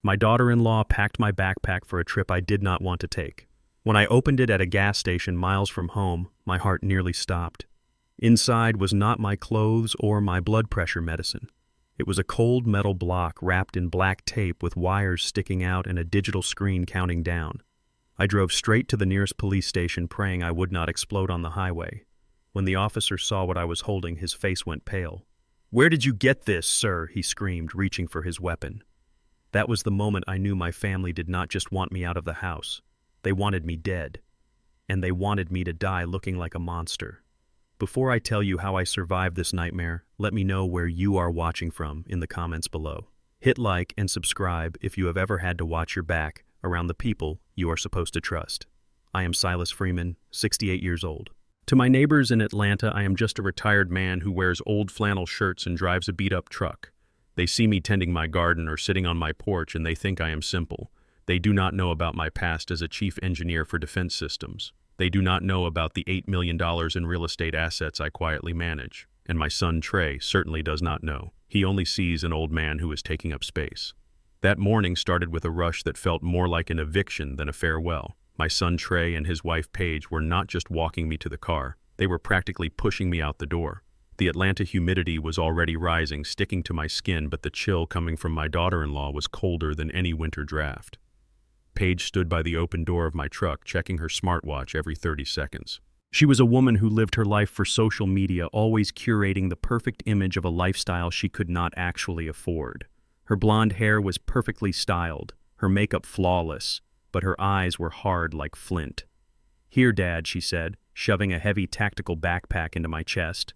My daughter-in-law packed my backpack for a trip I did not want to take. When I opened it at a gas station miles from home, my heart nearly stopped. Inside was not my clothes or my blood pressure medicine. It was a cold metal block wrapped in black tape with wires sticking out and a digital screen counting down. I drove straight to the nearest police station praying I would not explode on the highway. When the officer saw what I was holding, his face went pale. "Where did you get this, sir?" he screamed, reaching for his weapon. That was the moment I knew my family did not just want me out of the house. They wanted me dead. And they wanted me to die looking like a monster. Before I tell you how I survived this nightmare, let me know where you are watching from in the comments below. Hit like and subscribe if you have ever had to watch your back around the people you are supposed to trust. I am Silas Freeman, 68 years old. To my neighbors in Atlanta, I am just a retired man who wears old flannel shirts and drives a beat-up truck. They see me tending my garden or sitting on my porch and they think I am simple. They do not know about my past as a chief engineer for defense systems. They do not know about the $8 million in real estate assets I quietly manage. And my son Trey certainly does not know. He only sees an old man who is taking up space. That morning started with a rush that felt more like an eviction than a farewell. My son Trey and his wife Paige were not just walking me to the car. They were practically pushing me out the door. The Atlanta humidity was already rising, sticking to my skin, but the chill coming from my daughter-in-law was colder than any winter draft. Paige stood by the open door of my truck, checking her smartwatch every 30 seconds. She was a woman who lived her life for social media, always curating the perfect image of a lifestyle she could not actually afford. Her blonde hair was perfectly styled, her makeup flawless, but her eyes were hard like flint. "Here, Dad," she said, shoving a heavy tactical backpack into my chest.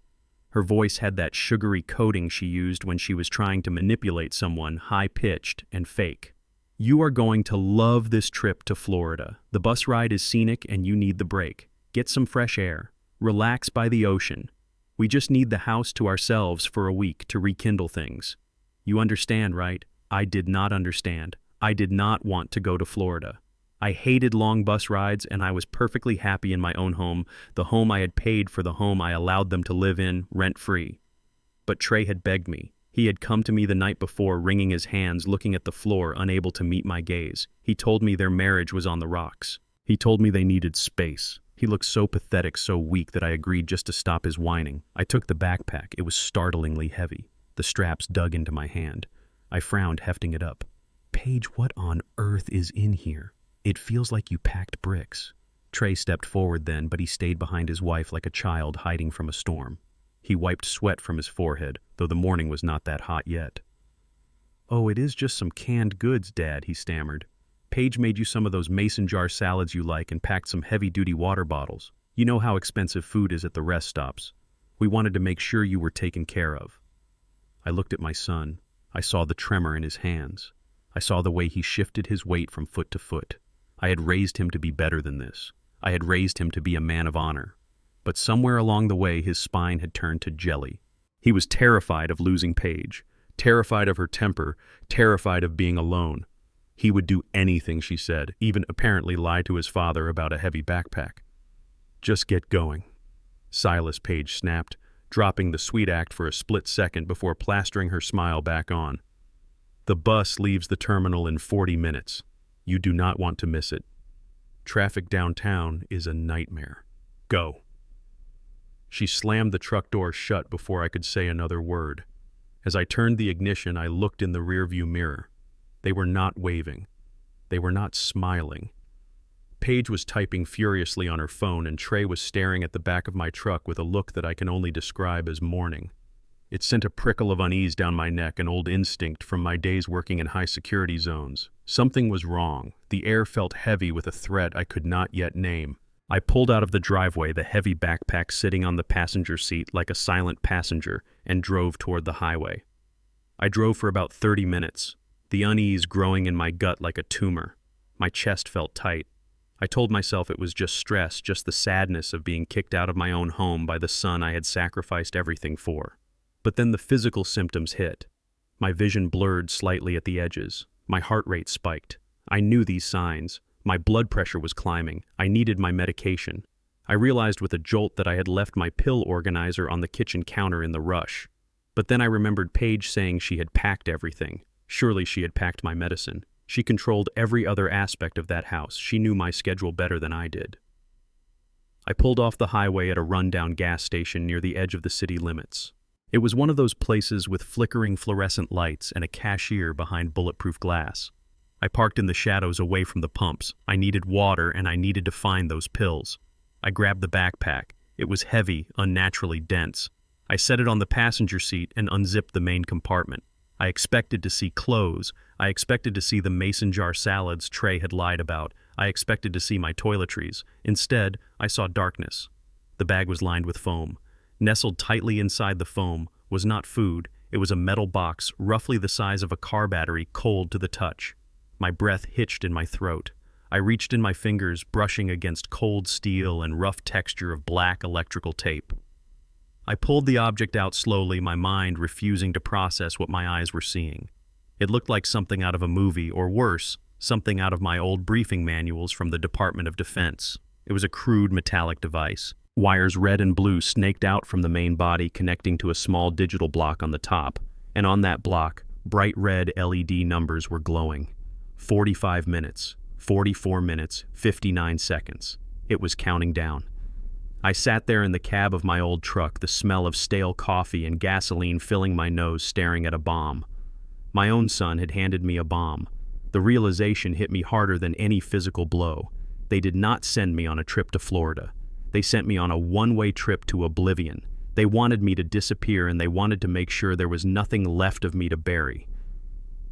Her voice had that sugary coating she used when she was trying to manipulate someone, high-pitched and fake. "You are going to love this trip to Florida. The bus ride is scenic and you need the break. Get some fresh air. Relax by the ocean. We just need the house to ourselves for a week to rekindle things. You understand, right?" I did not understand. I did not want to go to Florida. I hated long bus rides, and I was perfectly happy in my own home, the home I had paid for, the home I allowed them to live in, rent-free. But Trey had begged me. He had come to me the night before, wringing his hands, looking at the floor, unable to meet my gaze. He told me their marriage was on the rocks. He told me they needed space. He looked so pathetic, so weak, that I agreed just to stop his whining. I took the backpack. It was startlingly heavy. The straps dug into my hand. I frowned, hefting it up. "Paige, what on earth is in here? It feels like you packed bricks." Trey stepped forward then, but he stayed behind his wife like a child hiding from a storm. He wiped sweat from his forehead, though the morning was not that hot yet. "Oh, it is just some canned goods, Dad," he stammered. "Paige made you some of those mason jar salads you like and packed some heavy-duty water bottles. You know how expensive food is at the rest stops. We wanted to make sure you were taken care of." I looked at my son. I saw the tremor in his hands. I saw the way he shifted his weight from foot to foot. I had raised him to be better than this. I had raised him to be a man of honor. But somewhere along the way, his spine had turned to jelly. He was terrified of losing Paige, terrified of her temper, terrified of being alone. He would do anything, she said, even apparently lie to his father about a heavy backpack. "Just get going," Silas, Paige snapped, dropping the sweet act for a split second before plastering her smile back on. "The bus leaves the terminal in 40 minutes. You do not want to miss it. Traffic downtown is a nightmare. Go." She slammed the truck door shut before I could say another word. As I turned the ignition, I looked in the rearview mirror. They were not waving. They were not smiling. Paige was typing furiously on her phone, and Trey was staring at the back of my truck with a look that I can only describe as mourning. It sent a prickle of unease down my neck, an old instinct from my days working in high-security zones. Something was wrong. The air felt heavy with a threat I could not yet name. I pulled out of the driveway, the heavy backpack sitting on the passenger seat like a silent passenger, and drove toward the highway. I drove for about 30 minutes, the unease growing in my gut like a tumor. My chest felt tight. I told myself it was just stress, just the sadness of being kicked out of my own home by the son I had sacrificed everything for. But then the physical symptoms hit. My vision blurred slightly at the edges. My heart rate spiked. I knew these signs. My blood pressure was climbing. I needed my medication. I realized with a jolt that I had left my pill organizer on the kitchen counter in the rush. But then I remembered Paige saying she had packed everything. Surely she had packed my medicine. She controlled every other aspect of that house. She knew my schedule better than I did. I pulled off the highway at a rundown gas station near the edge of the city limits. It was one of those places with flickering fluorescent lights and a cashier behind bulletproof glass. I parked in the shadows away from the pumps. I needed water and I needed to find those pills. I grabbed the backpack. It was heavy, unnaturally dense. I set it on the passenger seat and unzipped the main compartment. I expected to see clothes. I expected to see the mason jar salads Trey had lied about. I expected to see my toiletries. Instead, I saw darkness. The bag was lined with foam. Nestled tightly inside the foam was not food. It was a metal box, roughly the size of a car battery, cold to the touch. My breath hitched in my throat. I reached in my fingers, brushing against cold steel and rough texture of black electrical tape. I pulled the object out slowly, my mind refusing to process what my eyes were seeing. It looked like something out of a movie, or worse, something out of my old briefing manuals from the Department of Defense. It was a crude metallic device. Wires red and blue snaked out from the main body, connecting to a small digital block on the top, and on that block, bright red LED numbers were glowing. 45 minutes, 44 minutes, 59 seconds. It was counting down. I sat there in the cab of my old truck, the smell of stale coffee and gasoline filling my nose, staring at a bomb. My own son had handed me a bomb. The realization hit me harder than any physical blow. They did not send me on a trip to Florida. They sent me on a one-way trip to oblivion. They wanted me to disappear, and they wanted to make sure there was nothing left of me to bury.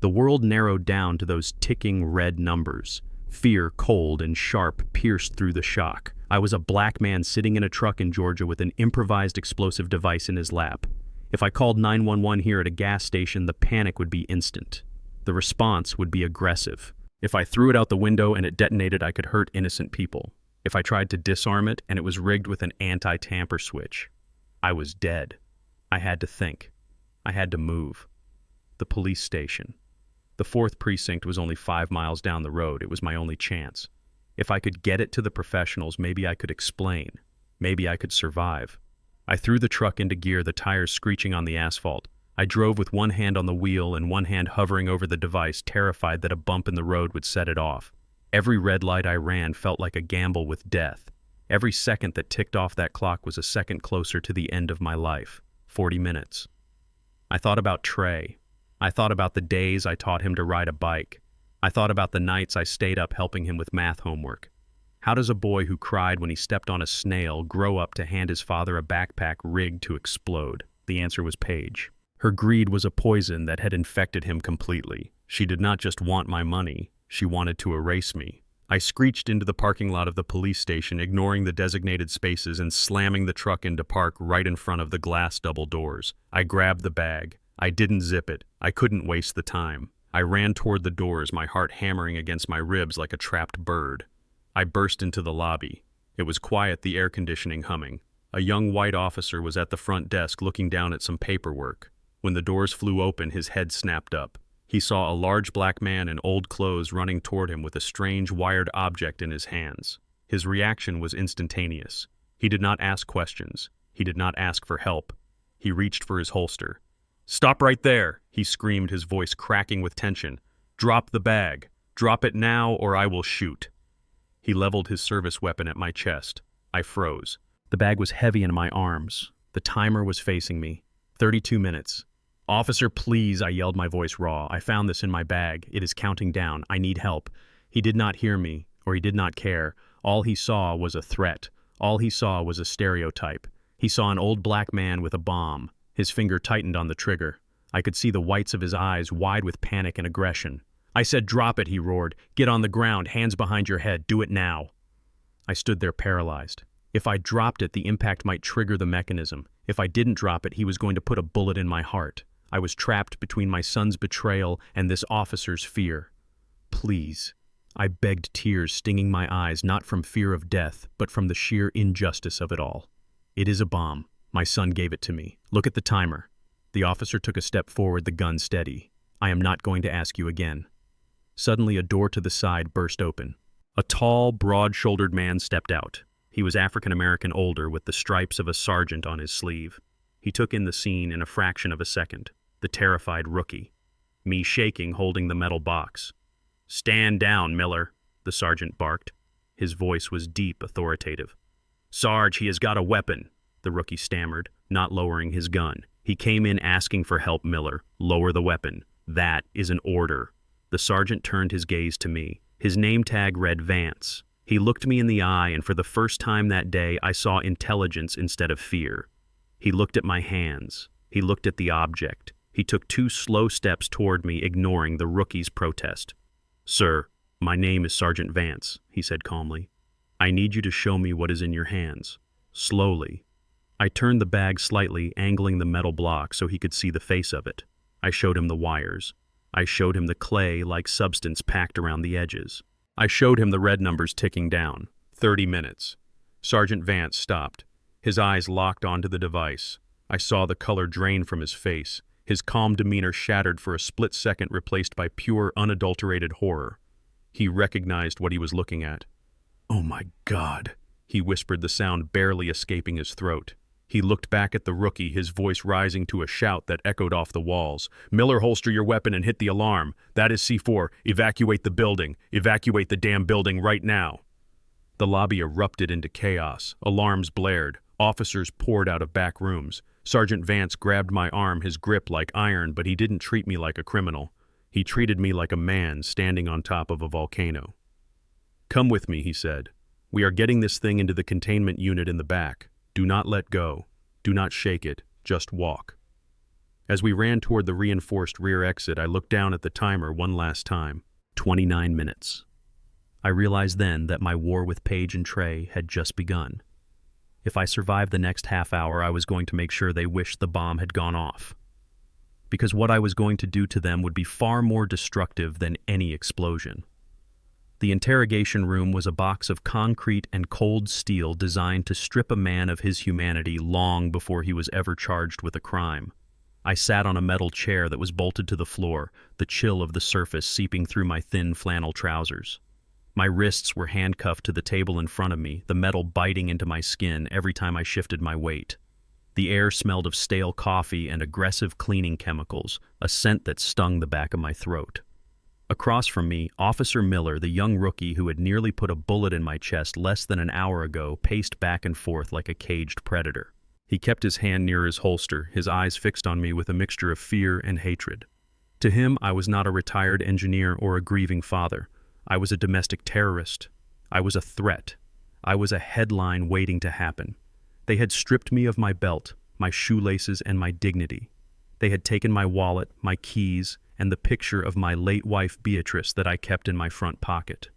The world narrowed down to those ticking red numbers. Fear, cold and sharp, pierced through the shock. I was a black man sitting in a truck in Georgia with an improvised explosive device in his lap. If I called 911 here at a gas station, the panic would be instant. The response would be aggressive. If I threw it out the window and it detonated, I could hurt innocent people. If I tried to disarm it and it was rigged with an anti-tamper switch, I was dead. I had to think. I had to move. The police station. The 4th precinct was only 5 miles down the road. It was my only chance. If I could get it to the professionals, maybe I could explain. Maybe I could survive. I threw the truck into gear, the tires screeching on the asphalt. I drove with one hand on the wheel and one hand hovering over the device, terrified that a bump in the road would set it off. Every red light I ran felt like a gamble with death. Every second that ticked off that clock was a second closer to the end of my life. 40 minutes. I thought about Trey. I thought about the days I taught him to ride a bike. I thought about the nights I stayed up helping him with math homework. How does a boy who cried when he stepped on a snail grow up to hand his father a backpack rigged to explode? The answer was Paige. Her greed was a poison that had infected him completely. She did not just want my money, she wanted to erase me. I screeched into the parking lot of the police station, ignoring the designated spaces and slamming the truck into park right in front of the glass double doors. I grabbed the bag. I didn't zip it. I couldn't waste the time. I ran toward the doors, my heart hammering against my ribs like a trapped bird. I burst into the lobby. It was quiet, the air conditioning humming. A young white officer was at the front desk looking down at some paperwork. When the doors flew open, his head snapped up. He saw a large black man in old clothes running toward him with a strange wired object in his hands. His reaction was instantaneous. He did not ask questions. He did not ask for help. He reached for his holster. "Stop right there," he screamed, his voice cracking with tension. "Drop the bag. Drop it now or I will shoot." He leveled his service weapon at my chest. I froze. The bag was heavy in my arms. The timer was facing me. 32 minutes. "Officer, please," I yelled, my voice raw. "I found this in my bag. It is counting down. I need help." He did not hear me, or he did not care. All he saw was a threat. All he saw was a stereotype. He saw an old black man with a bomb. His finger tightened on the trigger. I could see the whites of his eyes wide with panic and aggression. "I said drop it," he roared. "Get on the ground, hands behind your head. Do it now." I stood there paralyzed. If I dropped it, the impact might trigger the mechanism. If I didn't drop it, he was going to put a bullet in my heart. I was trapped between my son's betrayal and this officer's fear. "Please." I begged, tears stinging my eyes, not from fear of death, but from the sheer injustice of it all. "It is a bomb. My son gave it to me. Look at the timer." The officer took a step forward, the gun steady. "I am not going to ask you again." Suddenly, a door to the side burst open. A tall, broad-shouldered man stepped out. He was African-American, older, with the stripes of a sergeant on his sleeve. He took in the scene in a fraction of a second. The terrified rookie. Me shaking, holding the metal box. "Stand down, Miller," the sergeant barked. His voice was deep, authoritative. "Sarge, he has got a weapon," the rookie stammered, not lowering his gun. "He came in asking for help, Miller. Lower the weapon. That is an order." The sergeant turned his gaze to me. His name tag read Vance. He looked me in the eye, and for the first time that day, I saw intelligence instead of fear. He looked at my hands. He looked at the object. He took 2 slow steps toward me, ignoring the rookie's protest. "Sir, my name is Sergeant Vance," he said calmly. "I need you to show me what is in your hands." Slowly. I turned the bag slightly, angling the metal block so he could see the face of it. I showed him the wires. I showed him the clay-like substance packed around the edges. I showed him the red numbers ticking down. 30 minutes. Sergeant Vance stopped. His eyes locked onto the device. I saw the color drain from his face. His calm demeanor shattered for a split second, replaced by pure, unadulterated horror. He recognized what he was looking at. "Oh my God," he whispered, the sound barely escaping his throat. He looked back at the rookie, his voice rising to a shout that echoed off the walls. "Miller, holster your weapon and hit the alarm. That is C4. Evacuate the building. Evacuate the damn building right now." The lobby erupted into chaos. Alarms blared. Officers poured out of back rooms. Sergeant Vance grabbed my arm, his grip like iron, but he didn't treat me like a criminal. He treated me like a man standing on top of a volcano. "Come with me," he said. "We are getting this thing into the containment unit in the back. Do not let go. Do not shake it. Just walk." As we ran toward the reinforced rear exit, I looked down at the timer one last time. 29 minutes. I realized then that my war with Paige and Trey had just begun. If I survived the next half hour, I was going to make sure they wished the bomb had gone off. Because what I was going to do to them would be far more destructive than any explosion. The interrogation room was a box of concrete and cold steel designed to strip a man of his humanity long before he was ever charged with a crime. I sat on a metal chair that was bolted to the floor, the chill of the surface seeping through my thin flannel trousers. My wrists were handcuffed to the table in front of me, the metal biting into my skin every time I shifted my weight. The air smelled of stale coffee and aggressive cleaning chemicals, a scent that stung the back of my throat. Across from me, Officer Miller, the young rookie who had nearly put a bullet in my chest less than an hour ago, paced back and forth like a caged predator. He kept his hand near his holster, his eyes fixed on me with a mixture of fear and hatred. To him, I was not a retired engineer or a grieving father. I was a domestic terrorist. I was a threat. I was a headline waiting to happen. They had stripped me of my belt, my shoelaces, and my dignity. They had taken my wallet, my keys, and the picture of my late wife Beatrice that I kept in my front pocket.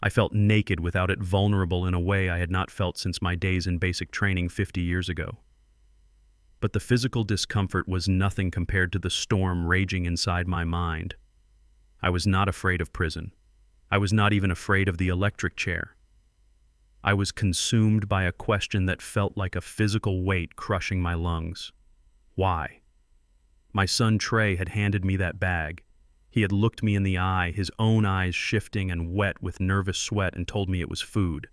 I felt naked without it, vulnerable in a way I had not felt since my days in basic training 50 years ago. But the physical discomfort was nothing compared to the storm raging inside my mind. I was not afraid of prison. I was not even afraid of the electric chair. I was consumed by a question that felt like a physical weight crushing my lungs. Why? My son Trey had handed me that bag. He had looked me in the eye, his own eyes shifting and wet with nervous sweat, and told me it was food.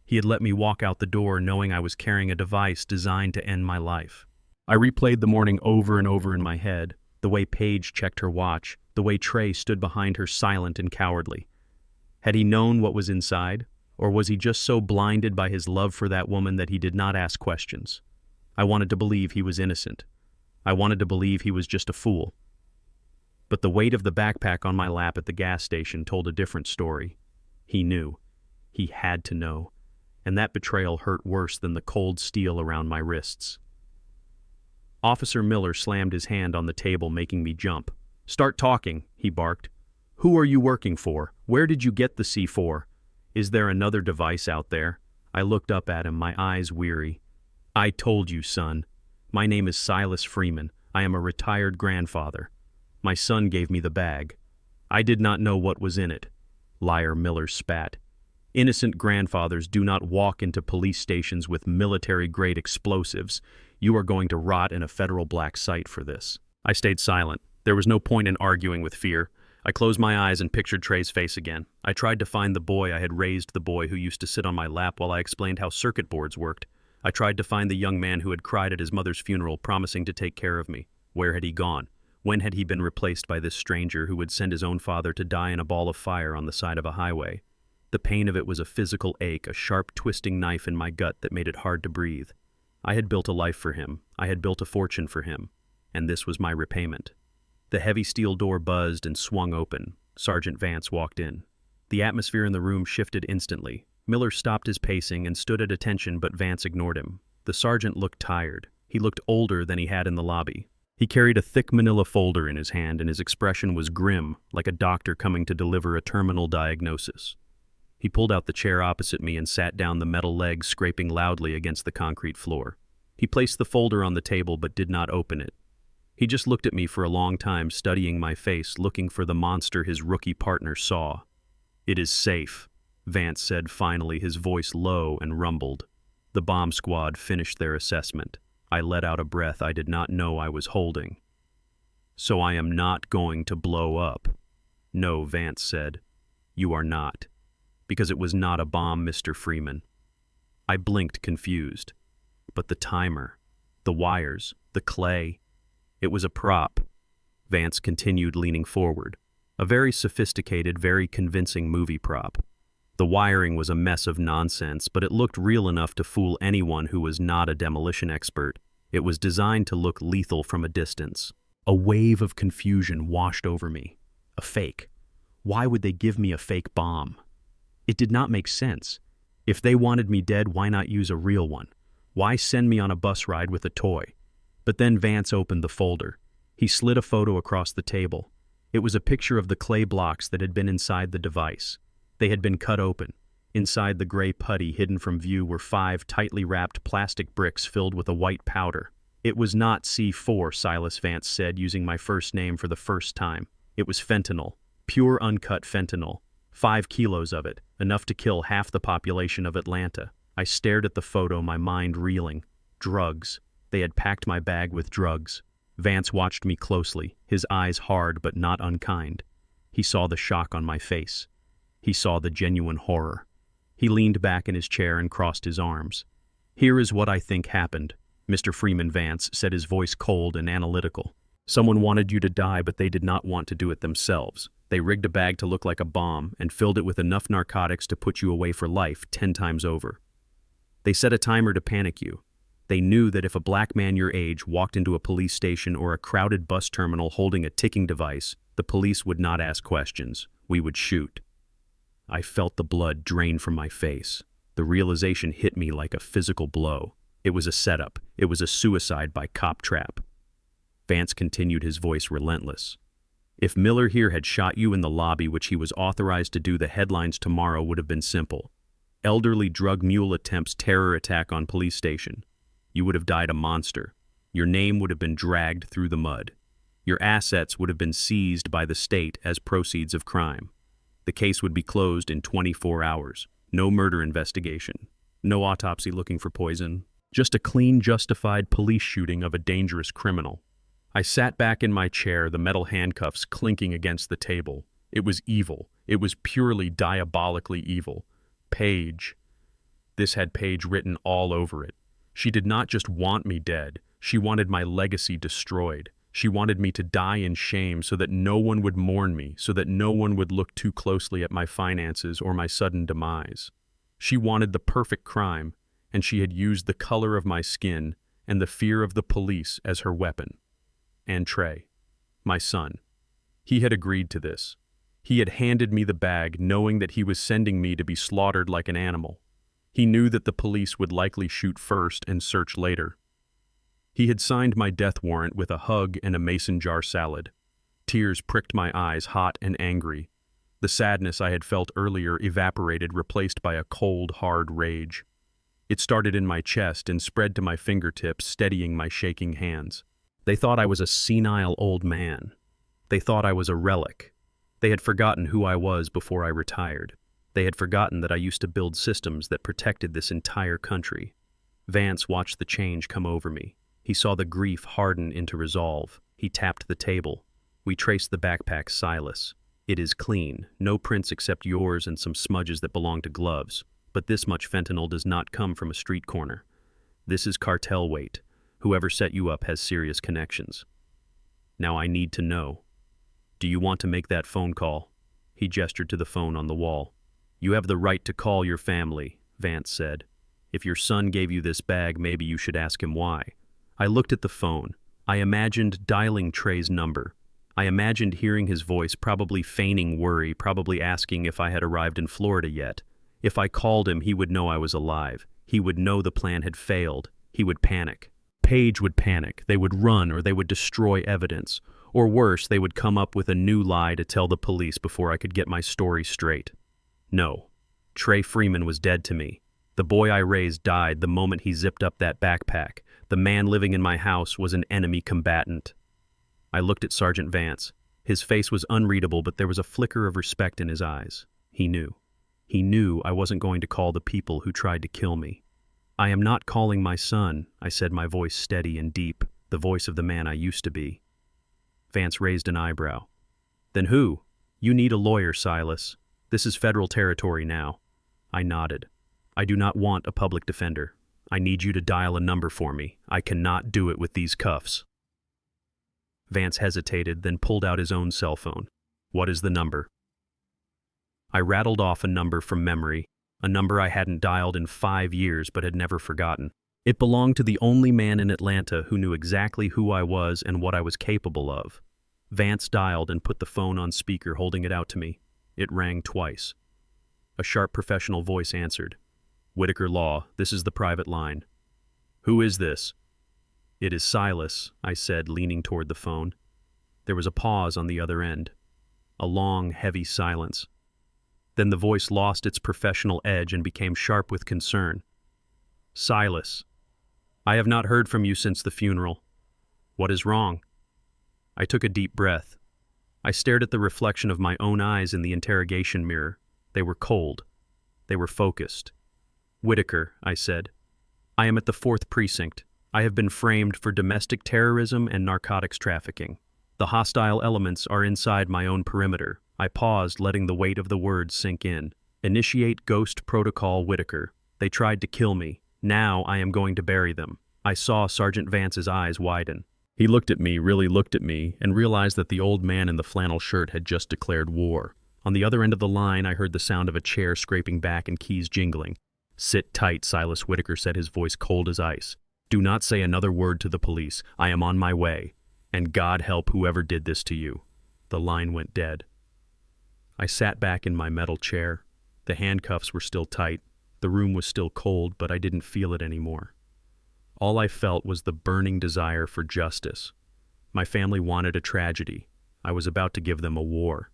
He had let me walk out the door knowing I was carrying a device designed to end my life. I replayed the morning over and over in my head, the way Paige checked her watch, the way Trey stood behind her silent and cowardly. Had he known what was inside, or was he just so blinded by his love for that woman that he did not ask questions? I wanted to believe he was innocent. I wanted to believe he was just a fool. But the weight of the backpack on my lap at the gas station told a different story. He knew. He had to know. And that betrayal hurt worse than the cold steel around my wrists. Officer Miller slammed his hand on the table, making me jump. "Start talking," he barked. "Who are you working for? Where did you get the C4? Is there another device out there?" I looked up at him, my eyes weary. "I told you, son. My name is Silas Freeman. I am a retired grandfather. My son gave me the bag. I did not know what was in it." Liar, Miller spat. "Innocent grandfathers do not walk into police stations with military-grade explosives. You are going to rot in a federal black site for this." I stayed silent. There was no point in arguing with fear. I closed my eyes and pictured Trey's face again. I tried to find the boy I had raised, the boy who used to sit on my lap while I explained how circuit boards worked. I tried to find the young man who had cried at his mother's funeral, promising to take care of me. Where had he gone? When had he been replaced by this stranger who would send his own father to die in a ball of fire on the side of a highway? The pain of it was a physical ache, a sharp, twisting knife in my gut that made it hard to breathe. I had built a life for him. I had built a fortune for him. And this was my repayment. The heavy steel door buzzed and swung open. Sergeant Vance walked in. The atmosphere in the room shifted instantly. Miller stopped his pacing and stood at attention, but Vance ignored him. The sergeant looked tired. He looked older than he had in the lobby. He carried a thick manila folder in his hand, and his expression was grim, like a doctor coming to deliver a terminal diagnosis. He pulled out the chair opposite me and sat down, the metal legs scraping loudly against the concrete floor. He placed the folder on the table but did not open it. He just looked at me for a long time, studying my face, looking for the monster his rookie partner saw. "It is safe," Vance said finally, his voice low and rumbled. The bomb squad finished their assessment. I let out a breath I did not know I was holding. "So I am not going to blow up." "No," Vance said. "You are not. Because it was not a bomb, Mr. Freeman." I blinked, confused. But the timer, the wires, the clay, it was a prop. Vance continued, leaning forward. A very sophisticated, very convincing movie prop. The wiring was a mess of nonsense, but it looked real enough to fool anyone who was not a demolition expert. It was designed to look lethal from a distance. A wave of confusion washed over me. A fake. Why would they give me a fake bomb? It did not make sense. If they wanted me dead, why not use a real one? Why send me on a bus ride with a toy? But then Vance opened the folder. He slid a photo across the table. It was a picture of the clay blocks that had been inside the device. They had been cut open. Inside the gray putty hidden from view were 5 tightly wrapped plastic bricks filled with a white powder. "It was not C4, Silas," Vance said, using my first name for the first time. "It was fentanyl. Pure uncut fentanyl. 5 kilos of it, enough to kill half the population of Atlanta." I stared at the photo, my mind reeling. Drugs. They had packed my bag with drugs. Vance watched me closely, his eyes hard but not unkind. He saw the shock on my face. He saw the genuine horror. He leaned back in his chair and crossed his arms. "Here is what I think happened," Mr. Freeman, Vance said, his voice cold and analytical. "Someone wanted you to die, but they did not want to do it themselves. They rigged a bag to look like a bomb and filled it with enough narcotics to put you away for life 10 times over. They set a timer to panic you. They knew that if a black man your age walked into a police station or a crowded bus terminal holding a ticking device, the police would not ask questions. We would shoot." I felt the blood drain from my face. The realization hit me like a physical blow. It was a setup. It was a suicide by cop trap. Vance continued, his voice relentless. "If Miller here had shot you in the lobby, which he was authorized to do, the headlines tomorrow would have been simple. Elderly drug mule attempts terror attack on police station. You would have died a monster. Your name would have been dragged through the mud. Your assets would have been seized by the state as proceeds of crime. The case would be closed in 24 hours. No murder investigation. No autopsy looking for poison. Just a clean, justified police shooting of a dangerous criminal." I sat back in my chair, the metal handcuffs clinking against the table. It was evil. It was purely diabolically evil. Paige. This had Paige written all over it. She did not just want me dead. She wanted my legacy destroyed. She wanted me to die in shame so that no one would mourn me, so that no one would look too closely at my finances or my sudden demise. She wanted the perfect crime, and she had used the color of my skin and the fear of the police as her weapon. And Trey, my son, he had agreed to this. He had handed me the bag knowing that he was sending me to be slaughtered like an animal. He knew that the police would likely shoot first and search later. He had signed my death warrant with a hug and a mason jar salad. Tears pricked my eyes, hot and angry. The sadness I had felt earlier evaporated, replaced by a cold, hard rage. It started in my chest and spread to my fingertips, steadying my shaking hands. They thought I was a senile old man. They thought I was a relic. They had forgotten who I was before I retired. They had forgotten that I used to build systems that protected this entire country. Vance watched the change come over me. He saw the grief harden into resolve. He tapped the table. We traced the backpack, Silas. "It is clean. No prints except yours and some smudges that belong to gloves. But this much fentanyl does not come from a street corner. This is cartel weight. Whoever set you up has serious connections." Now I need to know. Do you want to make that phone call? He gestured to the phone on the wall. You have the right to call your family, Vance said. If your son gave you this bag, maybe you should ask him why. I looked at the phone. I imagined dialing Trey's number. I imagined hearing his voice, probably feigning worry, probably asking if I had arrived in Florida yet. If I called him, he would know I was alive. He would know the plan had failed. He would panic. Paige would panic. They would run, or they would destroy evidence. Or worse, they would come up with a new lie to tell the police before I could get my story straight. No. Trey Freeman was dead to me. The boy I raised died the moment he zipped up that backpack. The man living in my house was an enemy combatant. I looked at Sergeant Vance. His face was unreadable, but there was a flicker of respect in his eyes. He knew. He knew I wasn't going to call the people who tried to kill me. I am not calling my son, I said, my voice steady and deep, the voice of the man I used to be. Vance raised an eyebrow. Then who? You need a lawyer, Silas. This is federal territory now. I nodded. I do not want a public defender. I need you to dial a number for me. I cannot do it with these cuffs. Vance hesitated, then pulled out his own cell phone. What is the number? I rattled off a number from memory, a number I hadn't dialed in 5 years but had never forgotten. It belonged to the only man in Atlanta who knew exactly who I was and what I was capable of. Vance dialed and put the phone on speaker, holding it out to me. It rang twice. A sharp professional voice answered. Whitaker Law, this is the private line. Who is this? It is Silas, I said, leaning toward the phone. There was a pause on the other end. A long, heavy silence. Then the voice lost its professional edge and became sharp with concern. Silas, I have not heard from you since the funeral. What is wrong? I took a deep breath. I stared at the reflection of my own eyes in the interrogation mirror. They were cold. They were focused. Whitaker, I said. I am at the 4th Precinct. I have been framed for domestic terrorism and narcotics trafficking. The hostile elements are inside my own perimeter. I paused, letting the weight of the words sink in. Initiate Ghost Protocol Whitaker. They tried to kill me. Now I am going to bury them. I saw Sergeant Vance's eyes widen. He looked at me, really looked at me, and realized that the old man in the flannel shirt had just declared war. On the other end of the line, I heard the sound of a chair scraping back and keys jingling. Sit tight, Silas Whitaker said, his voice cold as ice. Do not say another word to the police. I am on my way. And God help whoever did this to you. The line went dead. I sat back in my metal chair. The handcuffs were still tight. The room was still cold, but I didn't feel it anymore. All I felt was the burning desire for justice. My family wanted a tragedy. I was about to give them a war.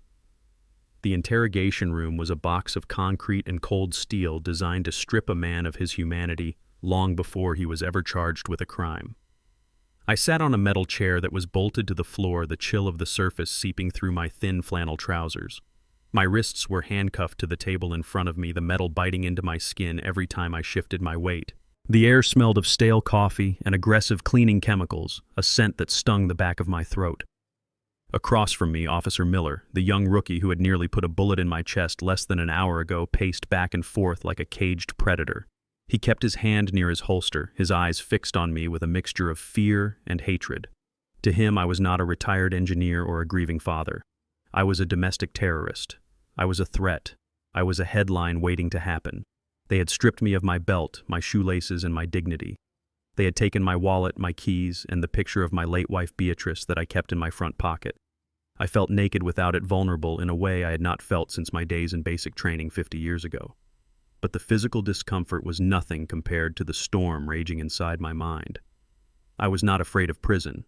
The interrogation room was a box of concrete and cold steel designed to strip a man of his humanity long before he was ever charged with a crime. I sat on a metal chair that was bolted to the floor, the chill of the surface seeping through my thin flannel trousers. My wrists were handcuffed to the table in front of me, the metal biting into my skin every time I shifted my weight. The air smelled of stale coffee and aggressive cleaning chemicals, a scent that stung the back of my throat. Across from me, Officer Miller, the young rookie who had nearly put a bullet in my chest less than an hour ago, paced back and forth like a caged predator. He kept his hand near his holster, his eyes fixed on me with a mixture of fear and hatred. To him, I was not a retired engineer or a grieving father. I was a domestic terrorist. I was a threat. I was a headline waiting to happen. They had stripped me of my belt, my shoelaces, and my dignity. They had taken my wallet, my keys, and the picture of my late wife Beatrice that I kept in my front pocket. I felt naked without it, vulnerable in a way I had not felt since my days in basic training 50 years ago. But the physical discomfort was nothing compared to the storm raging inside my mind. I was not afraid of prison.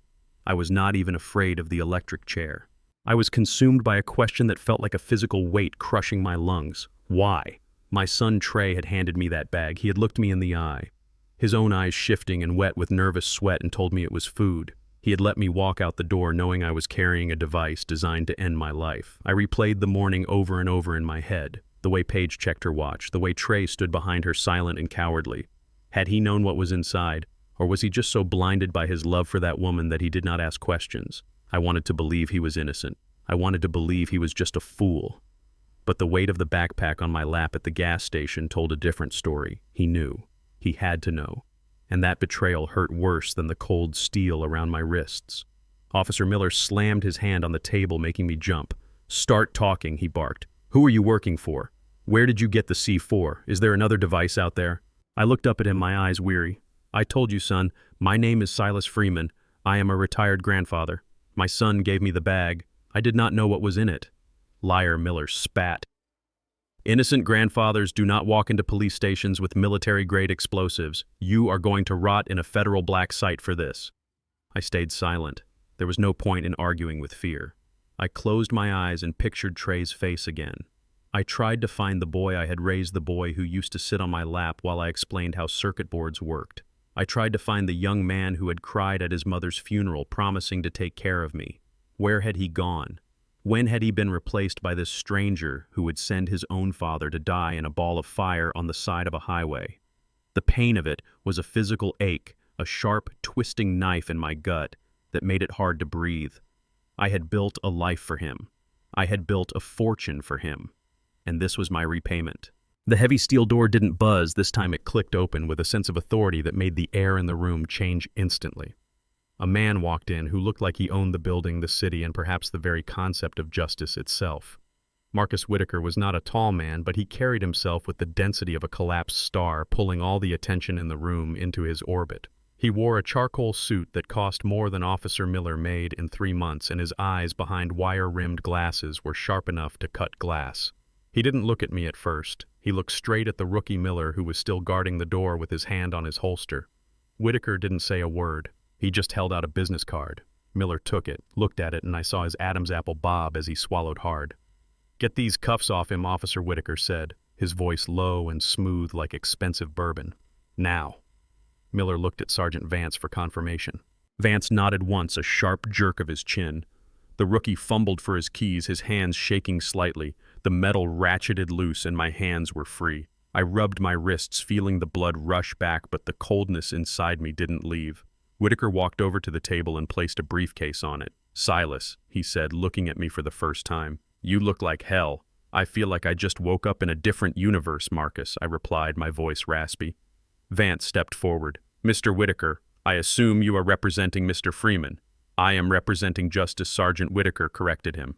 I was not even afraid of the electric chair. I was consumed by a question that felt like a physical weight crushing my lungs. Why? My son Trey had handed me that bag. He had looked me in the eye, his own eyes shifting and wet with nervous sweat, and told me it was food. He had let me walk out the door knowing I was carrying a device designed to end my life. I replayed the morning over and over in my head. The way Paige checked her watch, the way Trey stood behind her silent and cowardly. Had he known what was inside, or was he just so blinded by his love for that woman that he did not ask questions? I wanted to believe he was innocent. I wanted to believe he was just a fool. But the weight of the backpack on my lap at the gas station told a different story. He knew. He had to know. And that betrayal hurt worse than the cold steel around my wrists. Officer Miller slammed his hand on the table, making me jump. "Start talking," he barked. "Who are you working for? Where did you get the C4? Is there another device out there?" I looked up at him, my eyes weary. "I told you, son. My name is Silas Freeman. I am a retired grandfather. My son gave me the bag. I did not know what was in it." Liar, Miller spat. "Innocent grandfathers do not walk into police stations with military-grade explosives. You are going to rot in a federal black site for this." I stayed silent. There was no point in arguing with fear. I closed my eyes and pictured Trey's face again. I tried to find the boy I had raised, the boy who used to sit on my lap while I explained how circuit boards worked. I tried to find the young man who had cried at his mother's funeral, promising to take care of me. Where had he gone? When had he been replaced by this stranger who would send his own father to die in a ball of fire on the side of a highway? The pain of it was a physical ache, a sharp, twisting knife in my gut that made it hard to breathe. I had built a life for him. I had built a fortune for him. And this was my repayment. The heavy steel door didn't buzz. This time it clicked open with a sense of authority that made the air in the room change instantly. A man walked in who looked like he owned the building, the city, and perhaps the very concept of justice itself. Marcus Whitaker was not a tall man, but he carried himself with the density of a collapsed star, pulling all the attention in the room into his orbit. He wore a charcoal suit that cost more than Officer Miller made in 3 months, and his eyes behind wire-rimmed glasses were sharp enough to cut glass. He didn't look at me at first. He looked straight at the rookie Miller, who was still guarding the door with his hand on his holster. Whitaker didn't say a word. He just held out a business card. Miller took it, looked at it, and I saw his Adam's apple bob as he swallowed hard. "Get these cuffs off him," Officer Whitaker said, his voice low and smooth like expensive bourbon. "Now." Miller looked at Sergeant Vance for confirmation. Vance nodded once, a sharp jerk of his chin. The rookie fumbled for his keys, his hands shaking slightly. The metal ratcheted loose and my hands were free. I rubbed my wrists, feeling the blood rush back, but the coldness inside me didn't leave. Whitaker walked over to the table and placed a briefcase on it. "Silas," he said, looking at me for the first time. "You look like hell." "I feel like I just woke up in a different universe, Marcus," I replied, my voice raspy. Vance stepped forward. "Mr. Whitaker, I assume you are representing Mr. Freeman." "I am representing Justice Sergeant Whitaker," corrected him.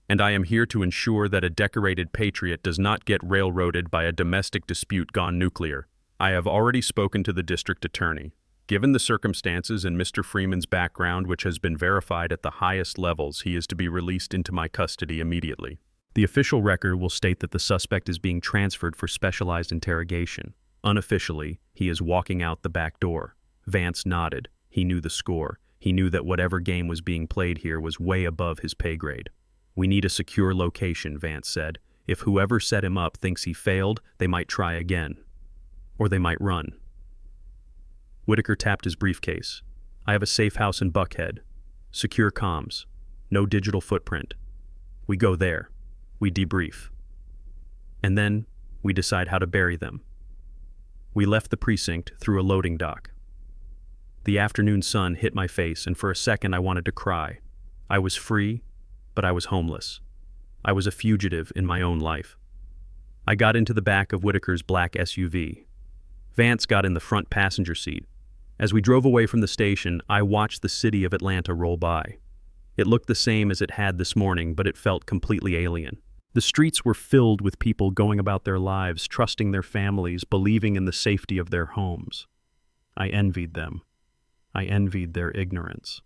"And I am here to ensure that a decorated patriot does not get railroaded by a domestic dispute gone nuclear. I have already spoken to the district attorney. Given the circumstances and Mr. Freeman's background, which has been verified at the highest levels, he is to be released into my custody immediately. The official record will state that the suspect is being transferred for specialized interrogation. Unofficially, he is walking out the back door." Vance nodded. He knew the score. He knew that whatever game was being played here was way above his pay grade. "We need a secure location," Vance said. "If whoever set him up thinks he failed, they might try again. Or they might run." Whitaker tapped his briefcase. "I have a safe house in Buckhead. Secure comms. No digital footprint. We go there. We debrief. And then we decide how to bury them." We left the precinct through a loading dock. The afternoon sun hit my face, and for a second I wanted to cry. I was free, but I was homeless. I was a fugitive in my own life. I got into the back of Whitaker's black SUV. Vance got in the front passenger seat. As we drove away from the station, I watched the city of Atlanta roll by. It looked the same as it had this morning, but it felt completely alien. The streets were filled with people going about their lives, trusting their families, believing in the safety of their homes. I envied them. I envied their ignorance.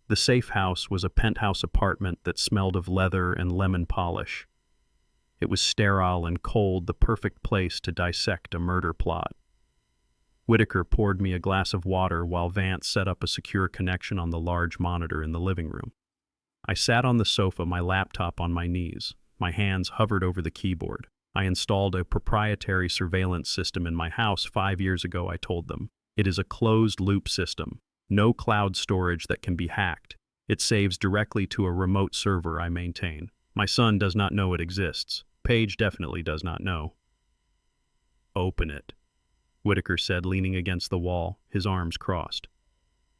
The safe house was a penthouse apartment that smelled of leather and lemon polish. It was sterile and cold, the perfect place to dissect a murder plot. Whitaker poured me a glass of water while Vance set up a secure connection on the large monitor in the living room. I sat on the sofa, my laptop on my knees. My hands hovered over the keyboard. I installed a proprietary surveillance system in my house 5 years ago, I told them. It is a closed-loop system. No cloud storage that can be hacked. It saves directly to a remote server I maintain. My son does not know it exists. Paige definitely does not know. "Open it," Whitaker said, leaning against the wall, his arms crossed.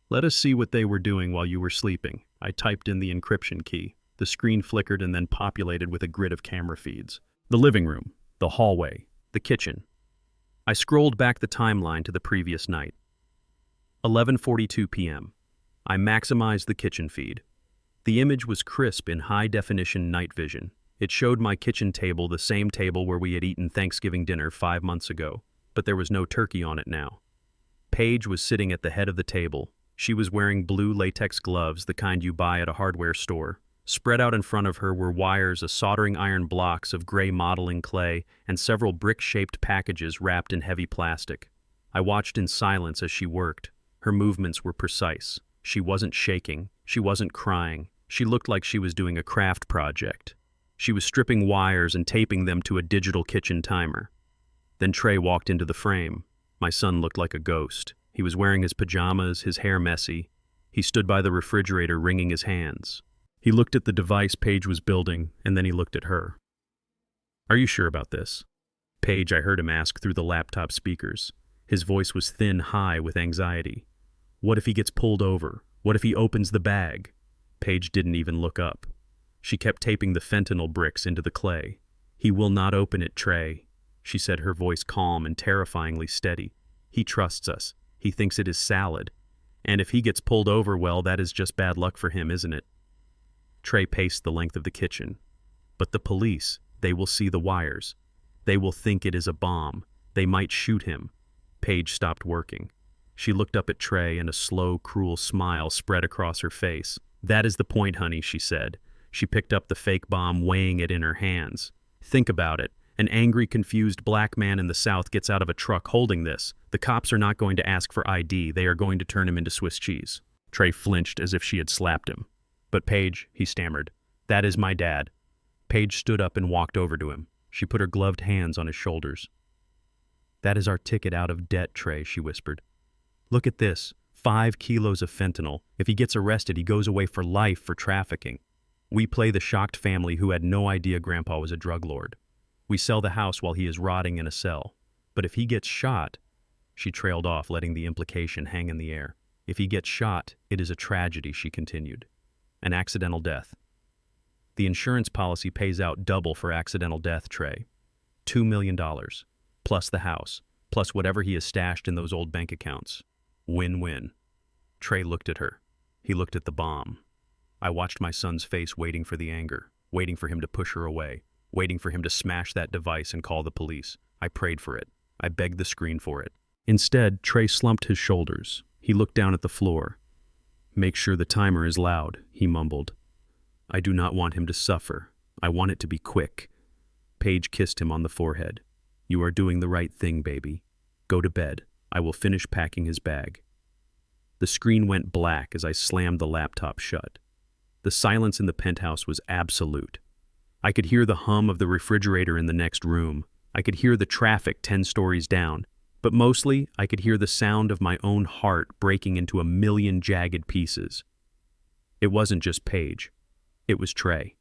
"Let us see what they were doing while you were sleeping." I typed in the encryption key. The screen flickered and then populated with a grid of camera feeds. The living room, the hallway, the kitchen. I scrolled back the timeline to the previous night. 11:42 p.m. I maximized the kitchen feed. The image was crisp in high-definition night vision. It showed my kitchen table, the same table where we had eaten Thanksgiving dinner 5 months ago, but there was no turkey on it now. Paige was sitting at the head of the table. She was wearing blue latex gloves, the kind you buy at a hardware store. Spread out in front of her were wires, a soldering iron blocks of gray modeling clay, and several brick-shaped packages wrapped in heavy plastic. I watched in silence as she worked. Her movements were precise. She wasn't shaking. She wasn't crying. She looked like she was doing a craft project. She was stripping wires and taping them to a digital kitchen timer. Then Trey walked into the frame. My son looked like a ghost. He was wearing his pajamas, his hair messy. He stood by the refrigerator wringing his hands. He looked at the device Paige was building, and then he looked at her. "Are you sure about this?" Paige, I heard him ask through the laptop speakers. His voice was thin, high with anxiety. "What if he gets pulled over? What if he opens the bag?" Paige didn't even look up. She kept taping the fentanyl bricks into the clay. "He will not open it, Trey," she said, her voice calm and terrifyingly steady. "He trusts us. He thinks it is salad. And if he gets pulled over, well, that is just bad luck for him, isn't it?" Trey paced the length of the kitchen. "But the police, they will see the wires. They will think it is a bomb. They might shoot him." Paige stopped working. She looked up at Trey and a slow, cruel smile spread across her face. "That is the point, honey," she said. She picked up the fake bomb, weighing it in her hands. "Think about it. An angry, confused black man in the South gets out of a truck holding this. The cops are not going to ask for ID. They are going to turn him into Swiss cheese." Trey flinched as if she had slapped him. "But Paige," he stammered, "that is my dad." Paige stood up and walked over to him. She put her gloved hands on his shoulders. "That is our ticket out of debt, Trey," she whispered. "Look at this. 5 kilos of fentanyl. If he gets arrested, he goes away for life for trafficking. We play the shocked family who had no idea Grandpa was a drug lord. We sell the house while he is rotting in a cell. But if he gets shot," she trailed off, letting the implication hang in the air. "If he gets shot, it is a tragedy," she continued. "An accidental death. The insurance policy pays out double for accidental death, Trey. $2 million, plus the house, plus whatever he has stashed in those old bank accounts. Win-win." Trey looked at her. He looked at the bomb. I watched my son's face, waiting for the anger, waiting for him to push her away, waiting for him to smash that device and call the police. I prayed for it. I begged the screen for it. Instead, Trey slumped his shoulders. He looked down at the floor. "Make sure the timer is loud," he mumbled. "I do not want him to suffer. I want it to be quick." Paige kissed him on the forehead. "You are doing the right thing, baby. Go to bed. I will finish packing his bag." The screen went black as I slammed the laptop shut. The silence in the penthouse was absolute. I could hear the hum of the refrigerator in the next room. I could hear the traffic 10 stories down. But mostly, I could hear the sound of my own heart breaking into a million jagged pieces. It wasn't just Paige. It was Trey.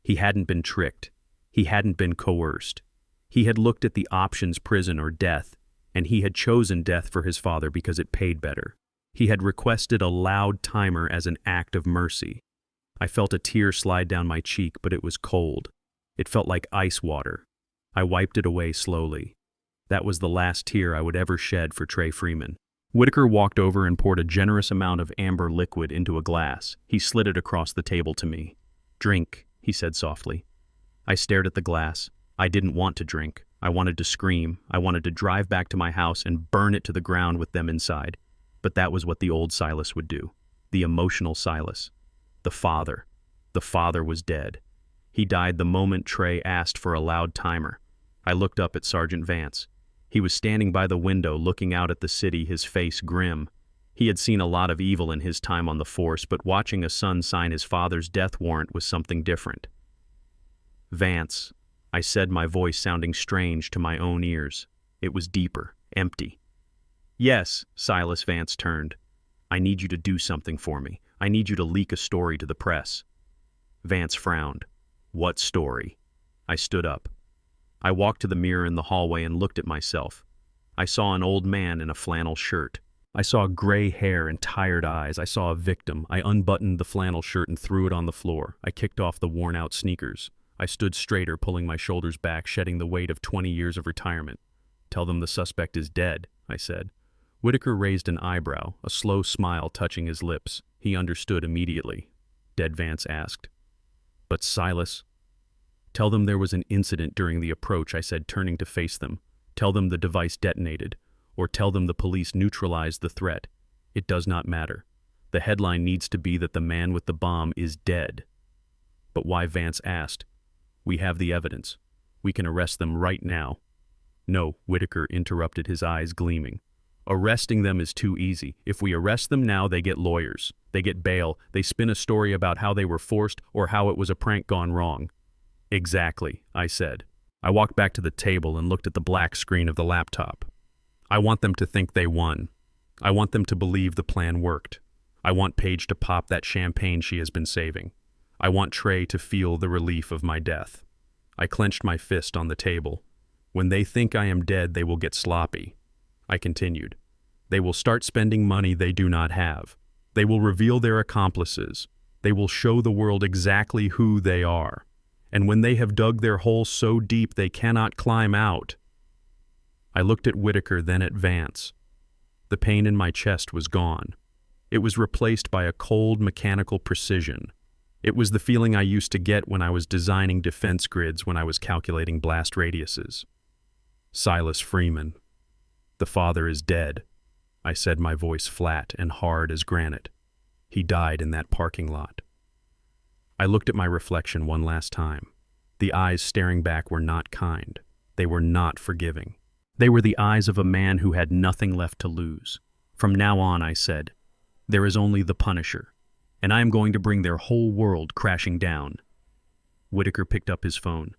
He hadn't been tricked. He hadn't been coerced. He had looked at the options, prison or death, and he had chosen death for his father because it paid better. He had requested a loud timer as an act of mercy. I felt a tear slide down my cheek, but it was cold. It felt like ice water. I wiped it away slowly. That was the last tear I would ever shed for Trey Freeman. Whitaker walked over and poured a generous amount of amber liquid into a glass. He slid it across the table to me. "Drink," he said softly. I stared at the glass. I didn't want to drink. I wanted to scream. I wanted to drive back to my house and burn it to the ground with them inside. But that was what the old Silas would do. The emotional Silas. The father. The father was dead. He died the moment Trey asked for a loud timer. I looked up at Sergeant Vance. He was standing by the window looking out at the city, his face grim. He had seen a lot of evil in his time on the force, but watching a son sign his father's death warrant was something different. "Vance," I said, my voice sounding strange to my own ears. It was deeper, empty. "Yes," Silas Vance turned. "I need you to do something for me. I need you to leak a story to the press." Vance frowned. "What story?" I stood up. I walked to the mirror in the hallway and looked at myself. I saw an old man in a flannel shirt. I saw gray hair and tired eyes. I saw a victim. I unbuttoned the flannel shirt and threw it on the floor. I kicked off the worn-out sneakers. I stood straighter, pulling my shoulders back, shedding the weight of 20 years of retirement. "Tell them the suspect is dead," I said. Whitaker raised an eyebrow, a slow smile touching his lips. He understood immediately. Dead, Vance asked. But Silas? Tell them there was an incident during the approach, I said, turning to face them. Tell them the device detonated, or tell them the police neutralized the threat. It does not matter. The headline needs to be that the man with the bomb is dead. But why? Vance asked. We have the evidence. We can arrest them right now. No, Whitaker interrupted, his eyes gleaming. Arresting them is too easy. If we arrest them now, they get lawyers. They get bail. They spin a story about how they were forced or how it was a prank gone wrong. Exactly, I said. I walked back to the table and looked at the black screen of the laptop. I want them to think they won. I want them to believe the plan worked. I want Paige to pop that champagne she has been saving. I want Trey to feel the relief of my death. I clenched my fist on the table. When they think I am dead, they will get sloppy. I continued. They will start spending money they do not have. They will reveal their accomplices. They will show the world exactly who they are. And when they have dug their hole so deep they cannot climb out. I looked at Whitaker, then at Vance. The pain in my chest was gone. It was replaced by a cold mechanical precision. It was the feeling I used to get when I was designing defense grids, when I was calculating blast radiuses. Silas Freeman. The father is dead, I said, my voice flat and hard as granite. He died in that parking lot. I looked at my reflection one last time. The eyes staring back were not kind. They were not forgiving. They were the eyes of a man who had nothing left to lose. From now on, I said, there is only the Punisher, and I am going to bring their whole world crashing down. Whitaker picked up his phone.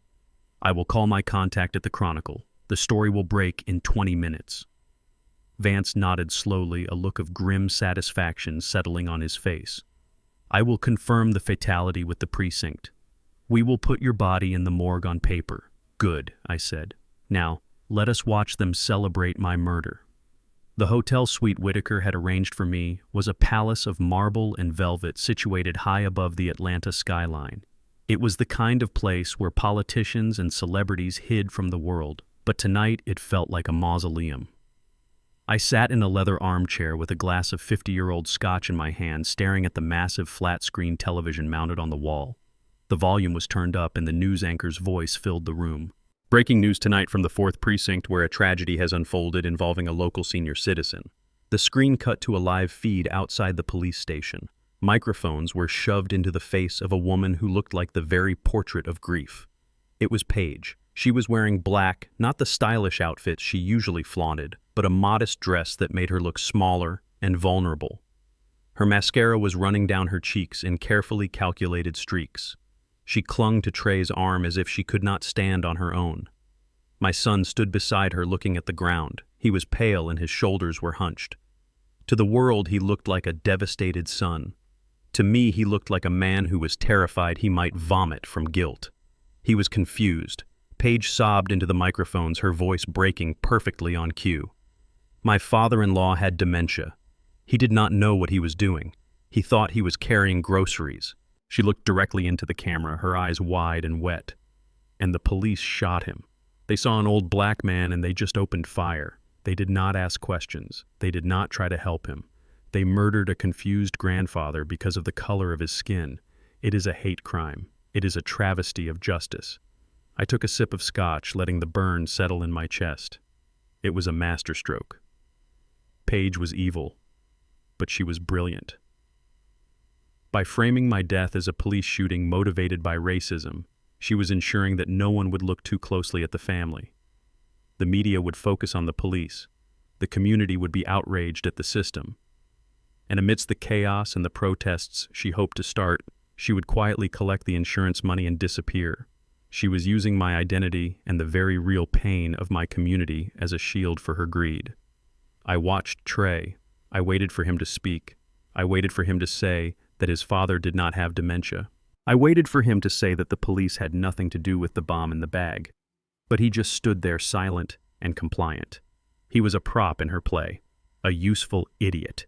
I will call my contact at the Chronicle. The story will break in 20 minutes. Vance nodded slowly, a look of grim satisfaction settling on his face. I will confirm the fatality with the precinct. We will put your body in the morgue on paper. Good, I said. Now, let us watch them celebrate my murder. The hotel suite Whitaker had arranged for me was a palace of marble and velvet situated high above the Atlanta skyline. It was the kind of place where politicians and celebrities hid from the world, but tonight it felt like a mausoleum. I sat in a leather armchair with a glass of 50-year-old scotch in my hand, staring at the massive flat-screen television mounted on the wall. The volume was turned up and the news anchor's voice filled the room. Breaking news tonight from the 4th Precinct, where a tragedy has unfolded involving a local senior citizen. The screen cut to a live feed outside the police station. Microphones were shoved into the face of a woman who looked like the very portrait of grief. It was Paige. She was wearing black, not the stylish outfits she usually flaunted, but a modest dress that made her look smaller and vulnerable. Her mascara was running down her cheeks in carefully calculated streaks. She clung to Trey's arm as if she could not stand on her own. My son stood beside her looking at the ground. He was pale and his shoulders were hunched. To the world he looked like a devastated son. To me he looked like a man who was terrified he might vomit from guilt. He was confused. Paige sobbed into the microphones, her voice breaking perfectly on cue. My father-in-law had dementia. He did not know what he was doing. He thought he was carrying groceries. She looked directly into the camera, her eyes wide and wet. And the police shot him. They saw an old black man and they just opened fire. They did not ask questions. They did not try to help him. They murdered a confused grandfather because of the color of his skin. It is a hate crime. It is a travesty of justice. I took a sip of scotch, letting the burn settle in my chest. It was a masterstroke. Paige was evil, but she was brilliant. By framing my death as a police shooting motivated by racism, she was ensuring that no one would look too closely at the family. The media would focus on the police. The community would be outraged at the system. And amidst the chaos and the protests she hoped to start, she would quietly collect the insurance money and disappear. She was using my identity and the very real pain of my community as a shield for her greed. I watched Trey. I waited for him to speak. I waited for him to say that his father did not have dementia. I waited for him to say that the police had nothing to do with the bomb in the bag. But he just stood there silent and compliant. He was a prop in her play, a useful idiot.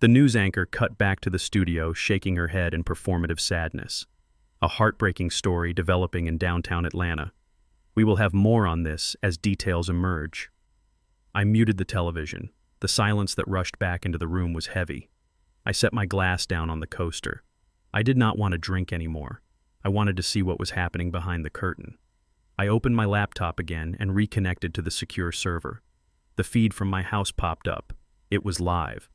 The news anchor cut back to the studio, shaking her head in performative sadness. A heartbreaking story developing in downtown Atlanta. We will have more on this as details emerge. I muted the television. The silence that rushed back into the room was heavy. I set my glass down on the coaster. I did not want to drink anymore. I wanted to see what was happening behind the curtain. I opened my laptop again and reconnected to the secure server. The feed from my house popped up. It was live.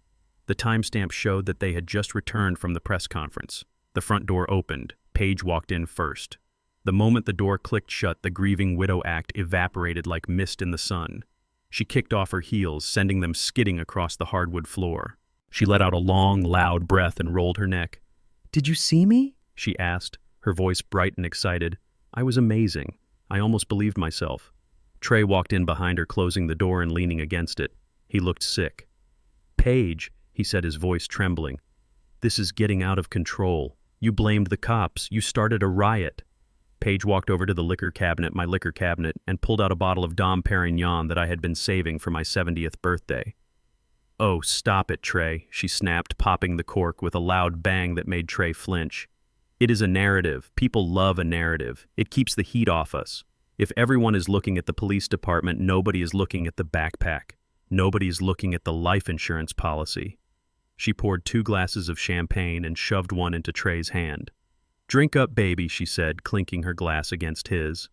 The timestamp showed that they had just returned from the press conference. The front door opened. Paige walked in first. The moment the door clicked shut, the grieving widow act evaporated like mist in the sun. She kicked off her heels, sending them skidding across the hardwood floor. She let out a long, loud breath and rolled her neck. "Did you see me?" she asked, her voice bright and excited. I was amazing. I almost believed myself. Trey walked in behind her, closing the door and leaning against it. He looked sick. "Paige," he said, his voice trembling, "this is getting out of control. You blamed the cops. You started a riot." Paige walked over to the liquor cabinet, my liquor cabinet, and pulled out a bottle of Dom Perignon that I had been saving for my 70th birthday. "Oh, stop it, Trey," she snapped, popping the cork with a loud bang that made Trey flinch. "It is a narrative. People love a narrative. It keeps the heat off us. If everyone is looking at the police department, nobody is looking at the backpack. Nobody is looking at the life insurance policy." She poured 2 glasses of champagne and shoved one into Trey's hand. "Drink up, baby," she said, clinking her glass against his.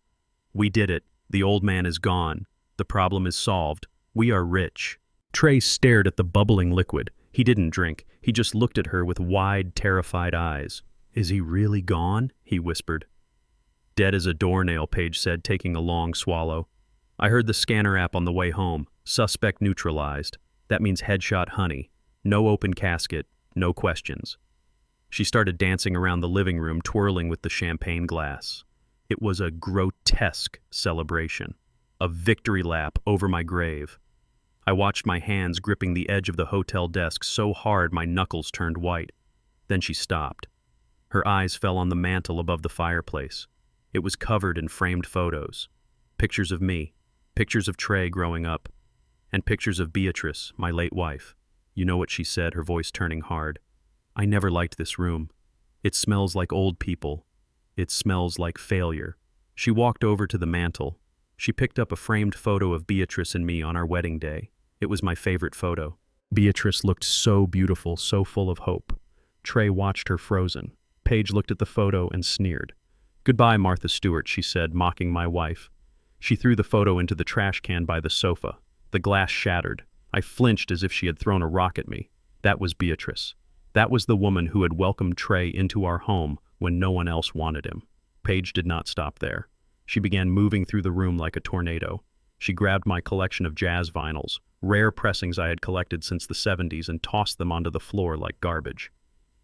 "We did it. The old man is gone. The problem is solved. We are rich." Trey stared at the bubbling liquid. He didn't drink. He just looked at her with wide, terrified eyes. "Is he really gone?" he whispered. "Dead as a doornail," Paige said, taking a long swallow. "I heard the scanner app on the way home. Suspect neutralized. That means headshot honey. No open casket. No questions." She started dancing around the living room, twirling with the champagne glass. It was a grotesque celebration. A victory lap over my grave. I watched my hands gripping the edge of the hotel desk so hard my knuckles turned white. Then she stopped. Her eyes fell on the mantel above the fireplace. It was covered in framed photos. Pictures of me, pictures of Trey growing up, and pictures of Beatrice, my late wife. You know what she said, her voice turning hard. "I never liked this room. It smells like old people. It smells like failure." She walked over to the mantel. She picked up a framed photo of Beatrice and me on our wedding day. It was my favorite photo. Beatrice looked so beautiful, so full of hope. Trey watched her frozen. Paige looked at the photo and sneered. "Goodbye, Martha Stewart," she said, mocking my wife. She threw the photo into the trash can by the sofa. The glass shattered. I flinched as if she had thrown a rock at me. That was Beatrice. That was the woman who had welcomed Trey into our home when no one else wanted him. Paige did not stop there. She began moving through the room like a tornado. She grabbed my collection of jazz vinyls, rare pressings I had collected since the 70s, and tossed them onto the floor like garbage.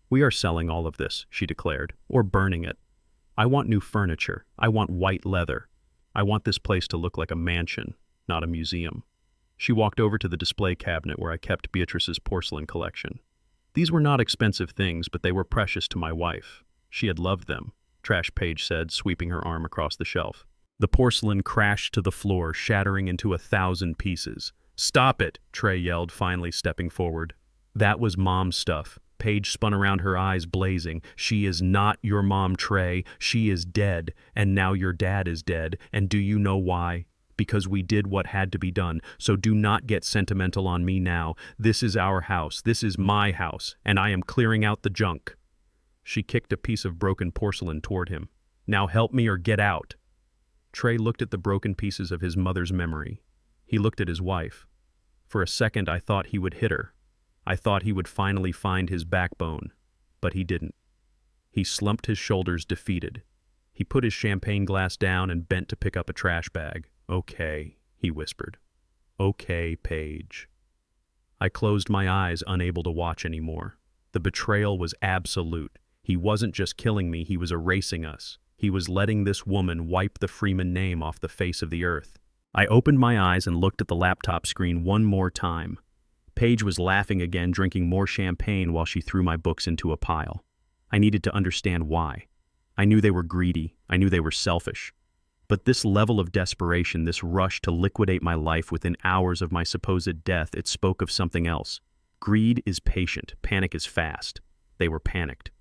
"We are selling all of this," she declared, "or burning it. I want new furniture. I want white leather. I want this place to look like a mansion, not a museum." She walked over to the display cabinet where I kept Beatrice's porcelain collection. These were not expensive things, but they were precious to my wife. She had loved them, Trash Paige said, sweeping her arm across the shelf. The porcelain crashed to the floor, shattering into 1,000 pieces. "Stop it!" Trey yelled, finally stepping forward. "That was Mom's stuff." Paige spun around, her eyes blazing. "She is not your mom, Trey. She is dead, and now your dad is dead. And do you know why? Because we did what had to be done. So do not get sentimental on me now. This is our house. This is my house, and I am clearing out the junk." She kicked a piece of broken porcelain toward him. "Now help me or get out." Trey looked at the broken pieces of his mother's memory. He looked at his wife. For a second, I thought he would hit her. I thought he would finally find his backbone, but he didn't. He slumped his shoulders, defeated. He put his champagne glass down and bent to pick up a trash bag. "Okay," he whispered. "Okay, Paige." I closed my eyes, unable to watch anymore. The betrayal was absolute. He wasn't just killing me, he was erasing us. He was letting this woman wipe the Freeman name off the face of the earth. I opened my eyes and looked at the laptop screen one more time. Paige was laughing again, drinking more champagne while she threw my books into a pile. I needed to understand why. I knew they were greedy. I knew they were selfish. But this level of desperation, this rush to liquidate my life within hours of my supposed death, it spoke of something else. Greed is patient. Panic is fast. They were panicked.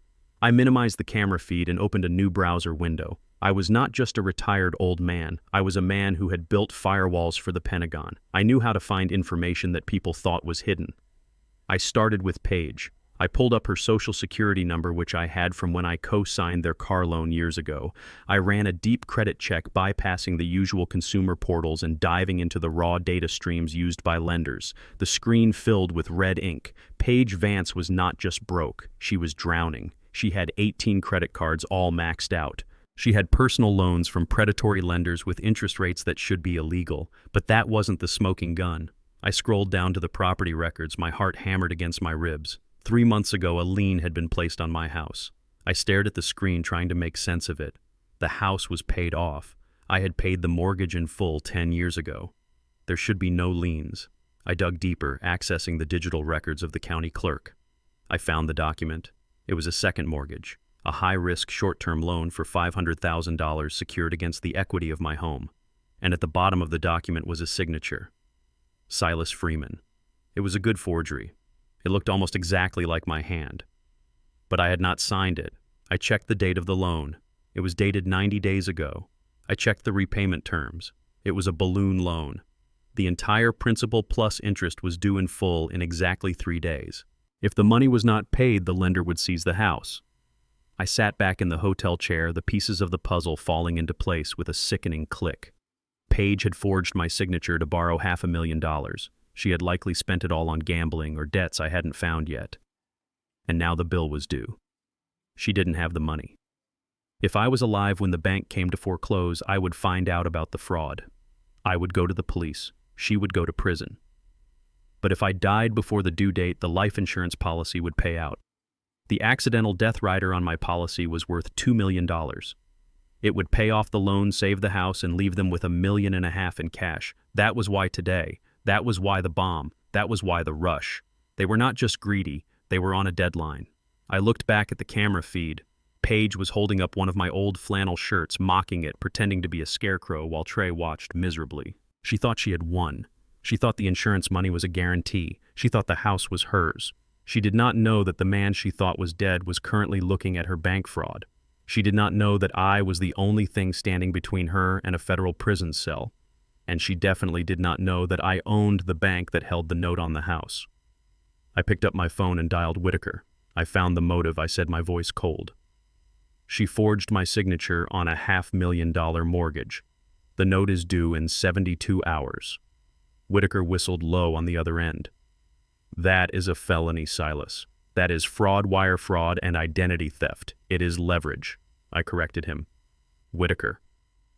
I minimized the camera feed and opened a new browser window. I was not just a retired old man. I was a man who had built firewalls for the Pentagon. I knew how to find information that people thought was hidden. I started with Paige. I pulled up her social security number, which I had from when I co-signed their car loan years ago. I ran a deep credit check, bypassing the usual consumer portals and diving into the raw data streams used by lenders. The screen filled with red ink. Paige Vance was not just broke, she was drowning. She had 18 credit cards, all maxed out. She had personal loans from predatory lenders with interest rates that should be illegal. But that wasn't the smoking gun. I scrolled down to the property records, my heart hammered against my ribs. 3 months ago, a lien had been placed on my house. I stared at the screen, trying to make sense of it. The house was paid off. I had paid the mortgage in full 10 years ago. There should be no liens. I dug deeper, accessing the digital records of the county clerk. I found the document. It was a second mortgage, a high-risk short-term loan for $500,000 secured against the equity of my home. And at the bottom of the document was a signature. Silas Freeman. It was a good forgery. It looked almost exactly like my hand. But I had not signed it. I checked the date of the loan. It was dated 90 days ago. I checked the repayment terms. It was a balloon loan. The entire principal plus interest was due in full in exactly 3 days. If the money was not paid, the lender would seize the house. I sat back in the hotel chair, the pieces of the puzzle falling into place with a sickening click. Paige had forged my signature to borrow $500,000. She had likely spent it all on gambling or debts I hadn't found yet. And now the bill was due. She didn't have the money. If I was alive when the bank came to foreclose, I would find out about the fraud. I would go to the police. She would go to prison. But if I died before the due date, the life insurance policy would pay out. The accidental death rider on my policy was worth $2 million. It would pay off the loan, save the house, and leave them with $1.5 million in cash. That was why today. That was why the bomb. That was why the rush. They were not just greedy, they were on a deadline. I looked back at the camera feed. Paige was holding up one of my old flannel shirts, mocking it, pretending to be a scarecrow, while Trey watched miserably. She thought she had won. She thought the insurance money was a guarantee. She thought the house was hers. She did not know that the man she thought was dead was currently looking at her bank fraud. She did not know that I was the only thing standing between her and a federal prison cell. And she definitely did not know that I owned the bank that held the note on the house. I picked up my phone and dialed Whitaker. I found the motive, I said, my voice cold. She forged my signature on a $500,000 mortgage. The note is due in 72 hours. Whitaker whistled low on the other end. That is a felony, Silas. That is fraud, wire fraud, and identity theft. It is leverage. I corrected him. Whitaker,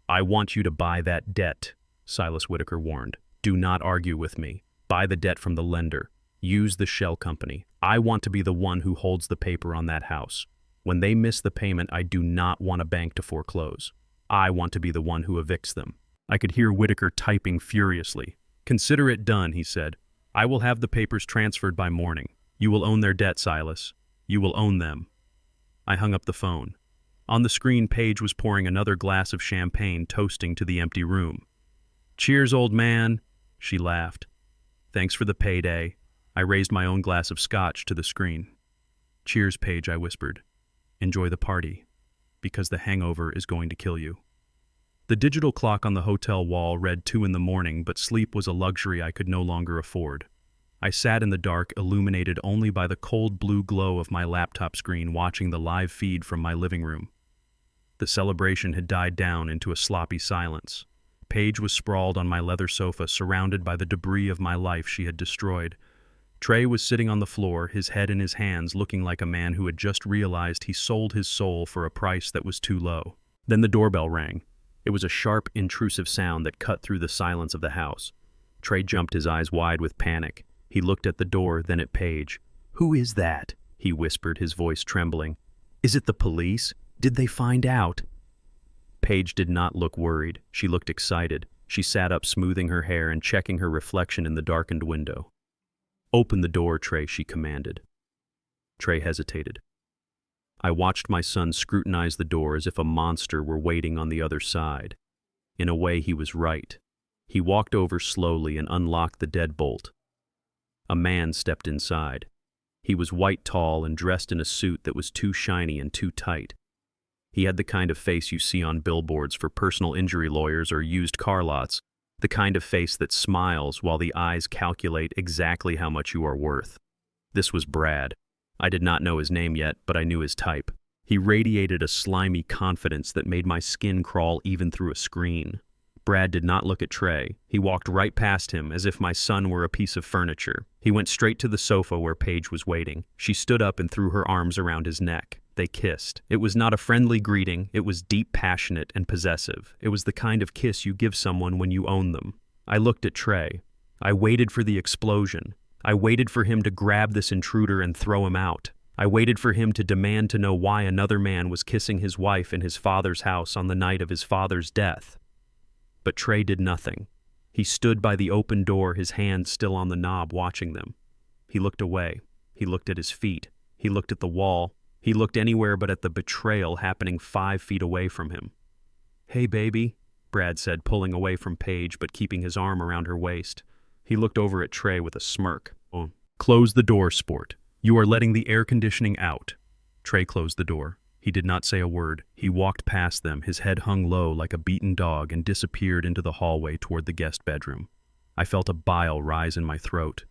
I want you to buy that debt. Silas Whitaker warned. Do not argue with me. Buy the debt from the lender. Use the shell company. I want to be the one who holds the paper on that house. When they miss the payment, I do not want a bank to foreclose. I want to be the one who evicts them. I could hear Whitaker typing furiously. Consider it done, he said. I will have the papers transferred by morning. You will own their debt, Silas. You will own them. I hung up the phone. On the screen, Paige was pouring another glass of champagne, toasting to the empty room. Cheers, old man, she laughed. Thanks for the payday. I raised my own glass of scotch to the screen. Cheers, Paige, I whispered. Enjoy the party, because the hangover is going to kill you. The digital clock on the hotel wall read 2 a.m, but sleep was a luxury I could no longer afford. I sat in the dark, illuminated only by the cold blue glow of my laptop screen, watching the live feed from my living room. The celebration had died down into a sloppy silence. Paige was sprawled on my leather sofa, surrounded by the debris of my life she had destroyed. Trey was sitting on the floor, his head in his hands, looking like a man who had just realized he sold his soul for a price that was too low. Then the doorbell rang. It was a sharp, intrusive sound that cut through the silence of the house. Trey jumped, his eyes wide with panic. He looked at the door, then at Paige. "Who is that?" he whispered, his voice trembling. "Is it the police? Did they find out?" Paige did not look worried. She looked excited. She sat up, smoothing her hair and checking her reflection in the darkened window. "Open the door, Trey," she commanded. Trey hesitated. I watched my son scrutinize the door as if a monster were waiting on the other side. In a way, he was right. He walked over slowly and unlocked the deadbolt. A man stepped inside. He was white, tall, and dressed in a suit that was too shiny and too tight. He had the kind of face you see on billboards for personal injury lawyers or used car lots, the kind of face that smiles while the eyes calculate exactly how much you are worth. This was Brad. I did not know his name yet, but I knew his type. He radiated a slimy confidence that made my skin crawl even through a screen. Brad did not look at Trey. He walked right past him as if my son were a piece of furniture. He went straight to the sofa where Paige was waiting. She stood up and threw her arms around his neck. They kissed. It was not a friendly greeting. It was deep, passionate, and possessive. It was the kind of kiss you give someone when you own them. I looked at Trey. I waited for the explosion. I waited for him to grab this intruder and throw him out. I waited for him to demand to know why another man was kissing his wife in his father's house on the night of his father's death. But Trey did nothing. He stood by the open door, his hand still on the knob, watching them. He looked away. He looked at his feet. He looked at the wall. He looked anywhere but at the betrayal happening 5 feet away from him. "Hey, baby," Brad said, pulling away from Paige but keeping his arm around her waist. He looked over at Trey with a smirk. "Oh, close the door, sport. You are letting the air conditioning out." Trey closed the door. He did not say a word. He walked past them, his head hung low like a beaten dog, and disappeared into the hallway toward the guest bedroom. I felt a bile rise in my throat.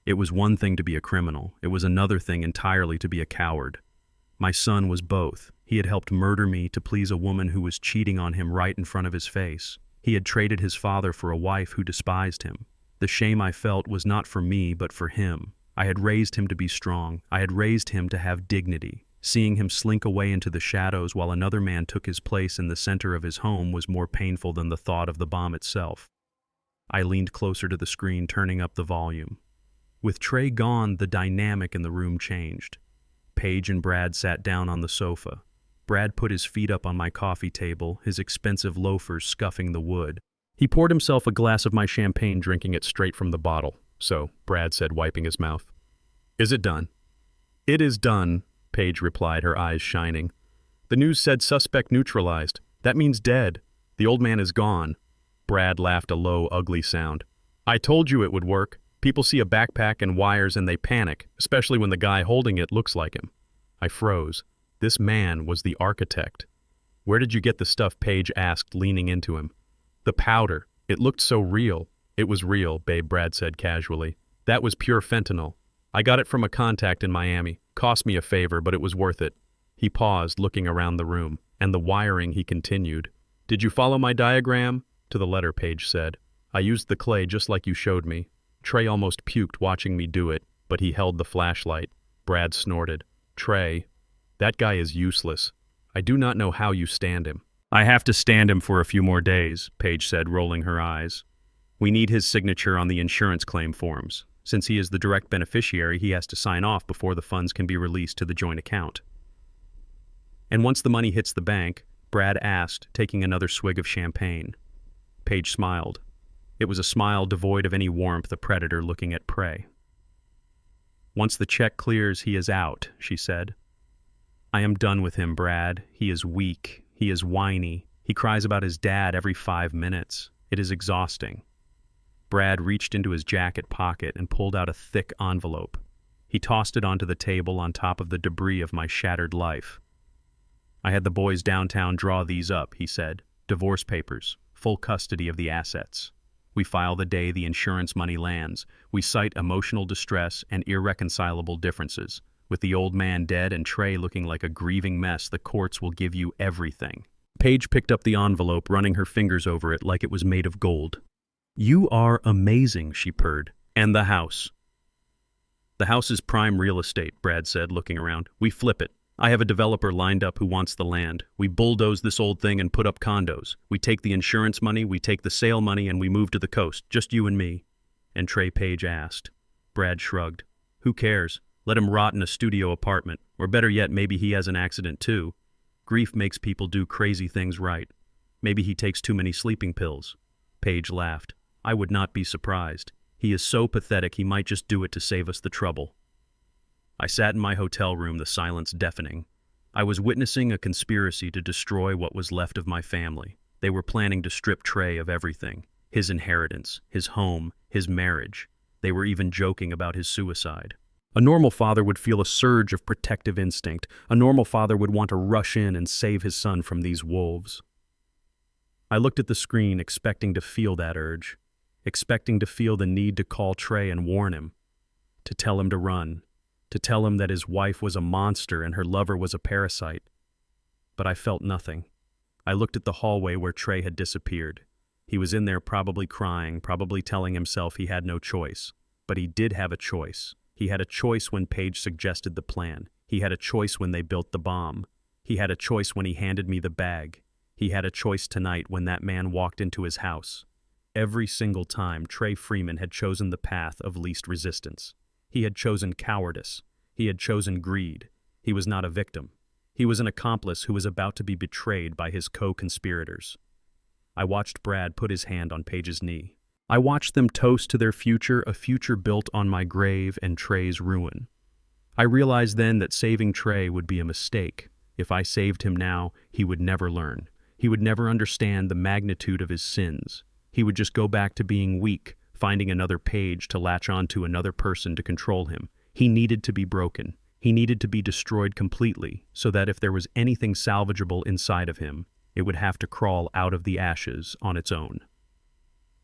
It was one thing to be a criminal. It was another thing entirely to be a coward. My son was both. He had helped murder me to please a woman who was cheating on him right in front of his face. He had traded his father for a wife who despised him. The shame I felt was not for me, but for him. I had raised him to be strong. I had raised him to have dignity. Seeing him slink away into the shadows while another man took his place in the center of his home was more painful than the thought of the bomb itself. I leaned closer to the screen, turning up the volume. With Trey gone, the dynamic in the room changed. Paige and Brad sat down on the sofa. Brad put his feet up on my coffee table, his expensive loafers scuffing the wood. He poured himself a glass of my champagne, drinking it straight from the bottle. "So," Brad said, wiping his mouth. "Is it done?" "It is done," Paige replied, her eyes shining. "The news said suspect neutralized. That means dead. The old man is gone." Brad laughed a low, ugly sound. "I told you it would work. People see a backpack and wires and they panic, especially when the guy holding it looks like him." I froze. This man was the architect. "Where did you get the stuff?" Paige asked, leaning into him. "The powder. It looked so real." "It was real, babe," Brad said casually. "That was pure fentanyl. I got it from a contact in Miami. Cost me a favor, but it was worth it." He paused, looking around the room. "And the wiring," he continued. "Did you follow my diagram?" "To the letter," Paige said. "I used the clay just like you showed me." Trey almost puked watching me do it, but he held the flashlight. Brad snorted. "Trey, that guy is useless. I do not know how you stand him." "I have to stand him for a few more days," Paige said, rolling her eyes. "We need his signature on the insurance claim forms. Since he is the direct beneficiary, he has to sign off before the funds can be released to the joint account." "And once the money hits the bank," Brad asked, taking another swig of champagne. Paige smiled. It was a smile devoid of any warmth, a predator looking at prey. "Once the check clears, he is out," she said. "I am done with him, Brad. He is weak. He is whiny. He cries about his dad every 5 minutes. It is exhausting." Brad reached into his jacket pocket and pulled out a thick envelope. He tossed it onto the table on top of the debris of my shattered life. "I had the boys downtown draw these up," he said. "Divorce papers, full custody of the assets. We file the day the insurance money lands. We cite emotional distress and irreconcilable differences. With the old man dead and Trey looking like a grieving mess, the courts will give you everything." Paige picked up the envelope, running her fingers over it like it was made of gold. "You are amazing," she purred. "And the house." "The house is prime real estate," Brad said, looking around. "We flip it. I have a developer lined up who wants the land. We bulldoze this old thing and put up condos. We take the insurance money, we take the sale money, and we move to the coast, just you and me." And Trey, Paige asked. Brad shrugged. "Who cares? Let him rot in a studio apartment. Or better yet, maybe he has an accident too. Grief makes people do crazy things right. Maybe he takes too many sleeping pills." Paige laughed. "I would not be surprised. He is so pathetic he might just do it to save us the trouble." I sat in my hotel room, the silence deafening. I was witnessing a conspiracy to destroy what was left of my family. They were planning to strip Trey of everything: his inheritance, his home, his marriage. They were even joking about his suicide. A normal father would feel a surge of protective instinct. A normal father would want to rush in and save his son from these wolves. I looked at the screen expecting to feel that urge, expecting to feel the need to call Trey and warn him, to tell him to run, to tell him that his wife was a monster and her lover was a parasite. But I felt nothing. I looked at the hallway where Trey had disappeared. He was in there probably crying, probably telling himself he had no choice. But he did have a choice. He had a choice when Paige suggested the plan. He had a choice when they built the bomb. He had a choice when he handed me the bag. He had a choice tonight when that man walked into his house. Every single time, Trey Freeman had chosen the path of least resistance. He had chosen cowardice. He had chosen greed. He was not a victim. He was an accomplice who was about to be betrayed by his co-conspirators. I watched Brad put his hand on Paige's knee. I watched them toast to their future, a future built on my grave and Trey's ruin. I realized then that saving Trey would be a mistake. If I saved him now, he would never learn. He would never understand the magnitude of his sins. He would just go back to being weak, finding another Paige to latch onto, another person to control him. He needed to be broken. He needed to be destroyed completely, so that if there was anything salvageable inside of him, it would have to crawl out of the ashes on its own.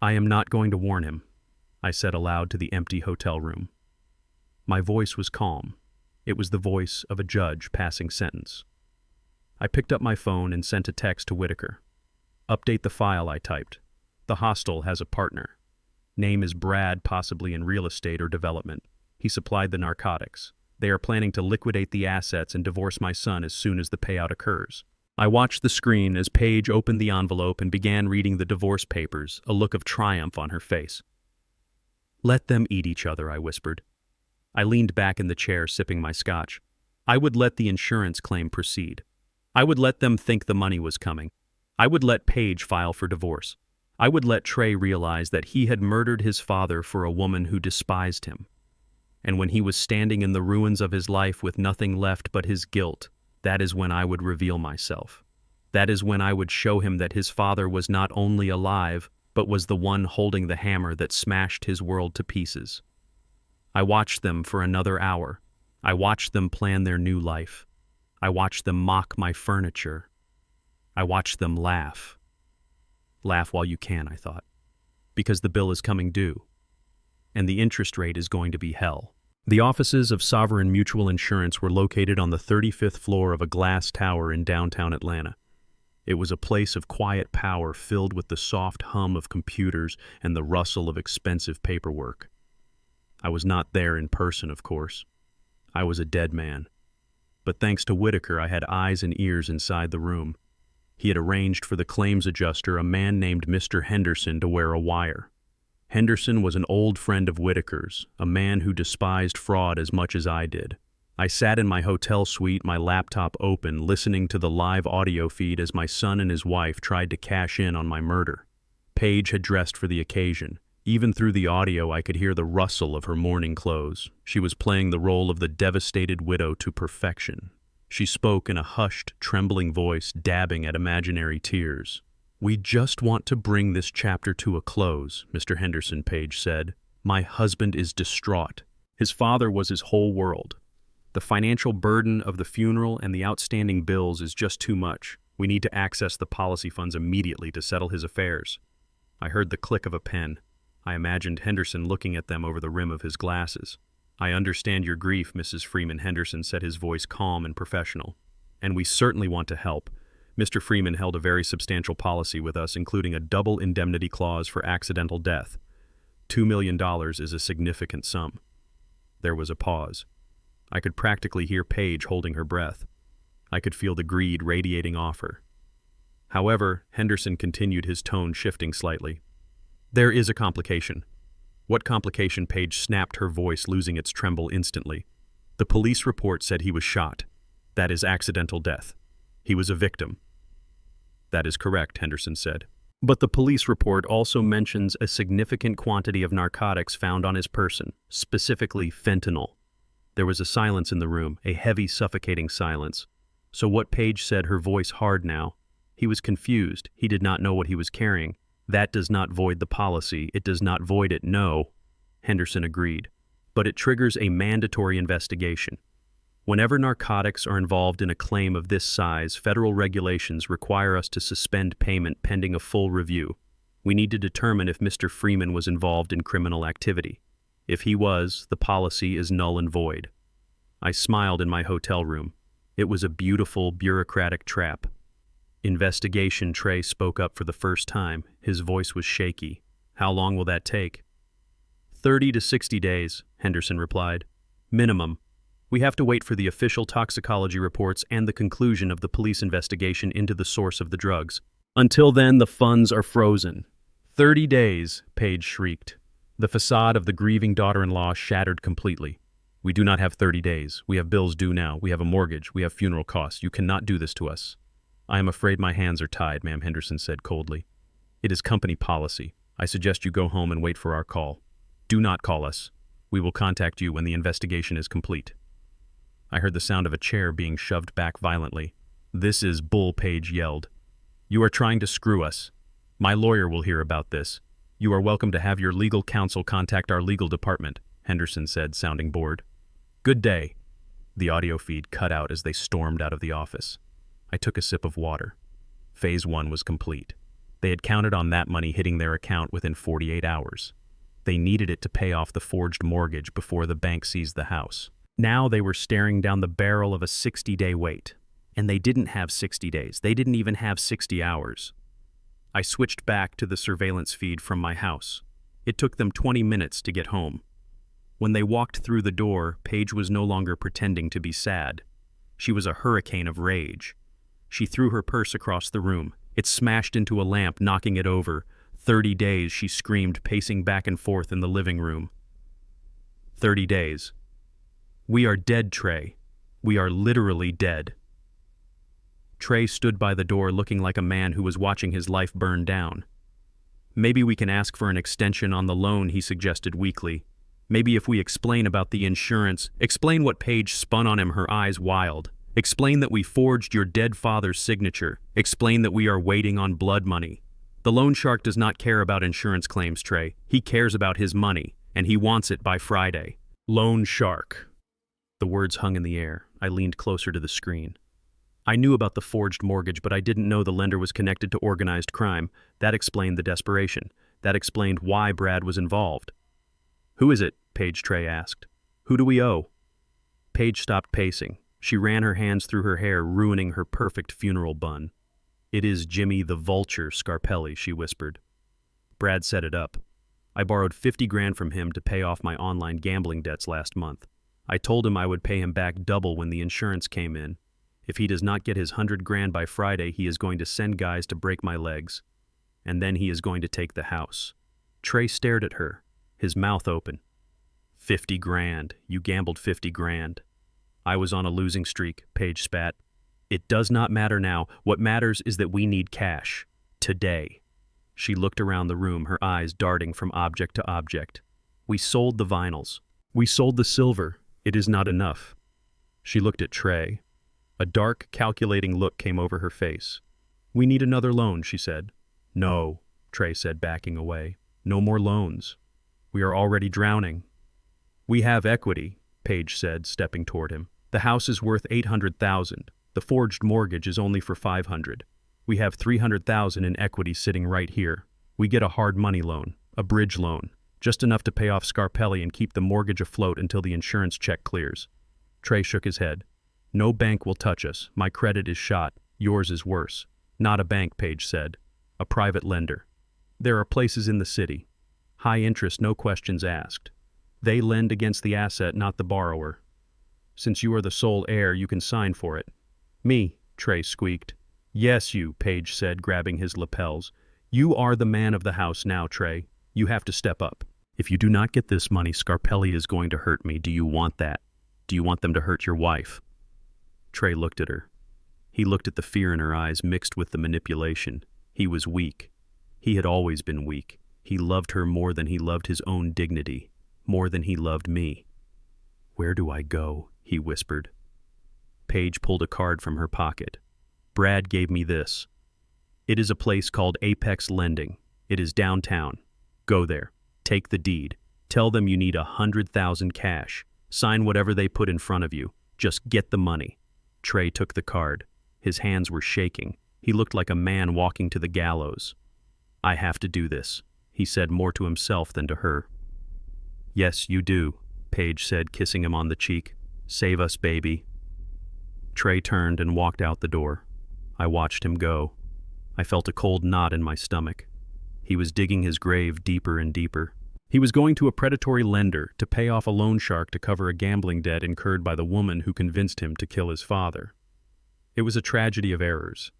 "I am not going to warn him," I said aloud to the empty hotel room. My voice was calm. It was the voice of a judge passing sentence. I picked up my phone and sent a text to Whitaker. "Update the file," I typed. "The hostel has a partner. Name is Brad, possibly in real estate or development. He supplied the narcotics. They are planning to liquidate the assets and divorce my son as soon as the payout occurs." I watched the screen as Paige opened the envelope and began reading the divorce papers, a look of triumph on her face. "Let them eat each other," I whispered. I leaned back in the chair, sipping my scotch. I would let the insurance claim proceed. I would let them think the money was coming. I would let Paige file for divorce. I would let Trey realize that he had murdered his father for a woman who despised him. And when he was standing in the ruins of his life with nothing left but his guilt, that is when I would reveal myself. That is when I would show him that his father was not only alive, but was the one holding the hammer that smashed his world to pieces. I watched them for another hour. I watched them plan their new life. I watched them mock my furniture. I watched them laugh. Laugh while you can, I thought, because the bill is coming due, and the interest rate is going to be hell. The offices of Sovereign Mutual Insurance were located on the 35th floor of a glass tower in downtown Atlanta. It was a place of quiet power filled with the soft hum of computers and the rustle of expensive paperwork. I was not there in person, of course. I was a dead man. But thanks to Whitaker, I had eyes and ears inside the room. He had arranged for the claims adjuster, a man named Mr. Henderson, to wear a wire. Henderson was an old friend of Whitaker's, a man who despised fraud as much as I did. I sat in my hotel suite, my laptop open, listening to the live audio feed as my son and his wife tried to cash in on my murder. Paige had dressed for the occasion. Even through the audio, I could hear the rustle of her mourning clothes. She was playing the role of the devastated widow to perfection. She spoke in a hushed, trembling voice, dabbing at imaginary tears. "We just want to bring this chapter to a close," Mr. Henderson, Paige said. "My husband is distraught. His father was his whole world. The financial burden of the funeral and the outstanding bills is just too much. We need to access the policy funds immediately to settle his affairs." I heard the click of a pen. I imagined Henderson looking at them over the rim of his glasses. "I understand your grief, Mrs. Freeman," Henderson said, his voice calm and professional. "And we certainly want to help. Mr. Freeman held a very substantial policy with us, including a double indemnity clause for accidental death. $2 million is a significant sum." There was a pause. I could practically hear Paige holding her breath. I could feel the greed radiating off her. However, Henderson continued, his tone shifting slightly. "There is a complication." "What complication?" Paige snapped, her voice losing its tremble instantly. "The police report said he was shot. That is accidental death. He was a victim." "That is correct," Henderson said. "But the police report also mentions a significant quantity of narcotics found on his person, specifically fentanyl." There was a silence in the room, a heavy, suffocating silence. So what Paige said, her voice hard now. He was confused. He did not know what he was carrying. "That does not void the policy. It does not void it, no." Henderson agreed. but it triggers a mandatory investigation. Whenever narcotics are involved in a claim of this size, federal regulations require us to suspend payment pending a full review. We need to determine if Mr. Freeman was involved in criminal activity. If he was, the policy is null and void. I smiled in my hotel room. It was a beautiful, bureaucratic trap. Investigation, Trey spoke up for the first time. His voice was shaky. How long will that take? 30 to 60 days, Henderson replied. Minimum. We have to wait for the official toxicology reports and the conclusion of the police investigation into the source of the drugs. Until then, the funds are frozen. 30 days, Paige shrieked. The facade of the grieving daughter-in-law shattered completely. We do not have 30 days. We have bills due now. We have a mortgage. We have funeral costs. You cannot do this to us. I am afraid my hands are tied, ma'am, Henderson said coldly. It is company policy. I suggest you go home and wait for our call. Do not call us. We will contact you when the investigation is complete. I heard the sound of a chair being shoved back violently. This is bull, Paige yelled. You are trying to screw us. My lawyer will hear about this. You are welcome to have your legal counsel contact our legal department, Henderson said, sounding bored. Good day. The audio feed cut out as they stormed out of the office. I took a sip of water. Phase 1 was complete. They had counted on that money hitting their account within 48 hours. They needed it to pay off the forged mortgage before the bank seized the house. Now they were staring down the barrel of a 60-day wait. And they didn't have 60 days. They didn't even have 60 hours. I switched back to the surveillance feed from my house. It took them 20 minutes to get home. When they walked through the door, Paige was no longer pretending to be sad. She was a hurricane of rage. She threw her purse across the room. It smashed into a lamp, knocking it over. 30 days, she screamed, pacing back and forth in the living room. 30 days. We are dead, Trey. We are literally dead. Trey stood by the door looking like a man who was watching his life burn down. Maybe we can ask for an extension on the loan, he suggested weakly. Maybe if we explain about the insurance, explain what Paige spun on him, her eyes wild. Explain that we forged your dead father's signature. Explain that we are waiting on blood money. The loan shark does not care about insurance claims, Trey. He cares about his money, and he wants it by Friday. Loan shark. The words hung in the air. I leaned closer to the screen. I knew about the forged mortgage, but I didn't know the lender was connected to organized crime. That explained the desperation. That explained why Brad was involved. Who is it? Paige Trey asked. Who do we owe? Paige stopped pacing. She ran her hands through her hair, ruining her perfect funeral bun. It is Jimmy the Vulture Scarpelli, she whispered. Brad set it up. I borrowed 50 grand from him to pay off my online gambling debts last month. I told him I would pay him back double when the insurance came in. If he does not get his 100 grand by Friday, he is going to send guys to break my legs. And then he is going to take the house. Trey stared at her, his mouth open. 50 grand. You gambled 50 grand. I was on a losing streak, Paige spat. It does not matter now. What matters is that we need cash. Today. She looked around the room, her eyes darting from object to object. We sold the vinyls. We sold the silver. It is not enough. She looked at Trey. A dark, calculating look came over her face. We need another loan, she said. No, Trey said, backing away. No more loans. We are already drowning. We have equity, Paige said, stepping toward him. The house is worth $800,000. The forged mortgage is only for $500. We have $300,000 in equity sitting right here. We get a hard money loan, a bridge loan, just enough to pay off Scarpelli and keep the mortgage afloat until the insurance check clears. Trey shook his head. No bank will touch us. My credit is shot. Yours is worse. Not a bank, Paige said. A private lender. There are places in the city. High interest, no questions asked. They lend against the asset, not the borrower. Since you are the sole heir, you can sign for it. Me, Trey squeaked. Yes, you, Paige said, grabbing his lapels. You are the man of the house now, Trey. You have to step up. If you do not get this money, Scarpelli is going to hurt me. Do you want that? Do you want them to hurt your wife? Trey looked at her. He looked at the fear in her eyes mixed with the manipulation. He was weak. He had always been weak. He loved her more than he loved his own dignity, more than he loved me. Where do I go? He whispered. Paige pulled a card from her pocket. Brad gave me this. It is a place called Apex Lending. It is downtown. Go there. Take the deed. Tell them you need 100,000 cash. Sign whatever they put in front of you. Just get the money. Trey took the card. His hands were shaking. He looked like a man walking to the gallows. I have to do this, he said more to himself than to her. Yes, you do, Paige said, kissing him on the cheek. Save us, baby. Trey turned and walked out the door. I watched him go. I felt a cold knot in my stomach. He was digging his grave deeper and deeper. He was going to a predatory lender to pay off a loan shark to cover a gambling debt incurred by the woman who convinced him to kill his father. It was a tragedy of errors.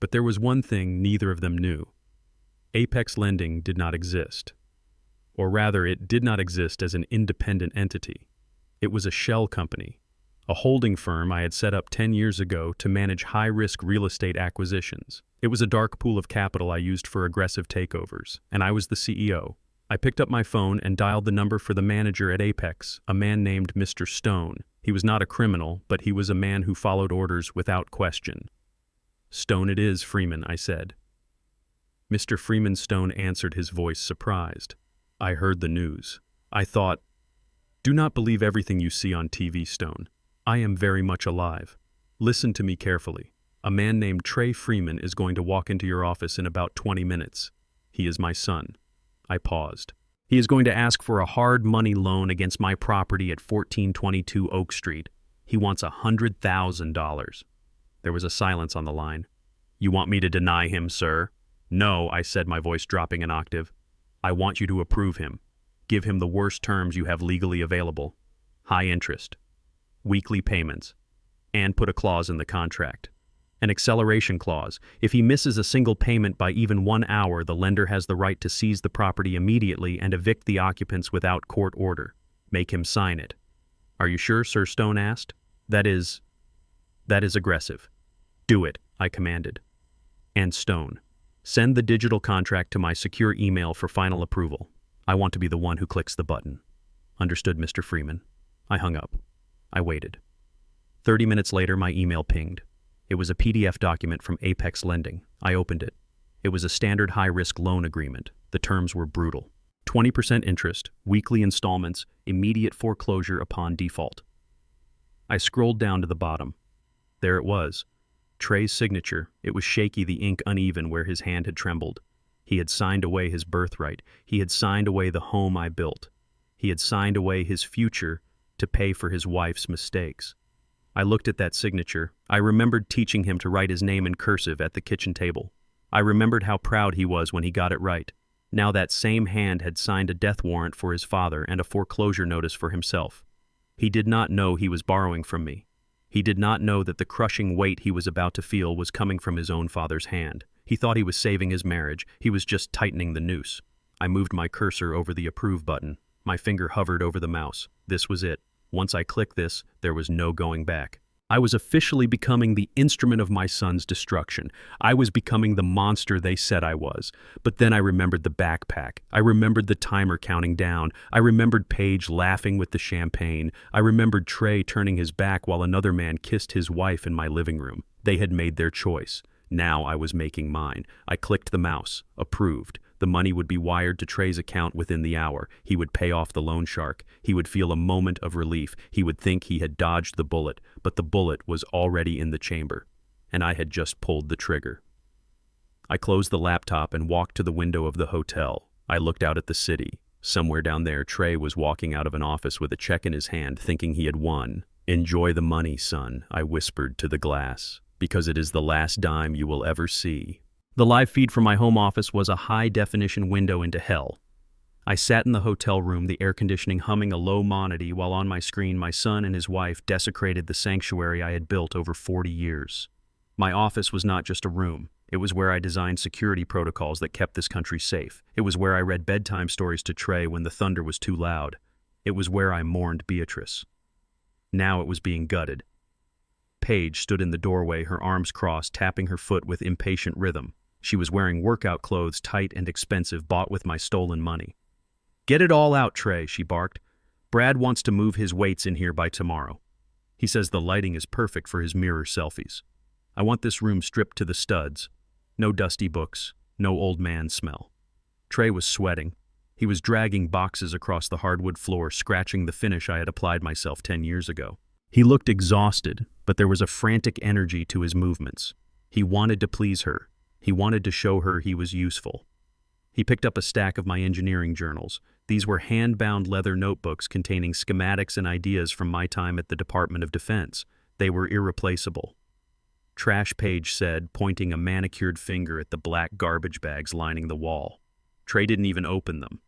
But there was one thing neither of them knew. Apex Lending did not exist. Or rather, it did not exist as an independent entity. It was a shell company, a holding firm I had set up 10 years ago to manage high-risk real estate acquisitions. It was a dark pool of capital I used for aggressive takeovers, and I was the CEO. I picked up my phone and dialed the number for the manager at Apex, a man named Mr. Stone. He was not a criminal, but he was a man who followed orders without question. Stone it is, Freeman, I said. Mr. Freeman Stone answered, his voice surprised. I heard the news. I thought, do not believe everything you see on TV, Stone. I am very much alive. Listen to me carefully. A man named Trey Freeman is going to walk into your office in about 20 minutes. He is my son. I paused. He is going to ask for a hard money loan against my property at 1422 Oak Street. He wants $100,000. There was a silence on the line. You want me to deny him, sir? No, I said, my voice dropping an octave. I want you to approve him. Give him the worst terms you have legally available. High interest. Weekly payments. And put a clause in the contract. An acceleration clause. If he misses a single payment by even 1 hour, the lender has the right to seize the property immediately and evict the occupants without court order. Make him sign it. Are you sure, Sir Stone asked? That is aggressive. Do it, I commanded. And Stone, send the digital contract to my secure email for final approval. I want to be the one who clicks the button. Understood, Mr. Freeman. I hung up. I waited. 30 minutes later, my email pinged. It was a PDF document from Apex Lending. I opened it. It was a standard high-risk loan agreement. The terms were brutal. 20% interest, weekly installments, immediate foreclosure upon default. I scrolled down to the bottom. There it was. Trey's signature. It was shaky, the ink uneven where his hand had trembled. He had signed away his birthright. He had signed away the home I built. He had signed away his future to pay for his wife's mistakes. I looked at that signature. I remembered teaching him to write his name in cursive at the kitchen table. I remembered how proud he was when he got it right. Now that same hand had signed a death warrant for his father and a foreclosure notice for himself. He did not know he was borrowing from me. He did not know that the crushing weight he was about to feel was coming from his own father's hand. He thought he was saving his marriage. He was just tightening the noose. I moved my cursor over the approve button. My finger hovered over the mouse. This was it. Once I clicked this, there was no going back. I was officially becoming the instrument of my son's destruction. I was becoming the monster they said I was. But then I remembered the backpack. I remembered the timer counting down. I remembered Paige laughing with the champagne. I remembered Trey turning his back while another man kissed his wife in my living room. They had made their choice. Now I was making mine. I clicked the mouse. Approved. The money would be wired to Trey's account within the hour. He would pay off the loan shark. He would feel a moment of relief. He would think he had dodged the bullet, but the bullet was already in the chamber, and I had just pulled the trigger. I closed the laptop and walked to the window of the hotel. I looked out at the city. Somewhere down there, Trey was walking out of an office with a check in his hand, thinking he had won. Enjoy the money, son, I whispered to the glass, because it is the last dime you will ever see. The live feed from my home office was a high-definition window into hell. I sat in the hotel room, the air conditioning humming a low monody, while on my screen my son and his wife desecrated the sanctuary I had built over 40 years. My office was not just a room. It was where I designed security protocols that kept this country safe. It was where I read bedtime stories to Trey when the thunder was too loud. It was where I mourned Beatrice. Now it was being gutted. Paige stood in the doorway, her arms crossed, tapping her foot with impatient rhythm. She was wearing workout clothes, tight and expensive, bought with my stolen money. Get it all out, Trey, she barked. Brad wants to move his weights in here by tomorrow. He says the lighting is perfect for his mirror selfies. I want this room stripped to the studs. No dusty books, no old man smell. Trey was sweating. He was dragging boxes across the hardwood floor, scratching the finish I had applied myself 10 years ago. He looked exhausted, but there was a frantic energy to his movements. He wanted to please her. He wanted to show her he was useful. He picked up a stack of my engineering journals. These were hand-bound leather notebooks containing schematics and ideas from my time at the Department of Defense. They were irreplaceable. Trash Page said, pointing a manicured finger at the black garbage bags lining the wall. Trey didn't even open them.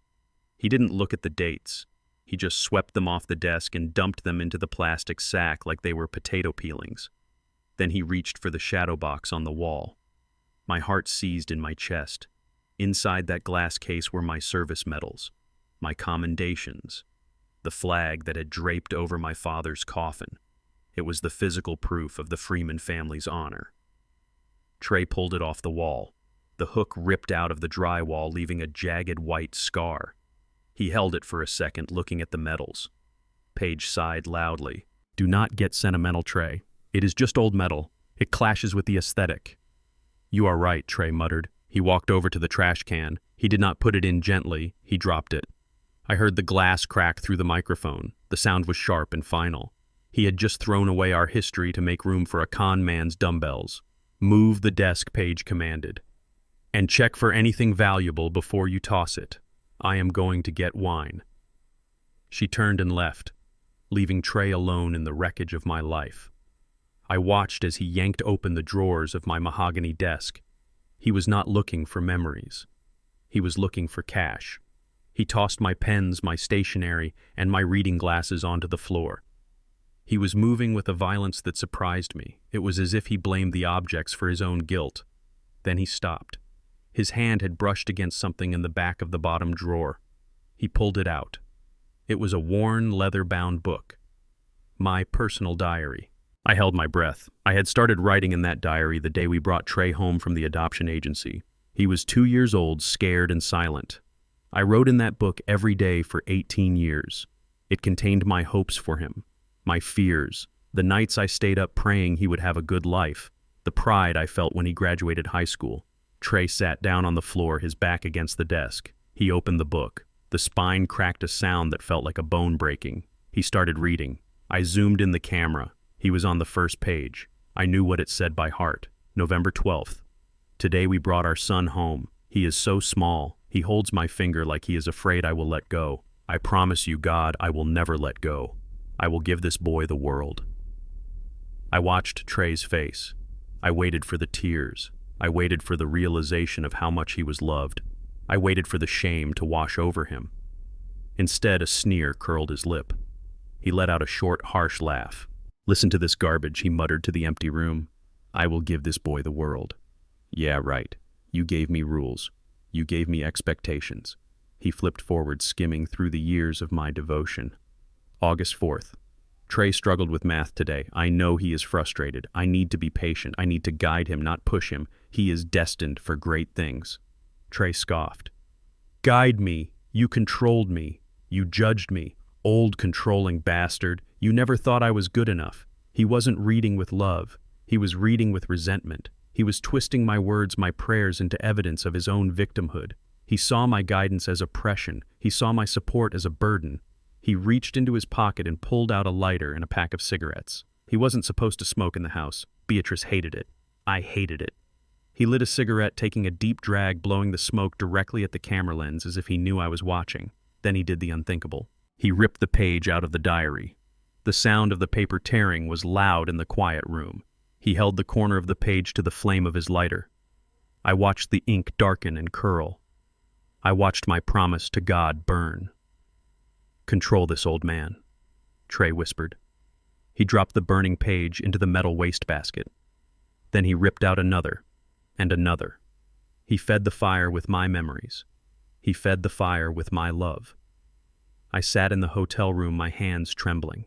He didn't look at the dates. He just swept them off the desk and dumped them into the plastic sack like they were potato peelings. Then he reached for the shadow box on the wall. My heart seized in my chest. Inside that glass case were my service medals, my commendations, the flag that had draped over my father's coffin. It was the physical proof of the Freeman family's honor. Trey pulled it off the wall. The hook ripped out of the drywall, leaving a jagged white scar. He held it for a second, looking at the medals. Page sighed loudly. "Do not get sentimental, Trey. It is just old metal. It clashes with the aesthetic." "You are right," Trey muttered. He walked over to the trash can. He did not put it in gently. He dropped it. I heard the glass crack through the microphone. The sound was sharp and final. He had just thrown away our history to make room for a con man's dumbbells. "Move the desk," Page commanded. "And check for anything valuable before you toss it. I am going to get wine." She turned and left, leaving Trey alone in the wreckage of my life. I watched as he yanked open the drawers of my mahogany desk. He was not looking for memories. He was looking for cash. He tossed my pens, my stationery, and my reading glasses onto the floor. He was moving with a violence that surprised me. It was as if he blamed the objects for his own guilt. Then he stopped. His hand had brushed against something in the back of the bottom drawer. He pulled it out. It was a worn, leather-bound book. My personal diary. I held my breath. I had started writing in that diary the day we brought Trey home from the adoption agency. He was 2 years old, scared and silent. I wrote in that book every day for 18 years. It contained my hopes for him, my fears, the nights I stayed up praying he would have a good life, the pride I felt when he graduated high school. Trey sat down on the floor, his back against the desk. He opened the book. The spine cracked a sound that felt like a bone breaking. He started reading. I zoomed in the camera. He was on the first page. I knew what it said by heart. November 12th. "Today we brought our son home. He is so small. He holds my finger like he is afraid I will let go. I promise you, God, I will never let go. I will give this boy the world." I watched Trey's face. I waited for the tears. I waited for the realization of how much he was loved. I waited for the shame to wash over him. Instead, a sneer curled his lip. He let out a short, harsh laugh. "Listen to this garbage," he muttered to the empty room. "I will give this boy the world." "Yeah, right. You gave me rules. You gave me expectations." He flipped forward, skimming through the years of my devotion. August 4th. "Trey struggled with math today. I know he is frustrated. I need to be patient. I need to guide him, not push him. He is destined for great things." Trey scoffed. "Guide me. You controlled me. You judged me. Old controlling bastard. You never thought I was good enough." He wasn't reading with love. He was reading with resentment. He was twisting my words, my prayers, into evidence of his own victimhood. He saw my guidance as oppression. He saw my support as a burden. He reached into his pocket and pulled out a lighter and a pack of cigarettes. He wasn't supposed to smoke in the house. Beatrice hated it. I hated it. He lit a cigarette, taking a deep drag, blowing the smoke directly at the camera lens as if he knew I was watching. Then he did the unthinkable. He ripped the page out of the diary. The sound of the paper tearing was loud in the quiet room. He held the corner of the page to the flame of his lighter. I watched the ink darken and curl. I watched my promise to God burn. "Control this old man," Trey whispered. He dropped the burning page into the metal wastebasket. Then he ripped out another, and another. He fed the fire with my memories. He fed the fire with my love. I sat in the hotel room, my hands trembling.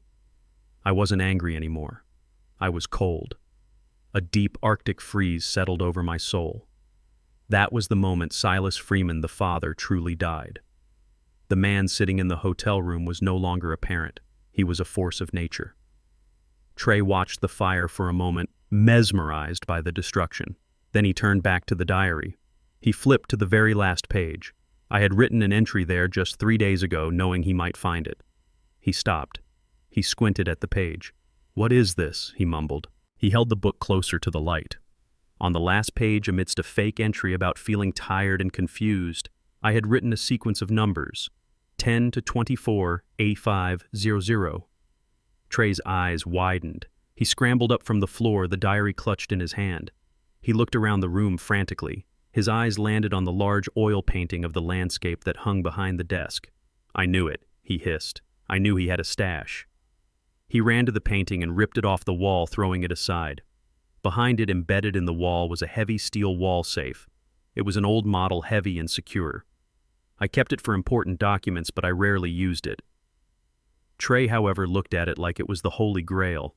I wasn't angry anymore. I was cold. A deep Arctic freeze settled over my soul. That was the moment Silas Freeman, the father, truly died. The man sitting in the hotel room was no longer a parent. He was a force of nature. Trey watched the fire for a moment, mesmerized by the destruction. Then he turned back to the diary. He flipped to the very last page. I had written an entry there just 3 days ago, knowing he might find it. He stopped. He squinted at the page. "What is this?" he mumbled. He held the book closer to the light. On the last page, amidst a fake entry about feeling tired and confused, I had written a sequence of numbers, 10 to 24, A500. Trey's eyes widened. He scrambled up from the floor, the diary clutched in his hand. He looked around the room frantically. His eyes landed on the large oil painting of the landscape that hung behind the desk. "I knew it," he hissed. "I knew he had a stash." He ran to the painting and ripped it off the wall, throwing it aside. Behind it, embedded in the wall, was a heavy steel wall safe. It was an old model, heavy and secure. I kept it for important documents, but I rarely used it. Trey, however, looked at it like it was the Holy Grail.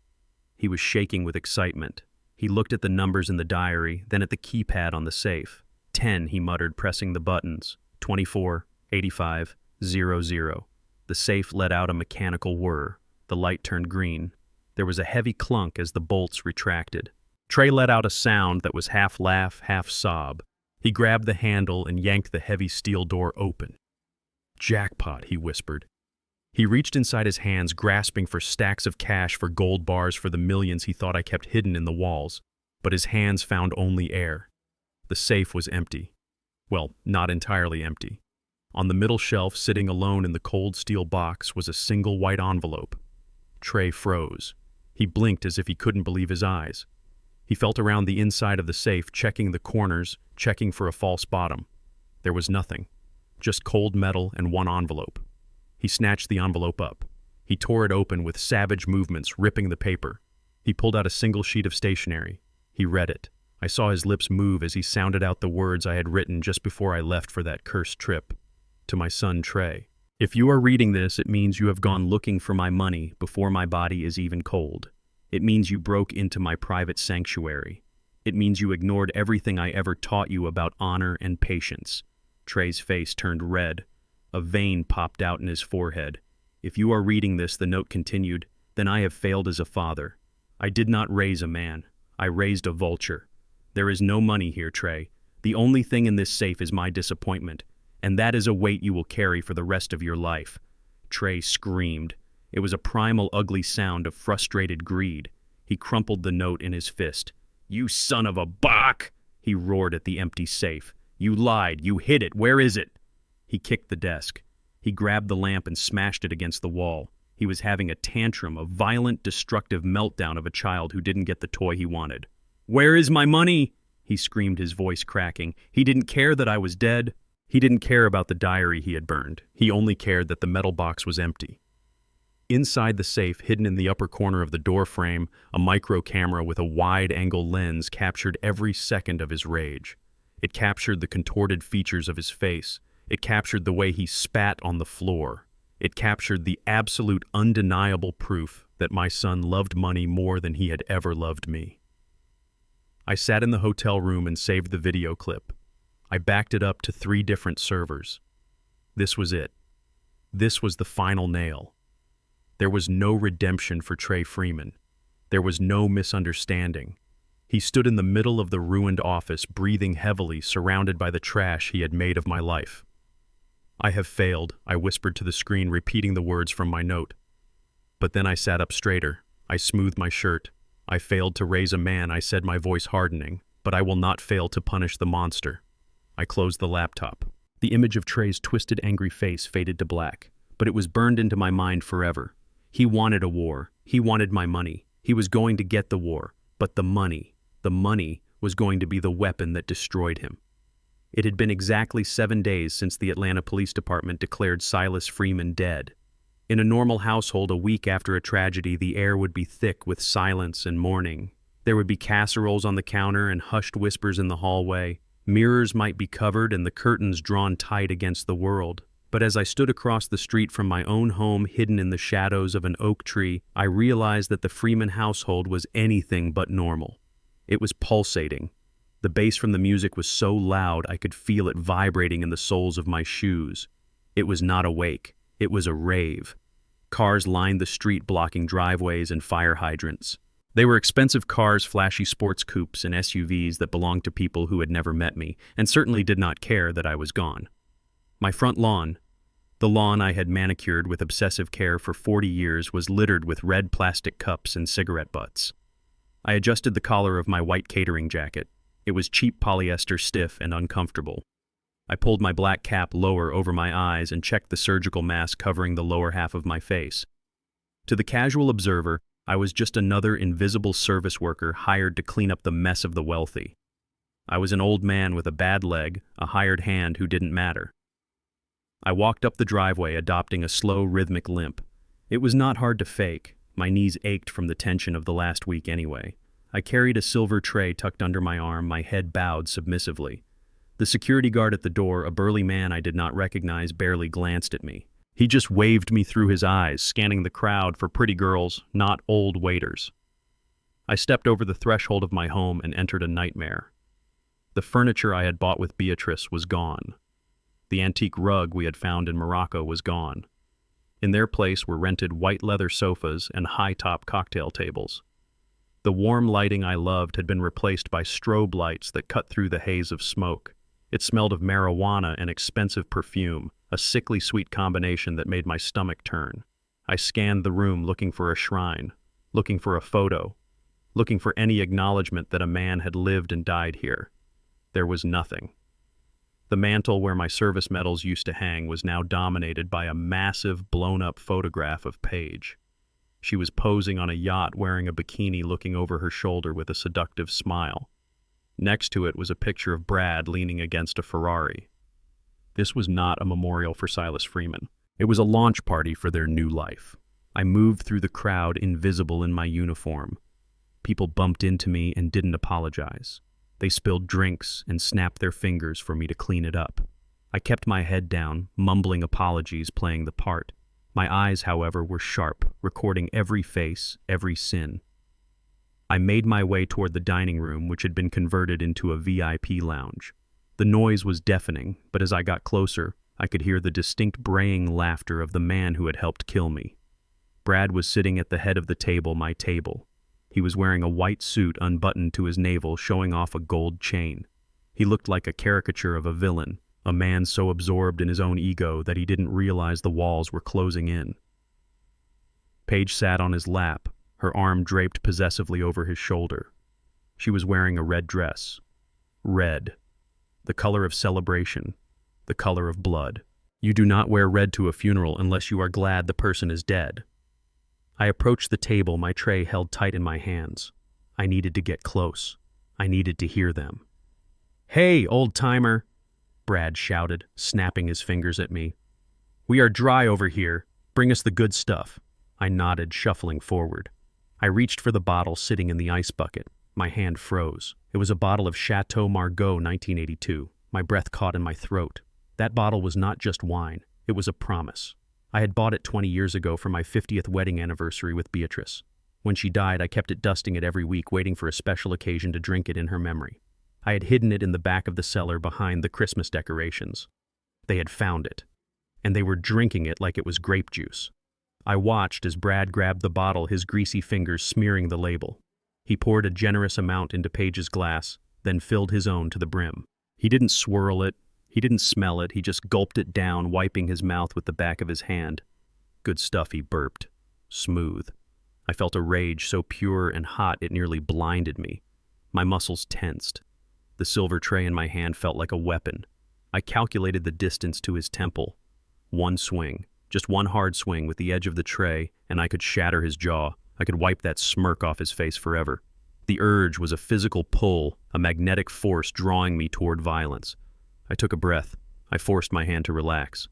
He was shaking with excitement. He looked at the numbers in the diary, then at the keypad on the safe. 10, he muttered, pressing the buttons. 24, 85, 00. The safe let out a mechanical whir. The light turned green. There was a heavy clunk as the bolts retracted. Trey let out a sound that was half laugh, half sob. He grabbed the handle and yanked the heavy steel door open. "Jackpot," he whispered. He reached inside his hands, grasping for stacks of cash, for gold bars, for the millions he thought I kept hidden in the walls. But his hands found only air. The safe was empty. Well, not entirely empty. On the middle shelf, sitting alone in the cold steel box, was a single white envelope. Trey froze. He blinked as if he couldn't believe his eyes. He felt around the inside of the safe, checking the corners, checking for a false bottom. There was nothing. Just cold metal and one envelope. He snatched the envelope up. He tore it open with savage movements, ripping the paper. He pulled out a single sheet of stationery. He read it. I saw his lips move as he sounded out the words I had written just before I left for that cursed trip. To my son, Trey. "If you are reading this, it means you have gone looking for my money before my body is even cold. It means you broke into my private sanctuary. It means you ignored everything I ever taught you about honor and patience." Trey's face turned red. A vein popped out in his forehead. "If you are reading this," the note continued, "then I have failed as a father. I did not raise a man. I raised a vulture. There is no money here, Trey. The only thing in this safe is my disappointment, and that is a weight you will carry for the rest of your life." Trey screamed. It was a primal, ugly sound of frustrated greed. He crumpled the note in his fist. "You son of a Bach!" he roared at the empty safe. "You lied. You hid it. Where is it?" He kicked the desk. He grabbed the lamp and smashed it against the wall. He was having a tantrum, a violent, destructive meltdown of a child who didn't get the toy he wanted. "Where is my money?" he screamed, his voice cracking. He didn't care that I was dead. He didn't care about the diary he had burned. He only cared that the metal box was empty. Inside the safe, hidden in the upper corner of the door frame, a micro camera with a wide-angle lens captured every second of his rage. It captured the contorted features of his face. It captured the way he spat on the floor. It captured the absolute, undeniable proof that my son loved money more than he had ever loved me. I sat in the hotel room and saved the video clip. I backed it up to 3 different servers. This was it. This was the final nail. There was no redemption for Trey Freeman. There was no misunderstanding. He stood in the middle of the ruined office, breathing heavily, surrounded by the trash he had made of my life. "I have failed," I whispered to the screen, repeating the words from my note. But then I sat up straighter. I smoothed my shirt. "I failed to raise a man," I said, my voice hardening, "but I will not fail to punish the monster." I closed the laptop. The image of Trey's twisted, angry face faded to black, but it was burned into my mind forever. He wanted a war. He wanted my money. He was going to get the war, but the money was going to be the weapon that destroyed him. It had been exactly 7 days since the Atlanta Police Department declared Silas Freeman dead. In a normal household, a week after a tragedy, the air would be thick with silence and mourning. There would be casseroles on the counter and hushed whispers in the hallway. Mirrors might be covered and the curtains drawn tight against the world. But as I stood across the street from my own home, hidden in the shadows of an oak tree, I realized that the Freeman household was anything but normal. It was pulsating. The bass from the music was so loud I could feel it vibrating in the soles of my shoes. It was not a wake. It was a rave. Cars lined the street, blocking driveways and fire hydrants. They were expensive cars, flashy sports coupes, and SUVs that belonged to people who had never met me, and certainly did not care that I was gone. My front lawn, the lawn I had manicured with obsessive care for 40 years, was littered with red plastic cups and cigarette butts. I adjusted the collar of my white catering jacket. It was cheap polyester, stiff and uncomfortable. I pulled my black cap lower over my eyes and checked the surgical mask covering the lower half of my face. To the casual observer, I was just another invisible service worker hired to clean up the mess of the wealthy. I was an old man with a bad leg, a hired hand who didn't matter. I walked up the driveway, adopting a slow, rhythmic limp. It was not hard to fake. My knees ached from the tension of the last week anyway. I carried a silver tray tucked under my arm, my head bowed submissively. The security guard at the door, a burly man I did not recognize, barely glanced at me. He just waved me through his eyes, scanning the crowd for pretty girls, not old waiters. I stepped over the threshold of my home and entered a nightmare. The furniture I had bought with Beatrice was gone. The antique rug we had found in Morocco was gone. In their place were rented white leather sofas and high-top cocktail tables. The warm lighting I loved had been replaced by strobe lights that cut through the haze of smoke. It smelled of marijuana and expensive perfume, a sickly sweet combination that made my stomach turn. I scanned the room looking for a shrine, looking for a photo, looking for any acknowledgement that a man had lived and died here. There was nothing. The mantel where my service medals used to hang was now dominated by a massive, blown-up photograph of Paige. She was posing on a yacht wearing a bikini, looking over her shoulder with a seductive smile. Next to it was a picture of Brad leaning against a Ferrari. This was not a memorial for Silas Freeman. It was a launch party for their new life. I moved through the crowd, invisible in my uniform. People bumped into me and didn't apologize. They spilled drinks and snapped their fingers for me to clean it up. I kept my head down, mumbling apologies, playing the part. My eyes, however, were sharp, recording every face, every sin. I made my way toward the dining room, which had been converted into a VIP lounge. The noise was deafening, but as I got closer, I could hear the distinct braying laughter of the man who had helped kill me. Brad was sitting at the head of the table, my table. He was wearing a white suit unbuttoned to his navel, showing off a gold chain. He looked like a caricature of a villain, a man so absorbed in his own ego that he didn't realize the walls were closing in. Paige sat on his lap, her arm draped possessively over his shoulder. She was wearing a red dress. Red. The color of celebration. The color of blood. You do not wear red to a funeral unless you are glad the person is dead. I approached the table, my tray held tight in my hands. I needed to get close. I needed to hear them. "Hey, old-timer!" Brad shouted, snapping his fingers at me. "We are dry over here. Bring us the good stuff." I nodded, shuffling forward. I reached for the bottle sitting in the ice bucket. My hand froze. It was a bottle of Chateau Margaux 1982. My breath caught in my throat. That bottle was not just wine. It was a promise. I had bought it 20 years ago for my 50th wedding anniversary with Beatrice. When she died, I kept it dusting it every week, waiting for a special occasion to drink it in her memory. I had hidden it in the back of the cellar behind the Christmas decorations. They had found it, and they were drinking it like it was grape juice. I watched as Brad grabbed the bottle, his greasy fingers smearing the label. He poured a generous amount into Paige's glass, then filled his own to the brim. He didn't swirl it. He didn't smell it. He just gulped it down, wiping his mouth with the back of his hand. Good stuff, he burped. Smooth. I felt a rage so pure and hot it nearly blinded me. My muscles tensed. The silver tray in my hand felt like a weapon. I calculated the distance to his temple. One swing. Just one hard swing with the edge of the tray, and I could shatter his jaw. I could wipe that smirk off his face forever. The urge was a physical pull, a magnetic force drawing me toward violence. I took a breath. I forced my hand to relax.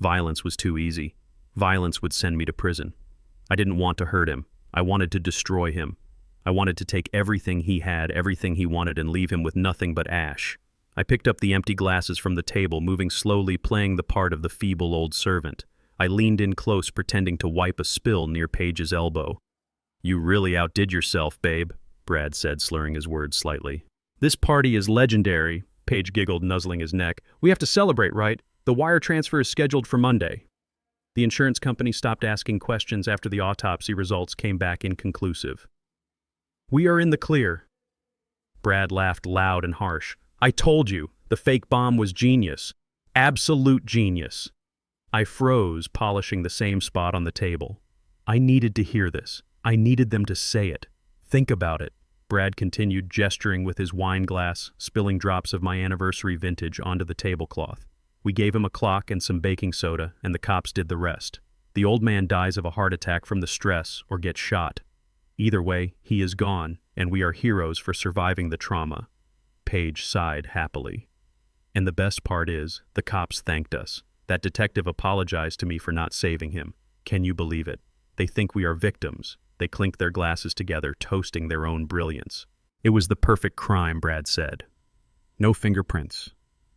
Violence was too easy. Violence would send me to prison. I didn't want to hurt him. I wanted to destroy him. I wanted to take everything he had, everything he wanted, and leave him with nothing but ash. I picked up the empty glasses from the table, moving slowly, playing the part of the feeble old servant. I leaned in close, pretending to wipe a spill near Paige's elbow. "You really outdid yourself, babe," Brad said, slurring his words slightly. "This party is legendary," Paige giggled, nuzzling his neck. "We have to celebrate, right? The wire transfer is scheduled for Monday." The insurance company stopped asking questions after the autopsy results came back inconclusive. "We are in the clear." Brad laughed loud and harsh. "I told you, the fake bomb was genius. Absolute genius. I froze, polishing the same spot on the table. I needed to hear this. I needed them to say it. Think about it, Brad continued, gesturing with his wine glass, spilling drops of my anniversary vintage onto the tablecloth. We gave him a clock and some baking soda, and the cops did the rest. The old man dies of a heart attack from the stress or gets shot. Either way, he is gone, and we are heroes for surviving the trauma. Paige sighed happily. And the best part is, the cops thanked us. That detective apologized to me for not saving him. Can you believe it? They think we are victims. They clink their glasses together, toasting their own brilliance. It was the perfect crime, Brad said. No fingerprints.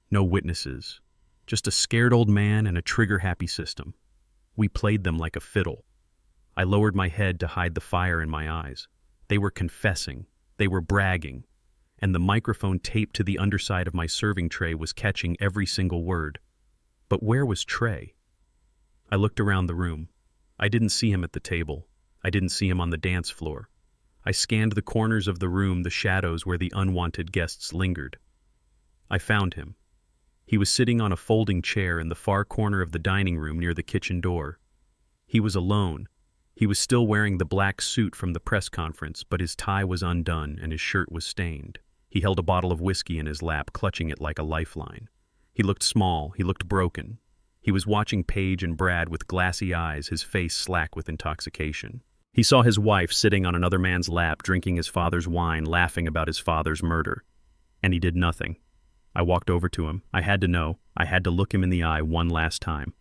No witnesses. Just a scared old man and a trigger-happy system. We played them like a fiddle. I lowered my head to hide the fire in my eyes. They were confessing. They were bragging. And the microphone taped to the underside of my serving tray was catching every single word. But where was Trey? I looked around the room. I didn't see him at the table. I didn't see him on the dance floor. I scanned the corners of the room, the shadows where the unwanted guests lingered. I found him. He was sitting on a folding chair in the far corner of the dining room near the kitchen door. He was alone. He was still wearing the black suit from the press conference, but his tie was undone and his shirt was stained. He held a bottle of whiskey in his lap, clutching it like a lifeline. He looked small. He looked broken. He was watching Paige and Brad with glassy eyes, his face slack with intoxication. He saw his wife sitting on another man's lap, drinking his father's wine, laughing about his father's murder. And he did nothing. I walked over to him. I had to know. I had to look him in the eye one last time.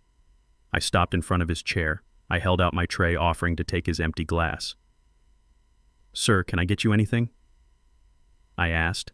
I stopped in front of his chair. I held out my tray, offering to take his empty glass. "Sir, can I get you anything?" I asked.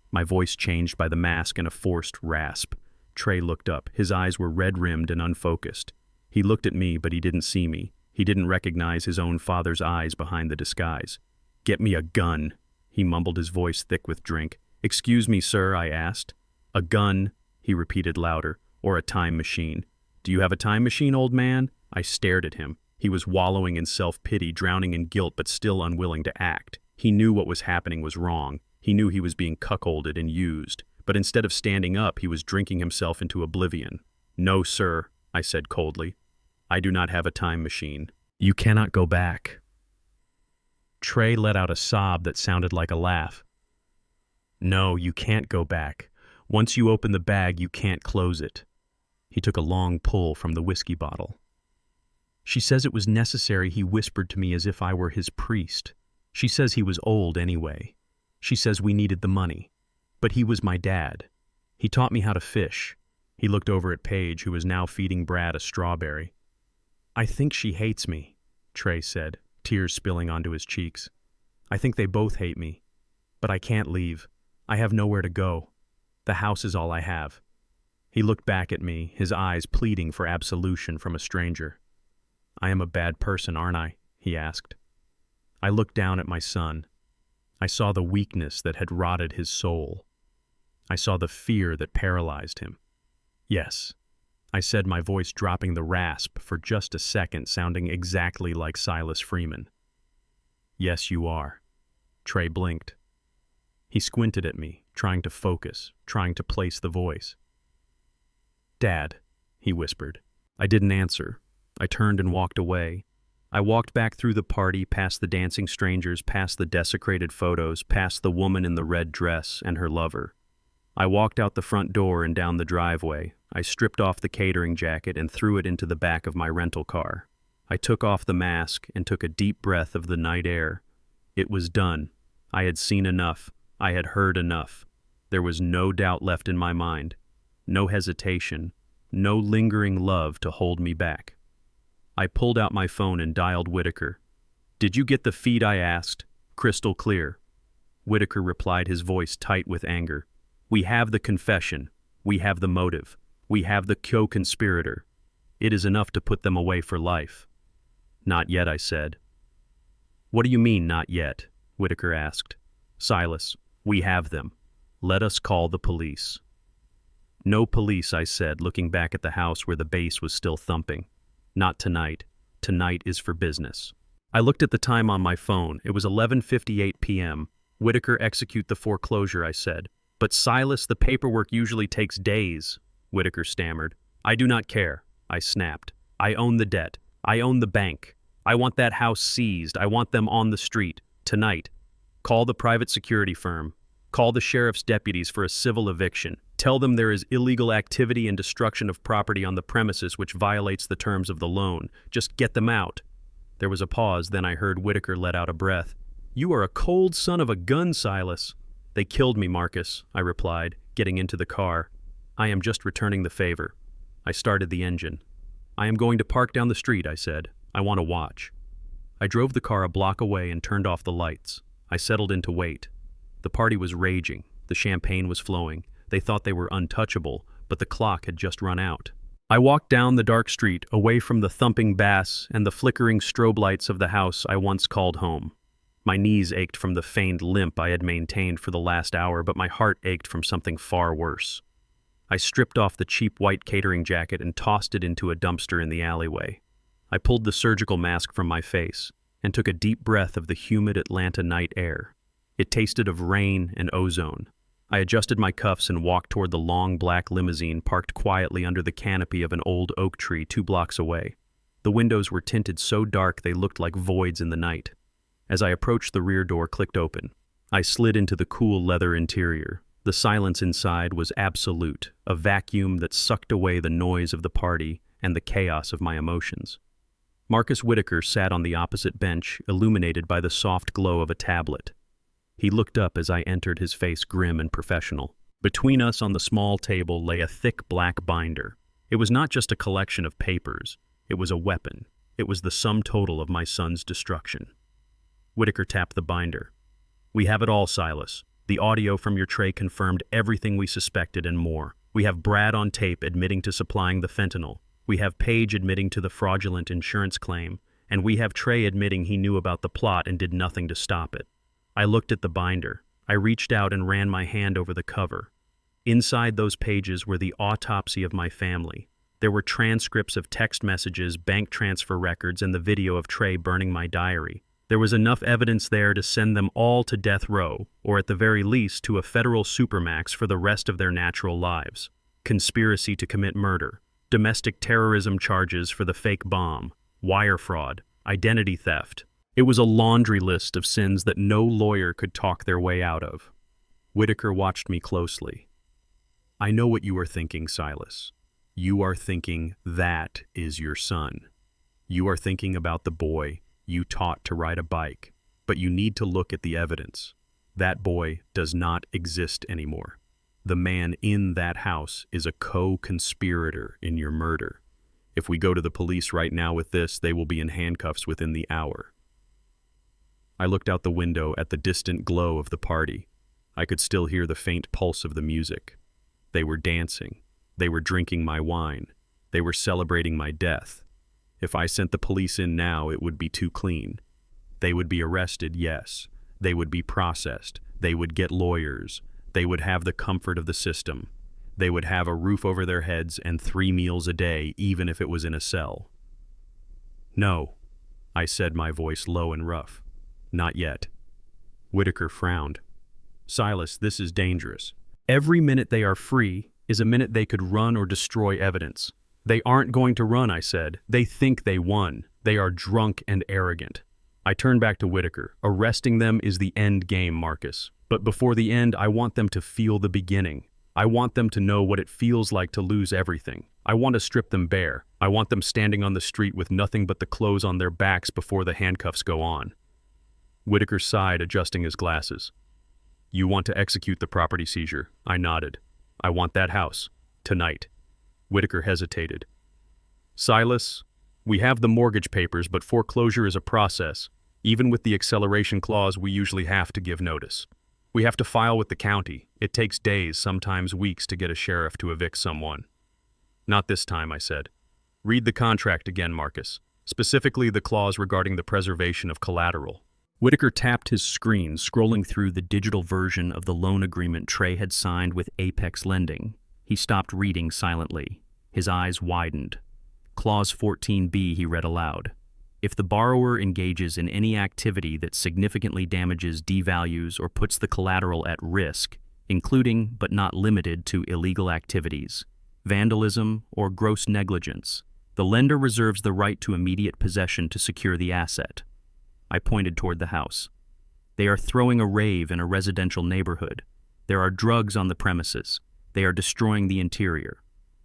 My voice changed by the mask and a forced rasp. Trey looked up. His eyes were red-rimmed and unfocused. He looked at me, but he didn't see me. He didn't recognize his own father's eyes behind the disguise. "Get me a gun," he mumbled, his voice thick with drink. "Excuse me, sir," I asked. "A gun," he repeated louder, "or a time machine." "Do you have a time machine, old man?" I stared at him. He was wallowing in self-pity, drowning in guilt, but still unwilling to act. He knew what was happening was wrong. He knew he was being cuckolded and used. But instead of standing up, he was drinking himself into oblivion. "No, sir," I said coldly. "I do not have a time machine. You cannot go back." Trey let out a sob that sounded like a laugh. "No, you can't go back. Once you open the bag, you can't close it." He took a long pull from the whiskey bottle. "She says it was necessary," he whispered to me as if I were his priest. "She says he was old anyway. She says we needed the money. But he was my dad. He taught me how to fish." He looked over at Paige, who was now feeding Brad a strawberry. "I think she hates me," Trey said, tears spilling onto his cheeks. "I think they both hate me. But I can't leave. I have nowhere to go. The house is all I have." He looked back at me, his eyes pleading for absolution from a stranger. "I am a bad person, aren't I?" he asked. I looked down at my son. I saw the weakness that had rotted his soul. I saw the fear that paralyzed him. "Yes," I said, my voice dropping the rasp for just a second, sounding exactly like Silas Freeman. "Yes, you are." Trey blinked. He squinted at me, trying to focus, trying to place the voice. "Dad," he whispered. I didn't answer. I turned and walked away. I walked back through the party, past the dancing strangers, past the desecrated photos, past the woman in the red dress and her lover. I walked out the front door and down the driveway. I stripped off the catering jacket and threw it into the back of my rental car. I took off the mask and took a deep breath of the night air. It was done. I had seen enough. I had heard enough. There was no doubt left in my mind. No hesitation. No lingering love to hold me back. I pulled out my phone and dialed Whitaker. "Did you get the feed?" I asked. "Crystal clear." Whitaker replied, his voice tight with anger. "We have the confession. We have the motive. We have the co-conspirator. It is enough to put them away for life." "Not yet," I said. "What do you mean, not yet?" Whitaker asked. "Silas, we have them. Let us call the police." "No police," I said, looking back at the house where the bass was still thumping. "Not tonight. Tonight is for business." I looked at the time on my phone. It was 11:58 p.m. "Whitaker, execute the foreclosure," I said. "But Silas, the paperwork usually takes days." Whitaker stammered. I do not care, I snapped. I own the debt. I own the bank. I want that house seized. I want them on the street. Tonight. Call the private security firm. Call the sheriff's deputies for a civil eviction. Tell them there is illegal activity and destruction of property on the premises which violates the terms of the loan. Just get them out. There was a pause, then I heard Whitaker let out a breath. You are a cold son of a gun, Silas. They killed me, Marcus, I replied, getting into the car. I am just returning the favor. I started the engine. I am going to park down the street, I said. I want to watch. I drove the car a block away and turned off the lights. I settled in to wait. The party was raging. The champagne was flowing. They thought they were untouchable, but the clock had just run out. I walked down the dark street, away from the thumping bass and the flickering strobe lights of the house I once called home. My knees ached from the feigned limp I had maintained for the last hour, but my heart ached from something far worse. I stripped off the cheap white catering jacket and tossed it into a dumpster in the alleyway. I pulled the surgical mask from my face and took a deep breath of the humid Atlanta night air. It tasted of rain and ozone. I adjusted my cuffs and walked toward the long black limousine parked quietly under the canopy of an old oak tree 2 blocks away. The windows were tinted so dark they looked like voids in the night. As I approached, the rear door clicked open. I slid into the cool leather interior. The silence inside was absolute, a vacuum that sucked away the noise of the party and the chaos of my emotions. Marcus Whitaker sat on the opposite bench, illuminated by the soft glow of a tablet. He looked up as I entered, his face grim and professional. Between us on the small table lay a thick black binder. It was not just a collection of papers. It was a weapon. It was the sum total of my son's destruction. Whitaker tapped the binder. We have it all, Silas. The audio from your tray confirmed everything we suspected and more. We have Brad on tape admitting to supplying the fentanyl. We have Paige admitting to the fraudulent insurance claim. And we have Trey admitting he knew about the plot and did nothing to stop it. I looked at the binder. I reached out and ran my hand over the cover. Inside those pages were the autopsy of my family. There were transcripts of text messages, bank transfer records, and the video of Trey burning my diary. There was enough evidence there to send them all to death row, or at the very least to a federal supermax for the rest of their natural lives. Conspiracy to commit murder, domestic terrorism charges for the fake bomb, wire fraud, identity theft. It was a laundry list of sins that no lawyer could talk their way out of. Whitaker watched me closely. I know what you are thinking, Silas. You are thinking that is your son. You are thinking about the boy you taught to ride a bike, but you need to look at the evidence. That boy does not exist anymore. The man in that house is a co-conspirator in your murder. If we go to the police right now with this, they will be in handcuffs within the hour. I looked out the window at the distant glow of the party. I could still hear the faint pulse of the music. They were dancing. They were drinking my wine. They were celebrating my death. If I sent the police in now, it would be too clean. They would be arrested, yes. They would be processed. They would get lawyers. They would have the comfort of the system. They would have a roof over their heads and 3 meals a day, even if it was in a cell. No, I said, my voice low and rough. Not yet. Whitaker frowned. Silas, this is dangerous. Every minute they are free is a minute they could run or destroy evidence. They aren't going to run, I said. They think they won. They are drunk and arrogant. I turned back to Whitaker. Arresting them is the end game, Marcus. But before the end, I want them to feel the beginning. I want them to know what it feels like to lose everything. I want to strip them bare. I want them standing on the street with nothing but the clothes on their backs before the handcuffs go on. Whitaker sighed, adjusting his glasses. You want to execute the property seizure? I nodded. I want that house. Tonight. Whitaker hesitated. Silas, we have the mortgage papers, but foreclosure is a process. Even with the acceleration clause, we usually have to give notice. We have to file with the county. It takes days, sometimes weeks, to get a sheriff to evict someone. Not this time, I said. Read the contract again, Marcus. Specifically the clause regarding the preservation of collateral. Whitaker tapped his screen, scrolling through the digital version of the loan agreement Trey had signed with Apex Lending. He stopped reading silently. His eyes widened. Clause 14B, he read aloud. If the borrower engages in any activity that significantly damages, devalues, or puts the collateral at risk, including but not limited to illegal activities, vandalism, or gross negligence. The lender reserves the right to immediate possession to secure the asset. I pointed toward the house. They are throwing a rave in a residential neighborhood. There are drugs on the premises. They are destroying the interior.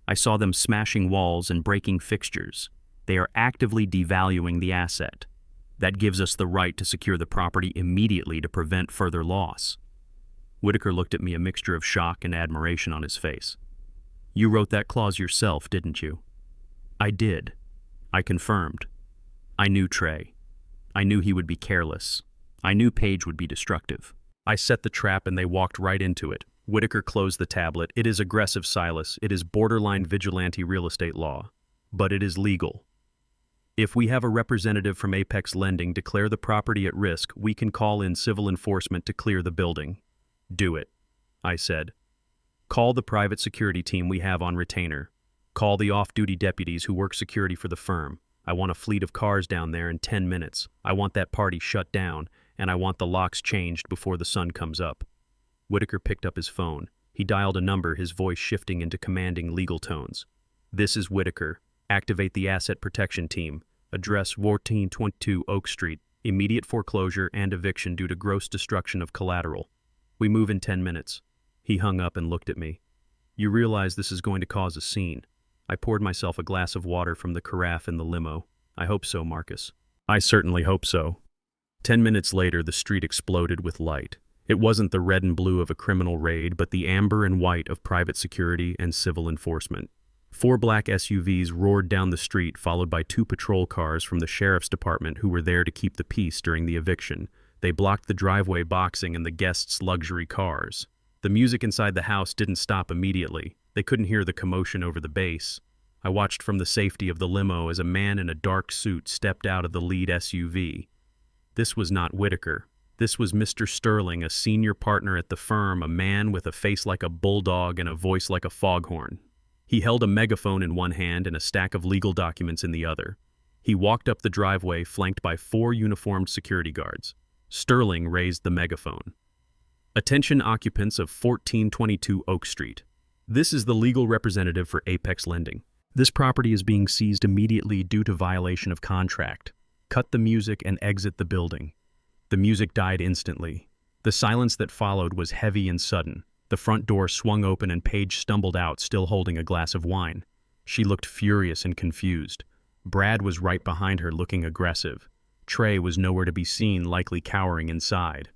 I saw them smashing walls and breaking fixtures. They are actively devaluing the asset. That gives us the right to secure the property immediately to prevent further loss. Whitaker looked at me, a mixture of shock and admiration on his face. You wrote that clause yourself, didn't you? I did. I confirmed. I knew Trey. I knew he would be careless. I knew Paige would be destructive. I set the trap and they walked right into it. Whitaker closed the tablet. It is aggressive, Silas. It is borderline vigilante real estate law. But it is legal. If we have a representative from Apex Lending declare the property at risk, we can call in civil enforcement to clear the building. Do it, I said. Call the private security team we have on retainer. Call the off-duty deputies who work security for the firm. I want a fleet of cars down there in 10 minutes. I want that party shut down, and I want the locks changed before the sun comes up. Whitaker picked up his phone. He dialed a number, his voice shifting into commanding legal tones. This is Whitaker. Activate the asset protection team. Address 1422 Oak Street. Immediate foreclosure and eviction due to gross destruction of collateral. We move in 10 minutes. He hung up and looked at me. You realize this is going to cause a scene. I poured myself a glass of water from the carafe in the limo. I hope so, Marcus. I certainly hope so. 10 minutes later, the street exploded with light. It wasn't the red and blue of a criminal raid, but the amber and white of private security and civil enforcement. 4 black SUVs roared down the street, followed by 2 patrol cars from the sheriff's department who were there to keep the peace during the eviction. They blocked the driveway boxing and the guests' luxury cars. The music inside the house didn't stop immediately. They couldn't hear the commotion over the bass. I watched from the safety of the limo as a man in a dark suit stepped out of the lead SUV. This was not Whitaker. This was Mr. Sterling, a senior partner at the firm, a man with a face like a bulldog and a voice like a foghorn. He held a megaphone in one hand and a stack of legal documents in the other. He walked up the driveway, flanked by 4 uniformed security guards. Sterling raised the megaphone. Attention occupants of 1422 Oak Street. This is the legal representative for Apex Lending. This property is being seized immediately due to violation of contract. Cut the music and exit the building. The music died instantly. The silence that followed was heavy and sudden. The front door swung open and Paige stumbled out, still holding a glass of wine. She looked furious and confused. Brad was right behind her, looking aggressive. Trey was nowhere to be seen, likely cowering inside.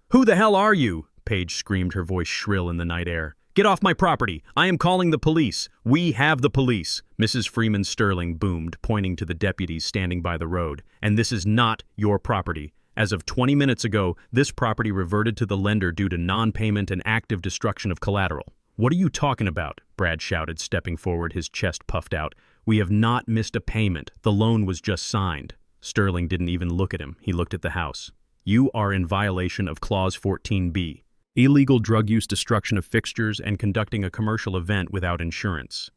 "Who the hell are you?" Paige screamed, her voice shrill in the night air. "Get off my property! I am calling the police! We have the police!" Mrs. Freeman Sterling boomed, pointing to the deputies standing by the road. "And this is not your property. As of 20 minutes ago, this property reverted to the lender due to non-payment and active destruction of collateral." "What are you talking about?" Brad shouted, stepping forward, his chest puffed out. "We have not missed a payment. The loan was just signed." Sterling didn't even look at him. He looked at the house. "You are in violation of Clause 14B. Illegal drug use, destruction of fixtures, and conducting a commercial event without insurance.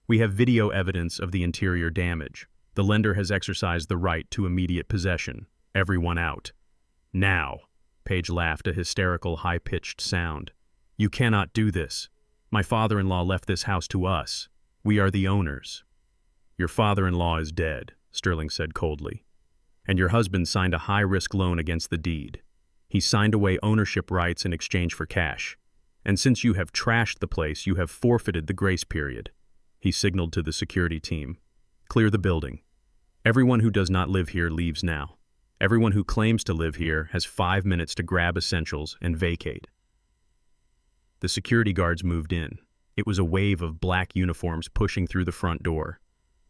We have video evidence of the interior damage. The lender has exercised the right to immediate possession. Everyone out. Now." Paige laughed, a hysterical, high-pitched sound. "You cannot do this. My father-in-law left this house to us. We are the owners." "Your father-in-law is dead," Sterling said coldly. "And your husband signed a high-risk loan against the deed. He signed away ownership rights in exchange for cash. And since you have trashed the place, you have forfeited the grace period." He signaled to the security team. "Clear the building. Everyone who does not live here leaves now. Everyone who claims to live here has 5 minutes to grab essentials and vacate." The security guards moved in. It was a wave of black uniforms pushing through the front door.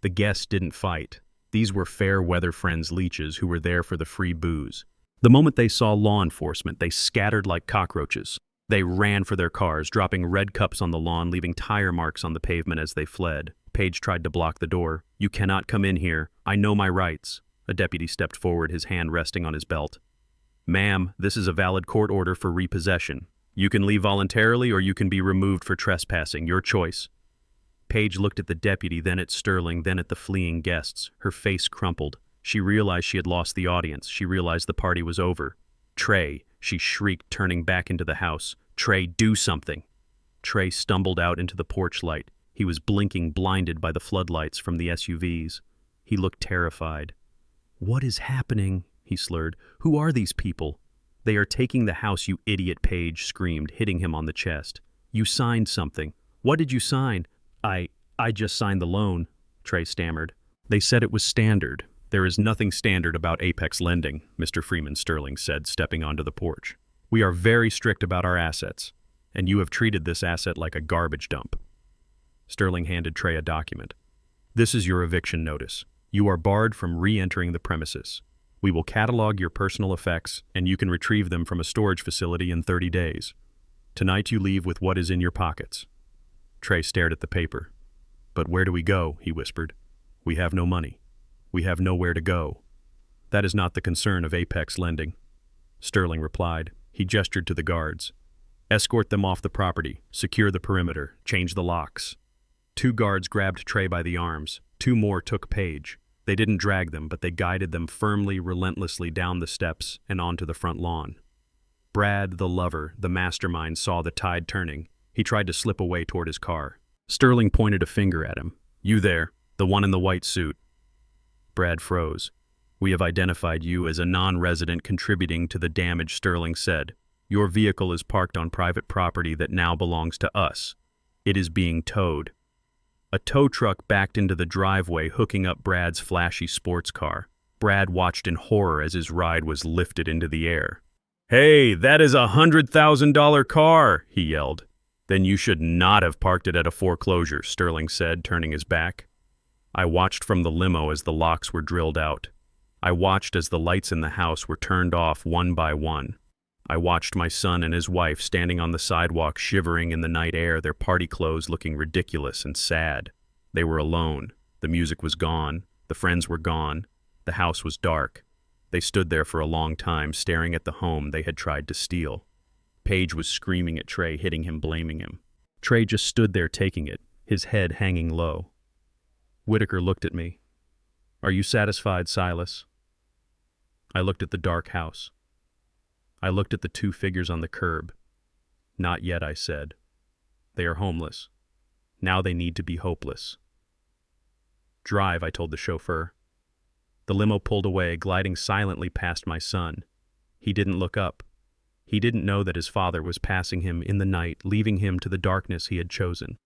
The guests didn't fight. These were fair-weather friends leeches who were there for the free booze. The moment they saw law enforcement, they scattered like cockroaches. They ran for their cars, dropping red cups on the lawn, leaving tire marks on the pavement as they fled. Paige tried to block the door. "You cannot come in here. I know my rights." A deputy stepped forward, his hand resting on his belt. "Ma'am, this is a valid court order for repossession. You can leave voluntarily or you can be removed for trespassing. Your choice." Paige looked at the deputy, then at Sterling, then at the fleeing guests. Her face crumpled. She realized she had lost the audience. She realized the party was over. "Trey," she shrieked, turning back into the house. "Trey, do something." Trey stumbled out into the porch light. He was blinking, blinded by the floodlights from the SUVs. He looked terrified. "What is happening?" he slurred. "Who are these people?" "They are taking the house, you idiot," Page screamed, hitting him on the chest. "You signed something." "What did you sign?" I just signed the loan," Trey stammered. "They said it was standard." "There is nothing standard about Apex lending," Mr. Freeman Sterling said, stepping onto the porch. "We are very strict about our assets, and you have treated this asset like a garbage dump." Sterling handed Trey a document. "This is your eviction notice. You are barred from re-entering the premises. We will catalog your personal effects, and you can retrieve them from a storage facility in 30 days. Tonight you leave with what is in your pockets." Trey stared at the paper. "But where do we go?" he whispered. "We have no money. We have nowhere to go." "That is not the concern of Apex lending," Sterling replied. He gestured to the guards. "Escort them off the property, secure the perimeter, change the locks." 2 guards grabbed Trey by the arms. 2 more took Page. They didn't drag them, but they guided them firmly, relentlessly down the steps and onto the front lawn. Brad, the lover, the mastermind, saw the tide turning. He tried to slip away toward his car. Sterling pointed a finger at him. "You there, the one in the white suit." Brad froze. "We have identified you as a non-resident contributing to the damage," Sterling said. "Your vehicle is parked on private property that now belongs to us. It is being towed." A tow truck backed into the driveway, hooking up Brad's flashy sports car. Brad watched in horror as his ride was lifted into the air. "Hey, that is a $100,000 car," he yelled. "Then you should not have parked it at a foreclosure," Sterling said, turning his back. I watched from the limo as the locks were drilled out. I watched as the lights in the house were turned off one by one. I watched my son and his wife standing on the sidewalk, shivering in the night air, their party clothes looking ridiculous and sad. They were alone. The music was gone. The friends were gone. The house was dark. They stood there for a long time, staring at the home they had tried to steal. Page was screaming at Trey, hitting him, blaming him. Trey just stood there taking it, his head hanging low. Whitaker looked at me. "Are you satisfied, Silas?" I looked at the dark house. I looked at the 2 figures on the curb. "Not yet," I said. "They are homeless. Now they need to be hopeless." "Drive," I told the chauffeur. The limo pulled away, gliding silently past my son. He didn't look up. He didn't know that his father was passing him in the night, leaving him to the darkness he had chosen.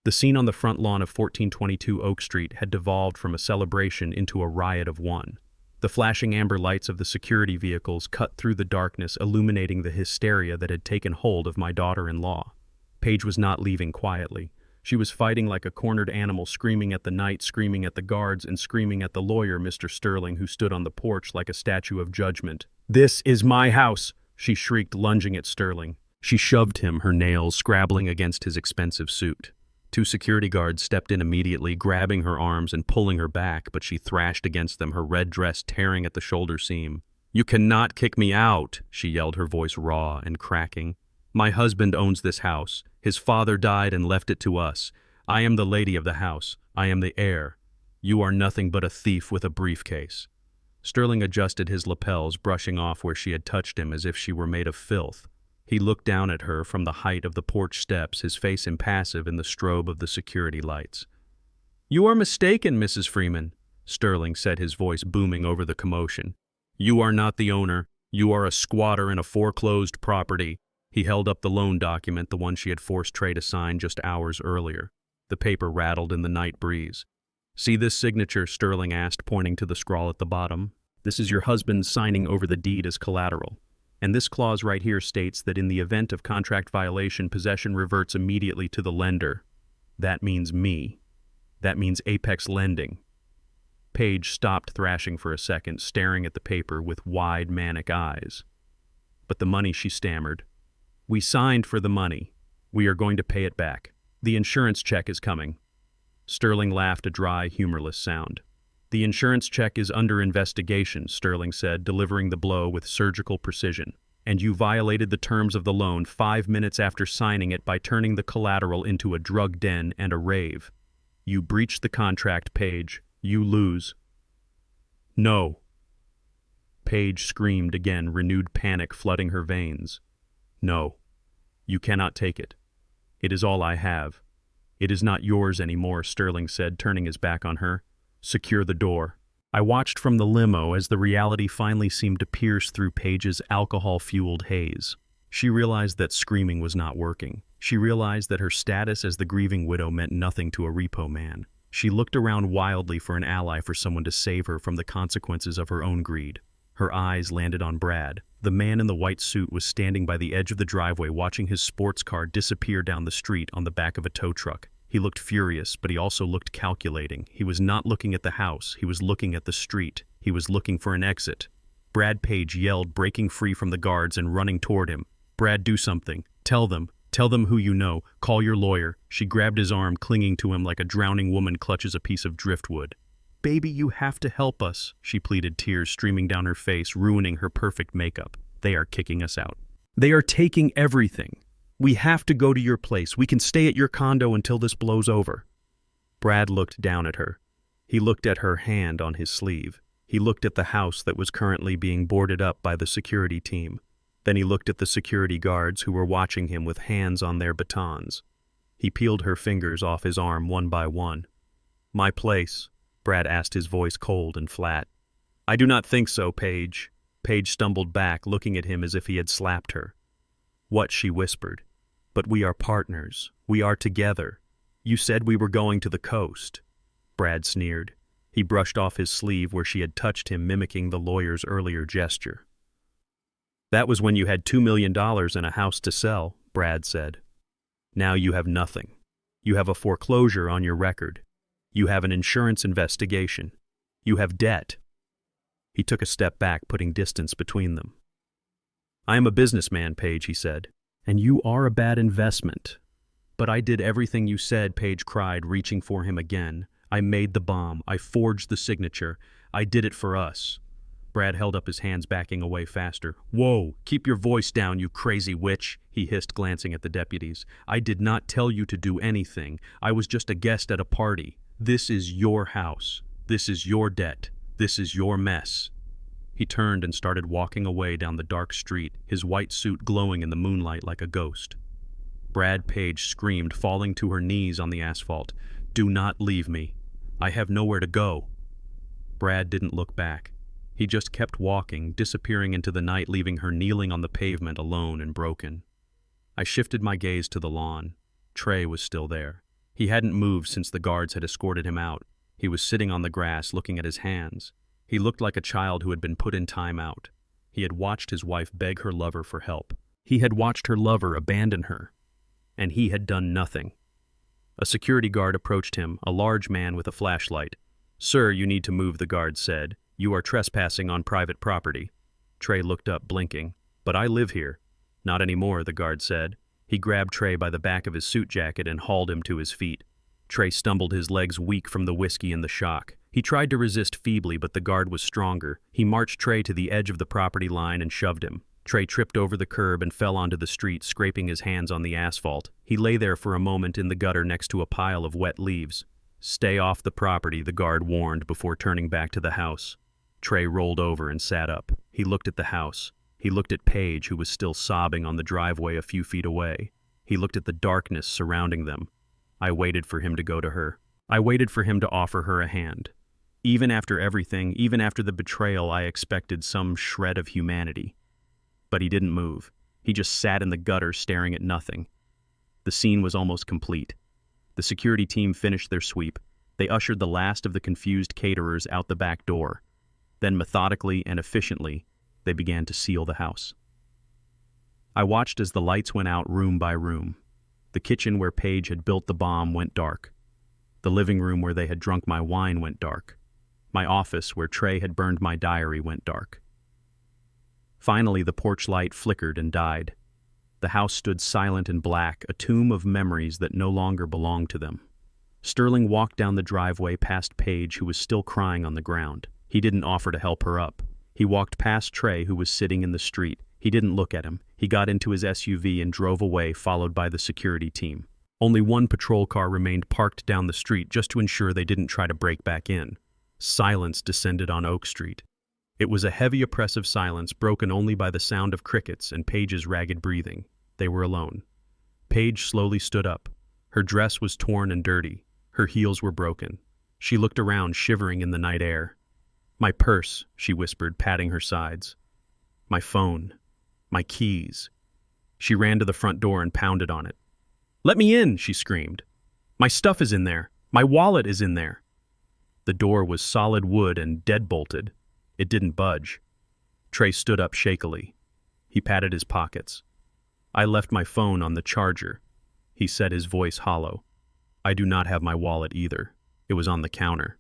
The scene on the front lawn of 1422 Oak Street had devolved from a celebration into a riot of one. The flashing amber lights of the security vehicles cut through the darkness, illuminating the hysteria that had taken hold of my daughter-in-law. Paige was not leaving quietly. She was fighting like a cornered animal, screaming at the night, screaming at the guards, and screaming at the lawyer, Mr. Sterling, who stood on the porch like a statue of judgment. "This is my house!" she shrieked, lunging at Sterling. She shoved him, her nails scrabbling against his expensive suit. 2 security guards stepped in immediately, grabbing her arms and pulling her back, but she thrashed against them, her red dress tearing at the shoulder seam. "You cannot kick me out," she yelled, her voice raw and cracking. "My husband owns this house. His father died and left it to us. I am the lady of the house. I am the heir. You are nothing but a thief with a briefcase." Sterling adjusted his lapels, brushing off where she had touched him as if she were made of filth. He looked down at her from the height of the porch steps, his face impassive in the strobe of the security lights. "You are mistaken, Mrs. Freeman," Sterling said, his voice booming over the commotion. "You are not the owner. You are a squatter in a foreclosed property." He held up the loan document, the one she had forced Trey to sign just hours earlier. The paper rattled in the night breeze. "See this signature?" Sterling asked, pointing to the scrawl at the bottom. "This is your husband signing over the deed as collateral. And this clause right here states that in the event of contract violation, possession reverts immediately to the lender. That means me. That means Apex Lending." Paige stopped thrashing for a second, staring at the paper with wide, manic eyes. "But the money," she stammered. "We signed for the money. We are going to pay it back. The insurance check is coming." Sterling laughed, a dry, humorless sound. "The insurance check is under investigation," Sterling said, delivering the blow with surgical precision. "And you violated the terms of the loan 5 minutes after signing it by turning the collateral into a drug den and a rave. You breached the contract, Paige. You lose." "No." Paige screamed again, renewed panic flooding her veins. "No. You cannot take it. It is all I have. "It is not yours anymore," Sterling said, turning his back on her. "Secure the door." I watched from the limo as the reality finally seemed to pierce through Paige's alcohol-fueled haze. She realized that screaming was not working. She realized that her status as the grieving widow meant nothing to a repo man. She looked around wildly for an ally, for someone to save her from the consequences of her own greed. Her eyes landed on Brad. The man in the white suit was standing by the edge of the driveway watching his sports car disappear down the street on the back of a tow truck. He looked furious, but he also looked calculating. He was not looking at the house. He was looking at the street. He was looking for an exit. Brad Paige yelled, breaking free from the guards and running toward him. "Brad, do something. Tell them who you know. Call your lawyer." She grabbed his arm, clinging to him like a drowning woman clutches a piece of driftwood. "Baby, you have to help us," she pleaded, tears streaming down her face, ruining her perfect makeup. "They are kicking us out. They are taking everything. We have to go to your place. We can stay at your condo until this blows over." Brad looked down at her. He looked at her hand on his sleeve. He looked at the house that was currently being boarded up by the security team. Then he looked at the security guards who were watching him with hands on their batons. He peeled her fingers off his arm one by one. "My place?" Brad asked, his voice cold and flat. "I do not think so, Paige." Paige stumbled back, looking at him as if he had slapped her. "What?" she whispered. "But we are partners. We are together. You said we were going to the coast." Brad sneered. He brushed off his sleeve where she had touched him, mimicking the lawyer's earlier gesture. "That was when you had $2 million and a house to sell," Brad said. "Now you have nothing. You have a foreclosure on your record. You have an insurance investigation. You have debt." He took a step back, putting distance between them. "I am a businessman, Paige," he said, "and you are a bad investment." "But I did everything you said," Paige cried, reaching for him again. "I made the bomb. I forged the signature. I did it for us." Brad held up his hands, backing away faster. "Whoa, keep your voice down, you crazy witch," he hissed, glancing at the deputies. "I did not tell you to do anything. I was just a guest at a party. This is your house. This is your debt. This is your mess." He turned and started walking away down the dark street, his white suit glowing in the moonlight like a ghost. Brad Paige screamed, falling to her knees on the asphalt. "Do not leave me. I have nowhere to go." Brad didn't look back. He just kept walking, disappearing into the night, leaving her kneeling on the pavement, alone and broken. I shifted my gaze to the lawn. Trey was still there. He hadn't moved since the guards had escorted him out. He was sitting on the grass, looking at his hands. He looked like a child who had been put in time out. He had watched his wife beg her lover for help. He had watched her lover abandon her. And he had done nothing. A security guard approached him, a large man with a flashlight. "Sir, you need to move," the guard said. "You are trespassing on private property." Trey looked up, blinking. "But I live here." "Not anymore," the guard said. He grabbed Trey by the back of his suit jacket and hauled him to his feet. Trey stumbled, his legs weak from the whiskey and the shock. He tried to resist feebly, but the guard was stronger. He marched Trey to the edge of the property line and shoved him. Trey tripped over the curb and fell onto the street, scraping his hands on the asphalt. He lay there for a moment in the gutter next to a pile of wet leaves. "Stay off the property," the guard warned before turning back to the house. Trey rolled over and sat up. He looked at the house. He looked at Paige, who was still sobbing on the driveway a few feet away. He looked at the darkness surrounding them. I waited for him to go to her. I waited for him to offer her a hand. Even after everything, even after the betrayal, I expected some shred of humanity. But he didn't move. He just sat in the gutter, staring at nothing. The scene was almost complete. The security team finished their sweep. They ushered the last of the confused caterers out the back door. Then methodically and efficiently, they began to seal the house. I watched as the lights went out room by room. The kitchen where Paige had built the bomb went dark. The living room where they had drunk my wine went dark. My office where Trey had burned my diary went dark. Finally, the porch light flickered and died. The house stood silent and black, a tomb of memories that no longer belonged to them. Sterling walked down the driveway past Paige, who was still crying on the ground. He didn't offer to help her up. He walked past Trey, who was sitting in the street. He didn't look at him. He got into his SUV and drove away, followed by the security team. Only one patrol car remained parked down the street just to ensure they didn't try to break back in. Silence descended on Oak Street. It was a heavy, oppressive silence, broken only by the sound of crickets and Paige's ragged breathing. They were alone. Paige slowly stood up. Her dress was torn and dirty. Her heels were broken. She looked around, shivering in the night air. "My purse," she whispered, patting her sides. "My phone. My keys." She ran to the front door and pounded on it. "Let me in," she screamed. "My stuff is in there. My wallet is in there." The door was solid wood and deadbolted. It didn't budge. Trey stood up shakily. He patted his pockets. "I left my phone on the charger," he said, his voice hollow. "I do not have my wallet either. It was on the counter."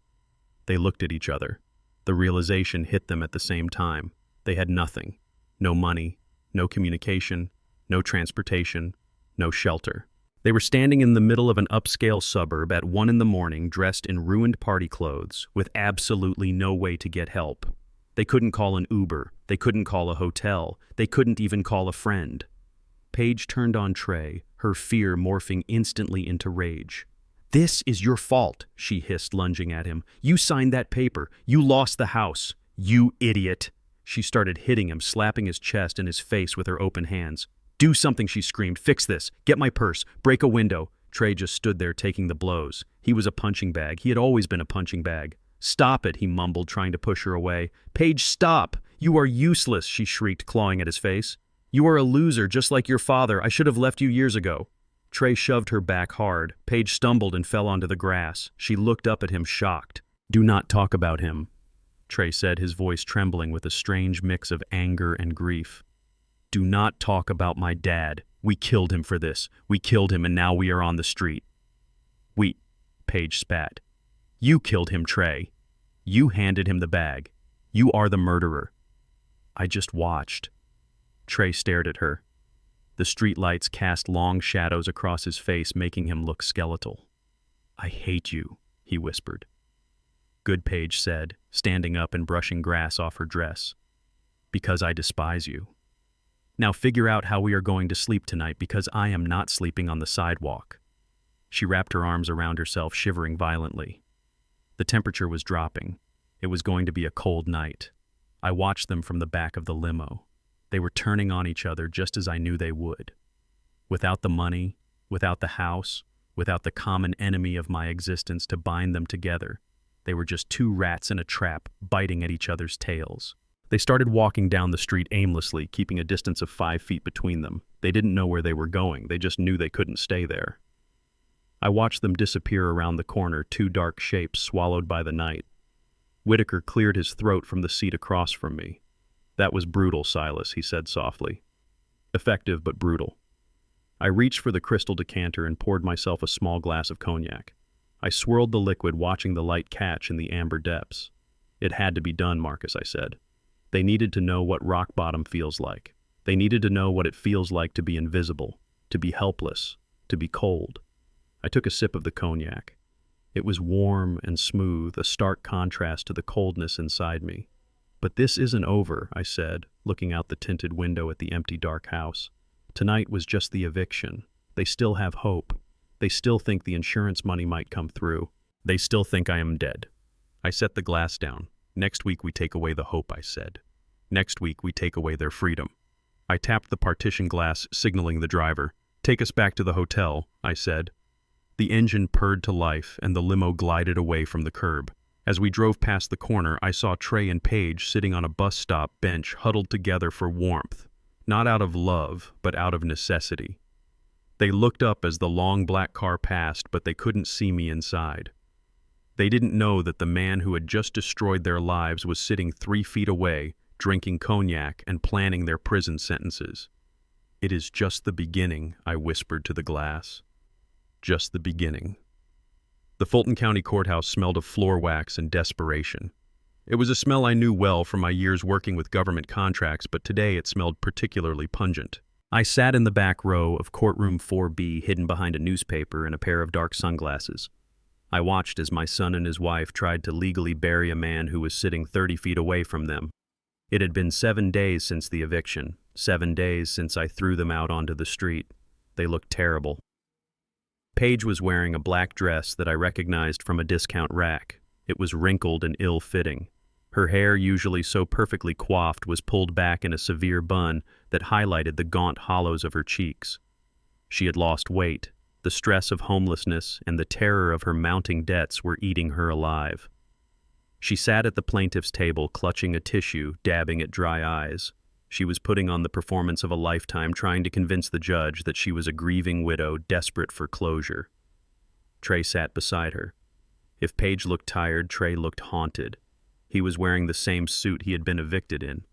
They looked at each other. The realization hit them at the same time. They had nothing. No money, no communication, no transportation, no shelter. They were standing in the middle of an upscale suburb at 1 a.m, dressed in ruined party clothes, with absolutely no way to get help. They couldn't call an Uber. They couldn't call a hotel. They couldn't even call a friend. Paige turned on Trey, her fear morphing instantly into rage. "This is your fault," she hissed, lunging at him. "You signed that paper. You lost the house. You idiot." She started hitting him, slapping his chest and his face with her open hands. "Do something," she screamed. "Fix this. Get my purse. Break a window." Trey just stood there taking the blows. He was a punching bag. He had always been a punching bag. "Stop it," he mumbled, trying to push her away. "Paige, stop! You are useless," she shrieked, clawing at his face. "You are a loser, just like your father. I should have left you years ago." Trey shoved her back hard. Paige stumbled and fell onto the grass. She looked up at him, shocked. "Do not talk about him," Trey said, his voice trembling with a strange mix of anger and grief. "Do not talk about my dad. We killed him for this. We killed him, and now we are on the street." "We," Paige spat. "You killed him, Trey. You handed him the bag. You are the murderer." "I just watched." Trey stared at her. The street lights cast long shadows across his face, making him look skeletal. "I hate you," he whispered. "Good," Paige said, standing up and brushing grass off her dress. "Because I despise you. Now figure out how we are going to sleep tonight, because I am not sleeping on the sidewalk." She wrapped her arms around herself, shivering violently. The temperature was dropping. It was going to be a cold night. I watched them from the back of the limo. They were turning on each other just as I knew they would. Without the money, without the house, without the common enemy of my existence to bind them together, they were just two rats in a trap, biting at each other's tails. They started walking down the street aimlessly, keeping a distance of 5 feet between them. They didn't know where they were going. They just knew they couldn't stay there. I watched them disappear around the corner, two dark shapes swallowed by the night. Whitaker cleared his throat from the seat across from me. "That was brutal, Silas," he said softly. "Effective, but brutal." I reached for the crystal decanter and poured myself a small glass of cognac. I swirled the liquid, watching the light catch in the amber depths. "It had to be done, Marcus," I said. "They needed to know what rock bottom feels like. They needed to know what it feels like to be invisible, to be helpless, to be cold." I took a sip of the cognac. It was warm and smooth, a stark contrast to the coldness inside me. "But this isn't over," I said, looking out the tinted window at the empty, dark house. "Tonight was just the eviction. They still have hope. They still think the insurance money might come through. They still think I am dead." I set the glass down. "Next week we take away the hope," I said. "Next week we take away their freedom." I tapped the partition glass, signaling the driver. "Take us back to the hotel," I said. The engine purred to life, and the limo glided away from the curb. As we drove past the corner, I saw Trey and Paige sitting on a bus stop bench, huddled together for warmth, not out of love, but out of necessity. They looked up as the long black car passed, but they couldn't see me inside. They didn't know that the man who had just destroyed their lives was sitting 3 feet away, drinking cognac and planning their prison sentences. "It is just the beginning," I whispered to the glass. Just the beginning. The Fulton County Courthouse smelled of floor wax and desperation. It was a smell I knew well from my years working with government contracts, but today it smelled particularly pungent. I sat in the back row of courtroom 4B, hidden behind a newspaper and a pair of dark sunglasses. I watched as my son and his wife tried to legally bury a man who was sitting 30 feet away from them. It had been 7 days since the eviction, 7 days since I threw them out onto the street. They looked terrible. Paige was wearing a black dress that I recognized from a discount rack. It was wrinkled and ill-fitting. Her hair, usually so perfectly coiffed, was pulled back in a severe bun that highlighted the gaunt hollows of her cheeks. She had lost weight. The stress of homelessness and the terror of her mounting debts were eating her alive. She sat at the plaintiff's table, clutching a tissue, dabbing at dry eyes. She was putting on the performance of a lifetime, trying to convince the judge that she was a grieving widow desperate for closure. Trey sat beside her. If Paige looked tired, Trey looked haunted. He was wearing the same suit he had been evicted in.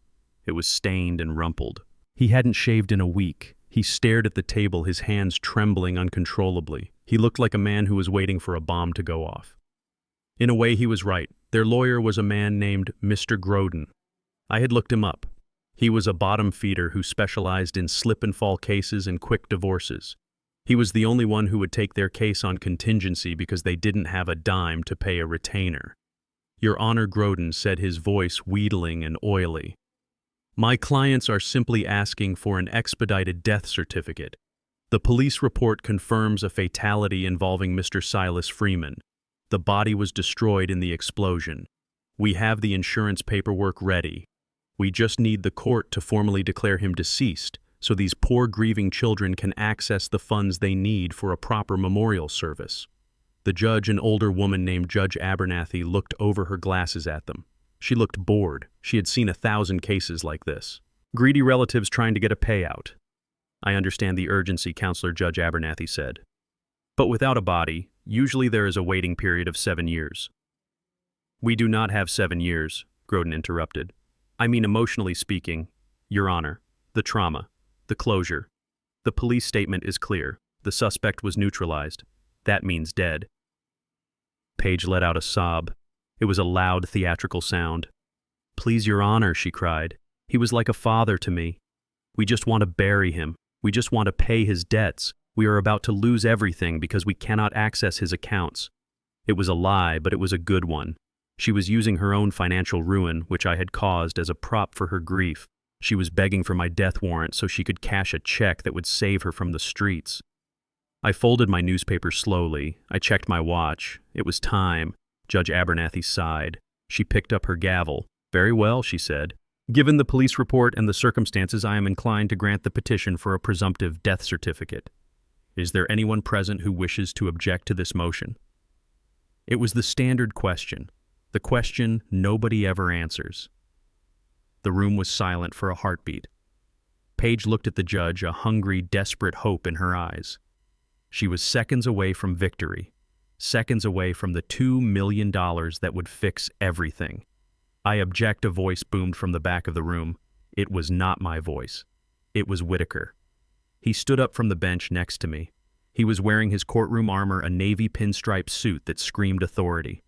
It was stained and rumpled. He hadn't shaved in a week. He stared at the table, his hands trembling uncontrollably. He looked like a man who was waiting for a bomb to go off. In a way, he was right. Their lawyer was a man named Mr. Grodin. I had looked him up. He was a bottom feeder who specialized in slip-and-fall cases and quick divorces. He was the only one who would take their case on contingency because they didn't have a dime to pay a retainer. Your Honor, Grodin said, his voice wheedling and oily. My clients are simply asking for an expedited death certificate. The police report confirms a fatality involving Mr. Silas Freeman. The body was destroyed in the explosion. We have the insurance paperwork ready. We just need the court to formally declare him deceased, so these poor grieving children can access the funds they need for a proper memorial service. The judge, an older woman named Judge Abernathy, looked over her glasses at them. She looked bored. She had seen 1,000 cases like this. Greedy relatives trying to get a payout. I understand the urgency, Counselor, Judge Abernathy said. But without a body, usually there is a waiting period of 7 years. We do not have 7 years, Grodin interrupted. I mean, emotionally speaking, Your Honor, the trauma, the closure. The police statement is clear. The suspect was neutralized. That means dead. Paige let out a sob. It was a loud, theatrical sound. Please, Your Honor, she cried. He was like a father to me. We just want to bury him. We just want to pay his debts. We are about to lose everything because we cannot access his accounts. It was a lie, but it was a good one. She was using her own financial ruin, which I had caused, as a prop for her grief. She was begging for my death warrant so she could cash a check that would save her from the streets. I folded my newspaper slowly. I checked my watch. It was time. Judge Abernathy sighed. She picked up her gavel. Very well, she said. Given the police report and the circumstances, I am inclined to grant the petition for a presumptive death certificate. Is there anyone present who wishes to object to this motion? It was the standard question, the question nobody ever answers. The room was silent for a heartbeat. Paige looked at the judge, a hungry, desperate hope in her eyes. She was seconds away from victory, seconds away from the $2 million that would fix everything. I object, a voice boomed from the back of the room. It was not my voice. It was Whitaker. He stood up from the bench next to me. He was wearing his courtroom armor, a navy pinstripe suit that screamed authority.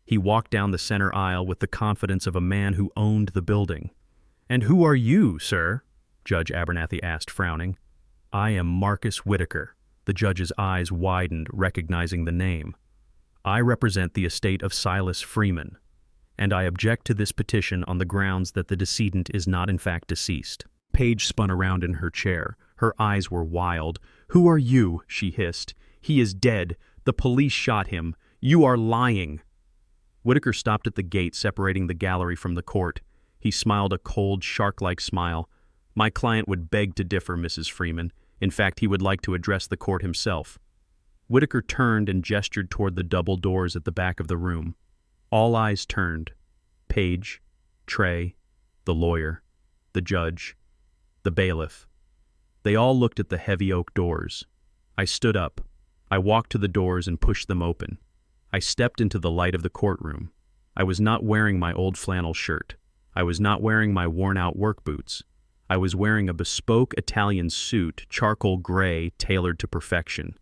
He walked down the center aisle with the confidence of a man who owned the building. And who are you, sir? Judge Abernathy asked, frowning. I am Marcus Whitaker. The judge's eyes widened, recognizing the name. I represent the estate of Silas Freeman, and I object to this petition on the grounds that the decedent is not in fact deceased. Paige spun around in her chair. Her eyes were wild. Who are you? She hissed. He is dead. The police shot him. You are lying. Whitaker stopped at the gate separating the gallery from the court. He smiled a cold, shark-like smile. My client would beg to differ, Mrs. Freeman. In fact, he would like to address the court himself. Whitaker turned and gestured toward the double doors at the back of the room. All eyes turned. Paige, Trey, the lawyer, the judge, the bailiff. They all looked at the heavy oak doors. I stood up. I walked to the doors and pushed them open. I stepped into the light of the courtroom. I was not wearing my old flannel shirt. I was not wearing my worn-out work boots. I was wearing a bespoke Italian suit, charcoal gray, tailored to perfection.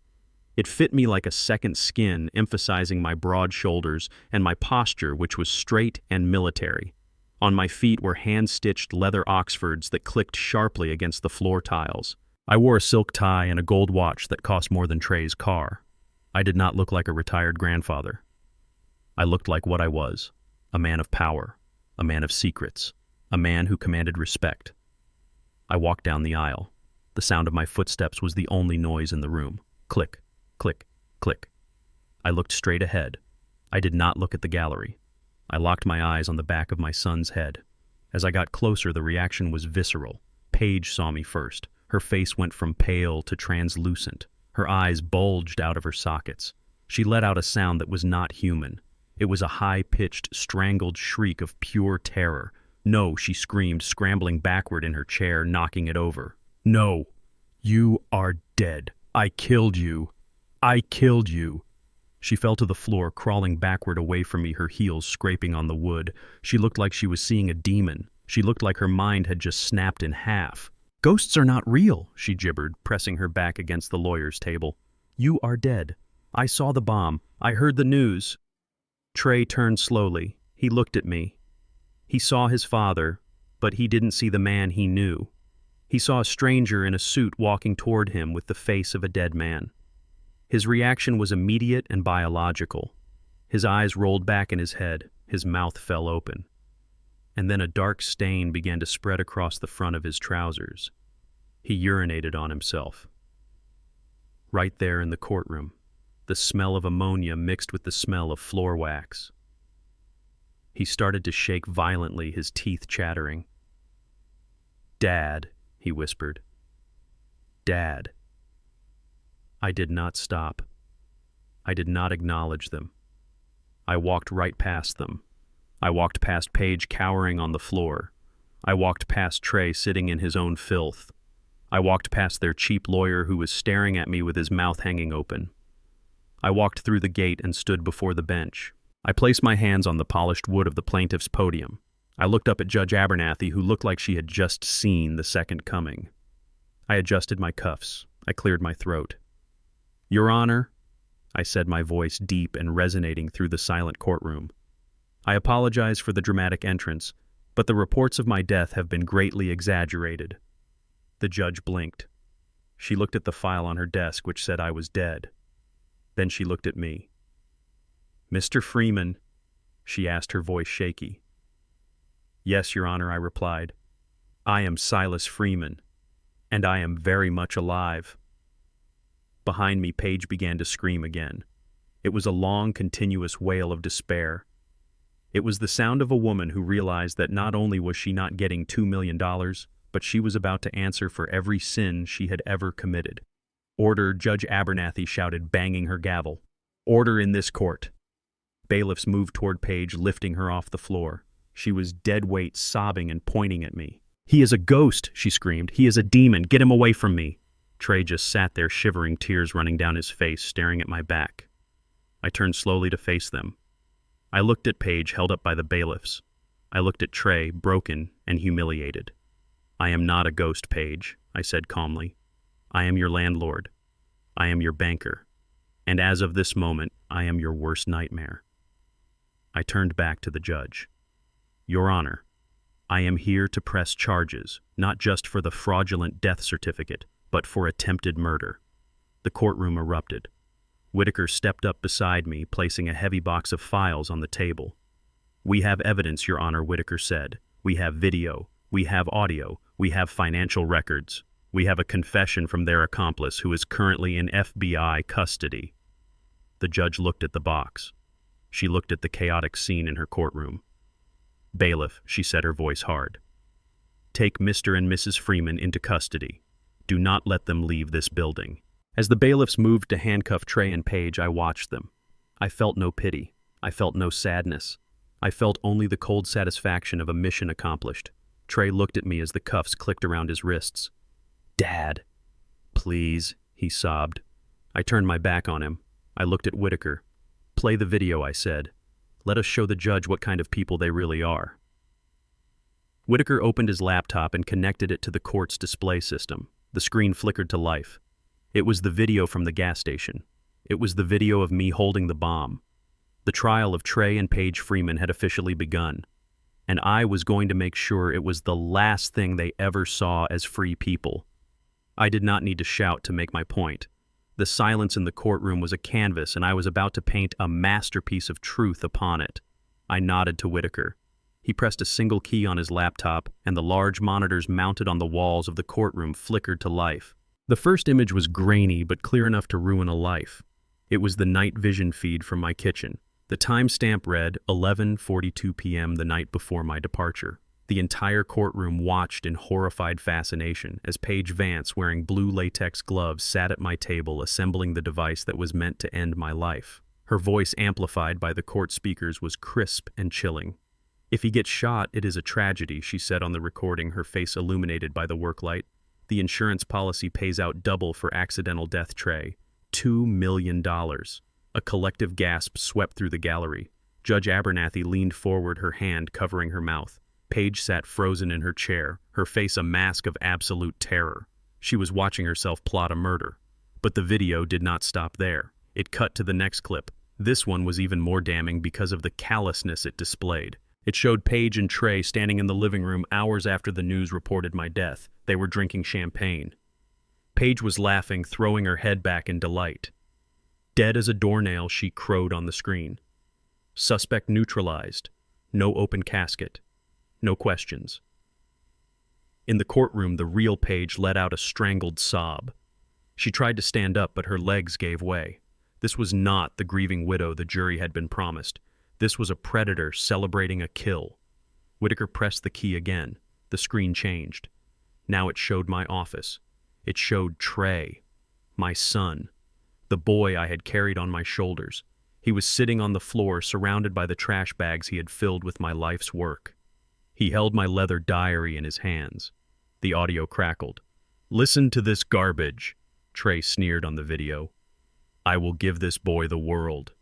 It fit me like a second skin, emphasizing my broad shoulders and my posture, which was straight and military. On my feet were hand-stitched leather Oxfords that clicked sharply against the floor tiles. I wore a silk tie and a gold watch that cost more than Trey's car. I did not look like a retired grandfather. I looked like what I was, a man of power, a man of secrets, a man who commanded respect. I walked down the aisle. The sound of my footsteps was the only noise in the room. Click, click, click. I looked straight ahead. I did not look at the gallery. I locked my eyes on the back of my son's head. As I got closer, the reaction was visceral. Paige saw me first. Her face went from pale to translucent. Her eyes bulged out of her sockets. She let out a sound that was not human. It was a high-pitched, strangled shriek of pure terror. "No," she screamed, scrambling backward in her chair, knocking it over. "No! You are dead. I killed you. I killed you." She fell to the floor, crawling backward away from me, her heels scraping on the wood. She looked like she was seeing a demon. She looked like her mind had just snapped in half. "Ghosts are not real," she gibbered, pressing her back against the lawyer's table. "You are dead. I saw the bomb. I heard the news." Trey turned slowly. He looked at me. He saw his father, but he didn't see the man he knew. He saw a stranger in a suit walking toward him with the face of a dead man. His reaction was immediate and biological. His eyes rolled back in his head. His mouth fell open. And then a dark stain began to spread across the front of his trousers. He urinated on himself. Right there in the courtroom, the smell of ammonia mixed with the smell of floor wax. He started to shake violently, his teeth chattering. "Dad," he whispered. "Dad." I did not stop. I did not acknowledge them. I walked right past them. I walked past Paige cowering on the floor. I walked past Trey sitting in his own filth. I walked past their cheap lawyer who was staring at me with his mouth hanging open. I walked through the gate and stood before the bench. I placed my hands on the polished wood of the plaintiff's podium. I looked up at Judge Abernathy, who looked like she had just seen the second coming. I adjusted my cuffs. I cleared my throat. "Your Honor," I said, my voice deep and resonating through the silent courtroom. "I apologize for the dramatic entrance, but the reports of my death have been greatly exaggerated." The judge blinked. She looked at the file on her desk, which said I was dead. Then she looked at me. "Mr. Freeman," she asked, her voice shaky. "Yes, Your Honor," I replied. "I am Silas Freeman, and I am very much alive." Behind me, Paige began to scream again. It was a long, continuous wail of despair. It was the sound of a woman who realized that not only was she not getting $2 million, but she was about to answer for every sin she had ever committed. "Order," Judge Abernathy shouted, banging her gavel. "Order in this court." Bailiffs moved toward Paige, lifting her off the floor. She was dead weight, sobbing and pointing at me. "He is a ghost," she screamed. "He is a demon. Get him away from me." Trey just sat there, shivering, tears running down his face, staring at my back. I turned slowly to face them. I looked at Paige, held up by the bailiffs. I looked at Trey, broken and humiliated. "I am not a ghost, Paige," I said calmly. "I am your landlord. I am your banker. And as of this moment, I am your worst nightmare." I turned back to the judge. "Your Honor, I am here to press charges, not just for the fraudulent death certificate, but for attempted murder." The courtroom erupted. Whitaker stepped up beside me, placing a heavy box of files on the table. "We have evidence, Your Honor," Whitaker said. "We have video. We have audio. We have financial records. We have a confession from their accomplice who is currently in FBI custody." The judge looked at the box. She looked at the chaotic scene in her courtroom. "Bailiff," she said, her voice hard. "Take Mr. and Mrs. Freeman into custody. Do not let them leave this building." As the bailiffs moved to handcuff Trey and Paige, I watched them. I felt no pity. I felt no sadness. I felt only the cold satisfaction of a mission accomplished. Trey looked at me as the cuffs clicked around his wrists. "Dad." "Please," he sobbed. I turned my back on him. I looked at Whitaker. "Play the video," I said. "Let us show the judge what kind of people they really are." Whitaker opened his laptop and connected it to the court's display system. The screen flickered to life. It was the video from the gas station. It was the video of me holding the bomb. The trial of Trey and Paige Freeman had officially begun, and I was going to make sure it was the last thing they ever saw as free people. I did not need to shout to make my point. The silence in the courtroom was a canvas, and I was about to paint a masterpiece of truth upon it. I nodded to Whitaker. He pressed a single key on his laptop, and the large monitors mounted on the walls of the courtroom flickered to life. The first image was grainy but clear enough to ruin a life. It was the night vision feed from my kitchen. The timestamp read 11:42 p.m. the night before my departure. The entire courtroom watched in horrified fascination as Paige Vance, wearing blue latex gloves, sat at my table assembling the device that was meant to end my life. Her voice, amplified by the court speakers, was crisp and chilling. "If he gets shot, it is a tragedy," she said on the recording, her face illuminated by the work light. "The insurance policy pays out double for accidental death, Trey. $2 million. A collective gasp swept through the gallery. Judge Abernathy leaned forward, her hand covering her mouth. Paige sat frozen in her chair, her face a mask of absolute terror. She was watching herself plot a murder. But the video did not stop there. It cut to the next clip. This one was even more damning because of the callousness it displayed. It showed Paige and Trey standing in the living room hours after the news reported my death. They were drinking champagne. Paige was laughing, throwing her head back in delight. "Dead as a doornail," she crowed on the screen. "Suspect neutralized. No open casket. No questions." In the courtroom, the real Paige let out a strangled sob. She tried to stand up, but her legs gave way. This was not the grieving widow the jury had been promised. This was a predator celebrating a kill. Whitaker pressed the key again. The screen changed. Now it showed my office. It showed Trey, my son, the boy I had carried on my shoulders. He was sitting on the floor, surrounded by the trash bags he had filled with my life's work. He held my leather diary in his hands. The audio crackled. "Listen to this garbage," Trey sneered on the video. "I will give this boy the world."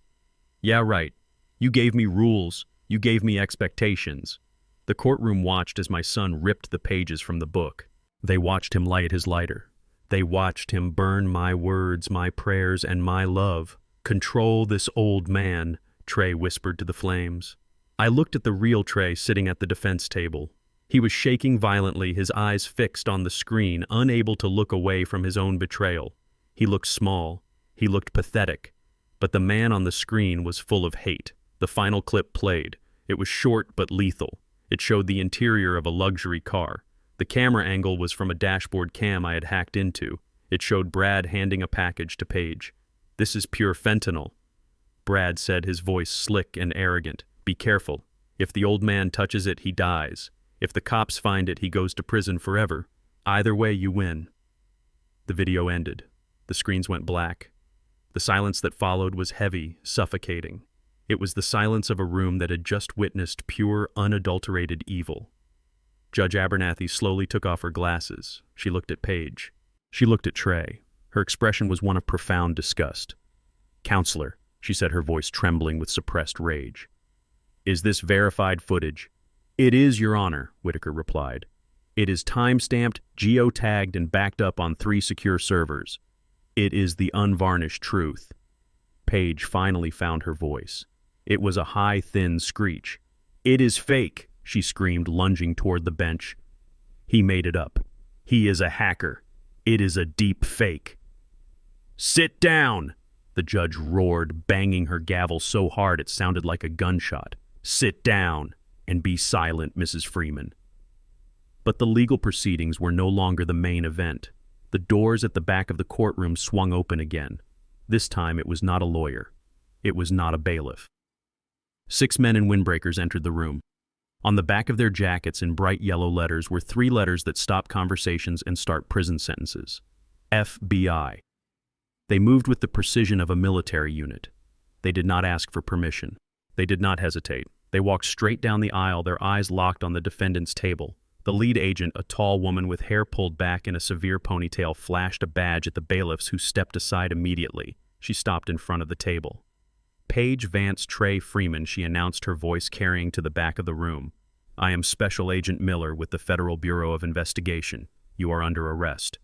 "Yeah, right. You gave me rules. You gave me expectations." The courtroom watched as my son ripped the pages from the book. They watched him light his lighter. They watched him burn my words, my prayers, and my love. "Control this old man," Trey whispered to the flames. I looked at the real Trey sitting at the defense table. He was shaking violently, his eyes fixed on the screen, unable to look away from his own betrayal. He looked small. He looked pathetic. But the man on the screen was full of hate. The final clip played. It was short but lethal. It showed the interior of a luxury car. The camera angle was from a dashboard cam I had hacked into. It showed Brad handing a package to Paige. "This is pure fentanyl," Brad said, his voice slick and arrogant. "Be careful. If the old man touches it, he dies. If the cops find it, he goes to prison forever. Either way, you win." The video ended. The screens went black. The silence that followed was heavy, suffocating. It was the silence of a room that had just witnessed pure, unadulterated evil. Judge Abernathy slowly took off her glasses. She looked at Paige. She looked at Trey. Her expression was one of profound disgust. "Counselor," she said, her voice trembling with suppressed rage. "Is this verified footage?" "It is, Your Honor," Whitaker replied. "It is time-stamped, geotagged, and backed up on 3 secure servers. It is the unvarnished truth." Paige finally found her voice. It was a high, thin screech. "It is fake," she screamed, lunging toward the bench. "He made it up. He is a hacker. It is a deep fake." "Sit down!" the judge roared, banging her gavel so hard it sounded like a gunshot. "Sit down and be silent, Mrs. Freeman." But the legal proceedings were no longer the main event. The doors at the back of the courtroom swung open again. This time it was not a lawyer. It was not a bailiff. 6 men in windbreakers entered the room. On the back of their jackets in bright yellow letters were 3 letters that stop conversations and start prison sentences. FBI. They moved with the precision of a military unit. They did not ask for permission. They did not hesitate. They walked straight down the aisle, their eyes locked on the defendant's table. The lead agent, a tall woman with hair pulled back in a severe ponytail, flashed a badge at the bailiffs, who stepped aside immediately. She stopped in front of the table. "Paige Vance Trey Freeman," she announced, her voice carrying to the back of the room. "I am Special Agent Miller with the Federal Bureau of Investigation. You are under arrest."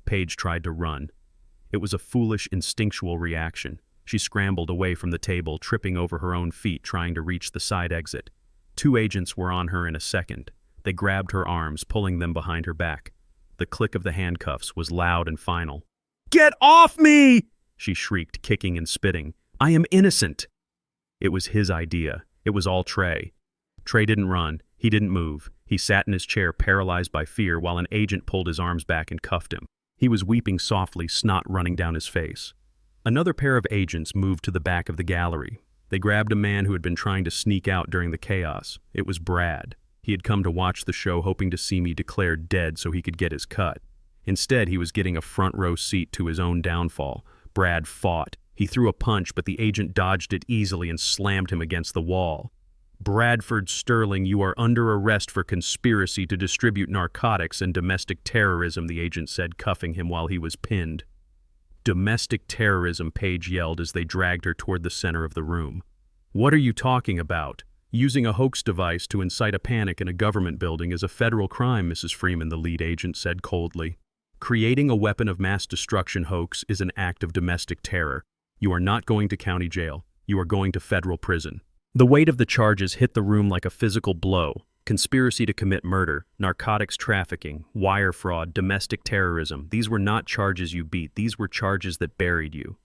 Paige tried to run. It was a foolish, instinctual reaction. She scrambled away from the table, tripping over her own feet, trying to reach the side exit. 2 agents were on her in a second. They grabbed her arms, pulling them behind her back. The click of the handcuffs was loud and final. "Get off me!" she shrieked, kicking and spitting. "I am innocent." It was his idea. It was all Trey. Trey didn't run. He didn't move. He sat in his chair, paralyzed by fear, while an agent pulled his arms back and cuffed him. He was weeping softly, snot running down his face. Another pair of agents moved to the back of the gallery. They grabbed a man who had been trying to sneak out during the chaos. It was Brad. He had come to watch the show hoping to see me declared dead so he could get his cut. Instead, he was getting a front row seat to his own downfall. Brad fought. He threw a punch, but the agent dodged it easily and slammed him against the wall. "Bradford Sterling, you are under arrest for conspiracy to distribute narcotics and domestic terrorism," the agent said, cuffing him while he was pinned. "Domestic terrorism," Paige yelled as they dragged her toward the center of the room. "What are you talking about? Using a hoax device to incite a panic in a government building is a federal crime," Mrs. Freeman, the lead agent, said coldly. "Creating a weapon of mass destruction hoax is an act of domestic terror. You are not going to county jail. You are going to federal prison." The weight of the charges hit the room like a physical blow. Conspiracy to commit murder, narcotics trafficking, wire fraud, domestic terrorism. These were not charges you beat. These were charges that buried you.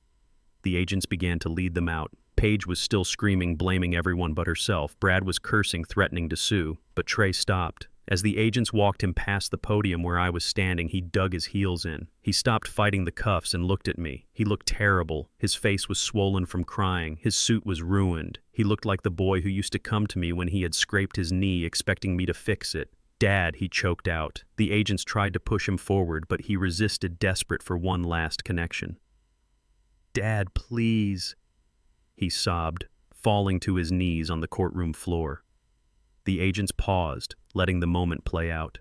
The agents began to lead them out. Paige was still screaming, blaming everyone but herself. Brad was cursing, threatening to sue, but Trey stopped. As the agents walked him past the podium where I was standing, he dug his heels in. He stopped fighting the cuffs and looked at me. He looked terrible. His face was swollen from crying. His suit was ruined. He looked like the boy who used to come to me when he had scraped his knee, expecting me to fix it. "Dad," he choked out. The agents tried to push him forward, but he resisted, desperate for one last connection. "Dad, please," he sobbed, falling to his knees on the courtroom floor. The agents paused, letting the moment play out.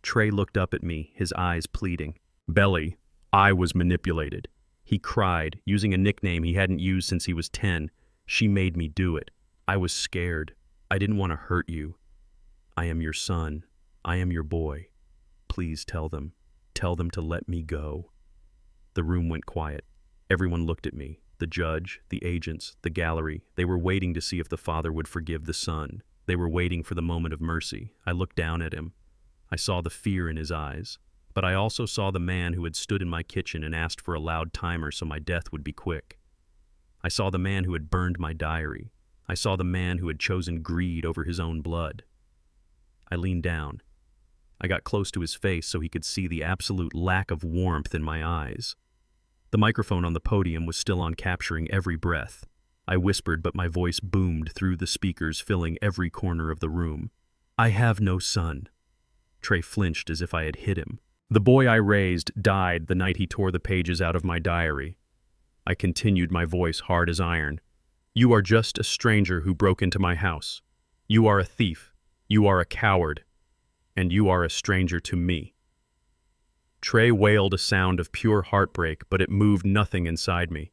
Trey looked up at me, his eyes pleading. "Belly, I was manipulated." He cried, using a nickname he hadn't used since he was 10. "She made me do it. I was scared. I didn't want to hurt you. I am your son. I am your boy. Please tell them. Tell them to let me go." The room went quiet. Everyone looked at me. The judge, the agents, the gallery. They were waiting to see if the father would forgive the son. They were waiting for the moment of mercy. I looked down at him. I saw the fear in his eyes. But I also saw the man who had stood in my kitchen and asked for a loud timer so my death would be quick. I saw the man who had burned my diary. I saw the man who had chosen greed over his own blood. I leaned down. I got close to his face so he could see the absolute lack of warmth in my eyes. The microphone on the podium was still on, capturing every breath. I whispered, but my voice boomed through the speakers, filling every corner of the room. "I have no son." Trey flinched as if I had hit him. "The boy I raised died the night he tore the pages out of my diary." I continued, my voice hard as iron. "You are just a stranger who broke into my house. You are a thief. You are a coward. And you are a stranger to me." Trey wailed a sound of pure heartbreak, but it moved nothing inside me.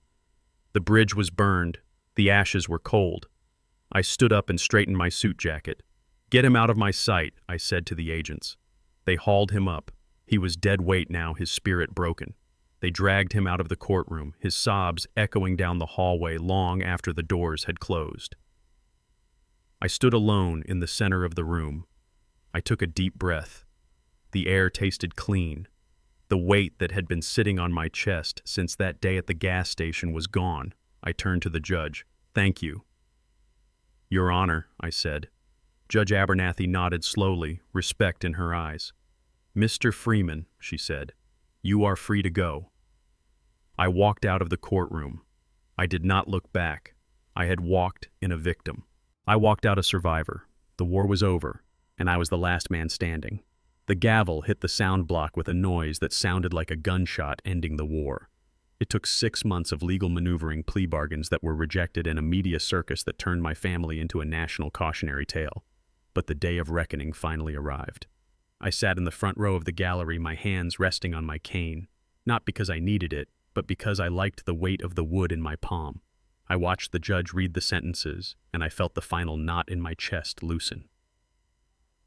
The bridge was burned. The ashes were cold. I stood up and straightened my suit jacket. "Get him out of my sight," I said to the agents. They hauled him up. He was dead weight now, his spirit broken. They dragged him out of the courtroom, his sobs echoing down the hallway long after the doors had closed. I stood alone in the center of the room. I took a deep breath. The air tasted clean. The weight that had been sitting on my chest since that day at the gas station was gone. I turned to the judge. "Thank you." "Your Honor," I said. Judge Abernathy nodded slowly, respect in her eyes. "Mr. Freeman," she said, "you are free to go." I walked out of the courtroom. I did not look back. I had walked in a victim. I walked out a survivor. The war was over, and I was the last man standing. The gavel hit the sound block with a noise that sounded like a gunshot ending the war. It took 6 months of legal maneuvering, plea bargains that were rejected, and a media circus that turned my family into a national cautionary tale. But the day of reckoning finally arrived. I sat in the front row of the gallery, my hands resting on my cane, not because I needed it, but because I liked the weight of the wood in my palm. I watched the judge read the sentences, and I felt the final knot in my chest loosen.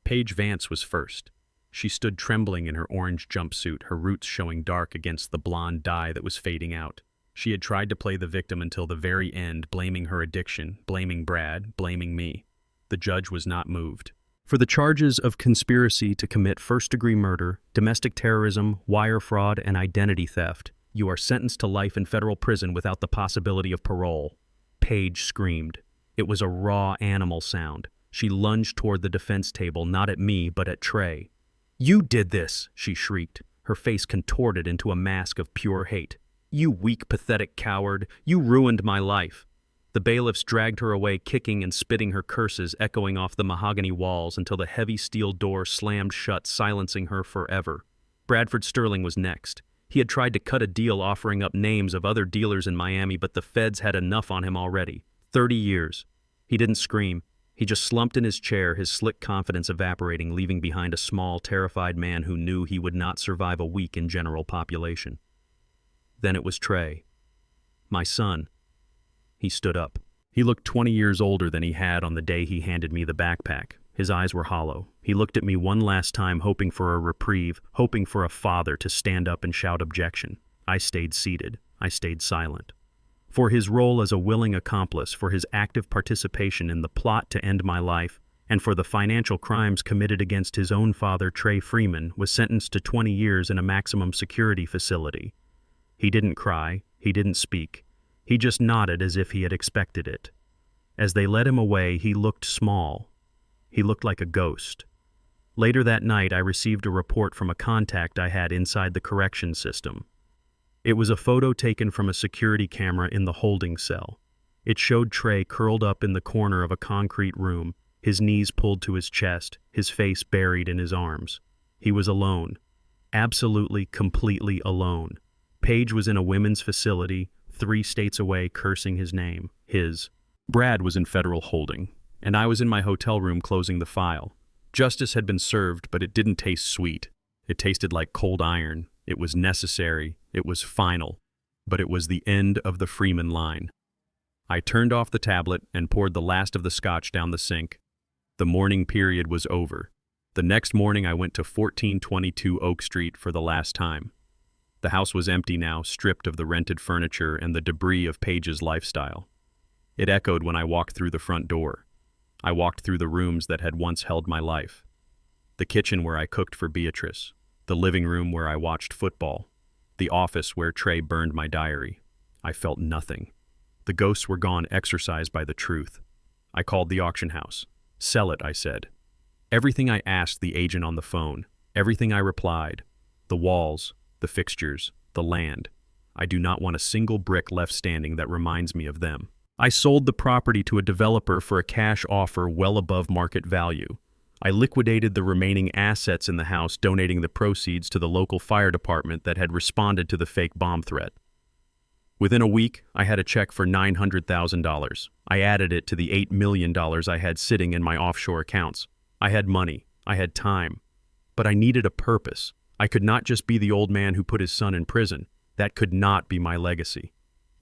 Paige Vance was first. She stood trembling in her orange jumpsuit, her roots showing dark against the blonde dye that was fading out. She had tried to play the victim until the very end, blaming her addiction, blaming Brad, blaming me. The judge was not moved. For the charges of conspiracy to commit first-degree murder, domestic terrorism, wire fraud, and identity theft, you are sentenced to life in federal prison without the possibility of parole. Paige screamed. It was a raw animal sound. She lunged toward the defense table, not at me, but at Trey. "You did this," she shrieked, her face contorted into a mask of pure hate. "You weak, pathetic coward. You ruined my life." The bailiffs dragged her away, kicking and spitting, her curses echoing off the mahogany walls until the heavy steel door slammed shut, silencing her forever. Bradford Sterling was next. He had tried to cut a deal offering up names of other dealers in Miami, but the feds had enough on him already. 30 years. He didn't scream. He just slumped in his chair, his slick confidence evaporating, leaving behind a small, terrified man who knew he would not survive a week in general population. Then it was Trey. My son. He stood up. He looked 20 years older than he had on the day he handed me the backpack. His eyes were hollow. He looked at me one last time, hoping for a reprieve, hoping for a father to stand up and shout objection. I stayed seated. I stayed silent. For his role as a willing accomplice, for his active participation in the plot to end my life, and for the financial crimes committed against his own father, Trey Freeman, was sentenced to 20 years in a maximum security facility. He didn't cry. He didn't speak. He just nodded as if he had expected it. As they led him away, he looked small. He looked like a ghost. Later that night, I received a report from a contact I had inside the correction system. It was a photo taken from a security camera in the holding cell. It showed Trey curled up in the corner of a concrete room, his knees pulled to his chest, his face buried in his arms. He was alone. Absolutely, completely alone. Paige was in a women's facility, 3 states away, cursing his name. Brad was in federal holding, and I was in my hotel room closing the file. Justice had been served, but it didn't taste sweet. It tasted like cold iron. It was necessary. It was final. But it was the end of the Freeman line. I turned off the tablet and poured the last of the scotch down the sink. The mourning period was over. The next morning I went to 1422 Oak Street for the last time. The house was empty now, stripped of the rented furniture and the debris of Paige's lifestyle. It echoed when I walked through the front door. I walked through the rooms that had once held my life. The kitchen where I cooked for Beatrice. The living room where I watched football. The office where Trey burned my diary. I felt nothing. The ghosts were gone, exorcised by the truth. I called the auction house. Sell it, I said. Everything I asked the agent on the phone. Everything I replied. The walls, the fixtures, the land. I do not want a single brick left standing that reminds me of them. I sold the property to a developer for a cash offer well above market value. I liquidated the remaining assets in the house, donating the proceeds to the local fire department that had responded to the fake bomb threat. Within a week, I had a check for $900,000. I added it to the $8 million I had sitting in my offshore accounts. I had money. I had time. But I needed a purpose. I could not just be the old man who put his son in prison. That could not be my legacy.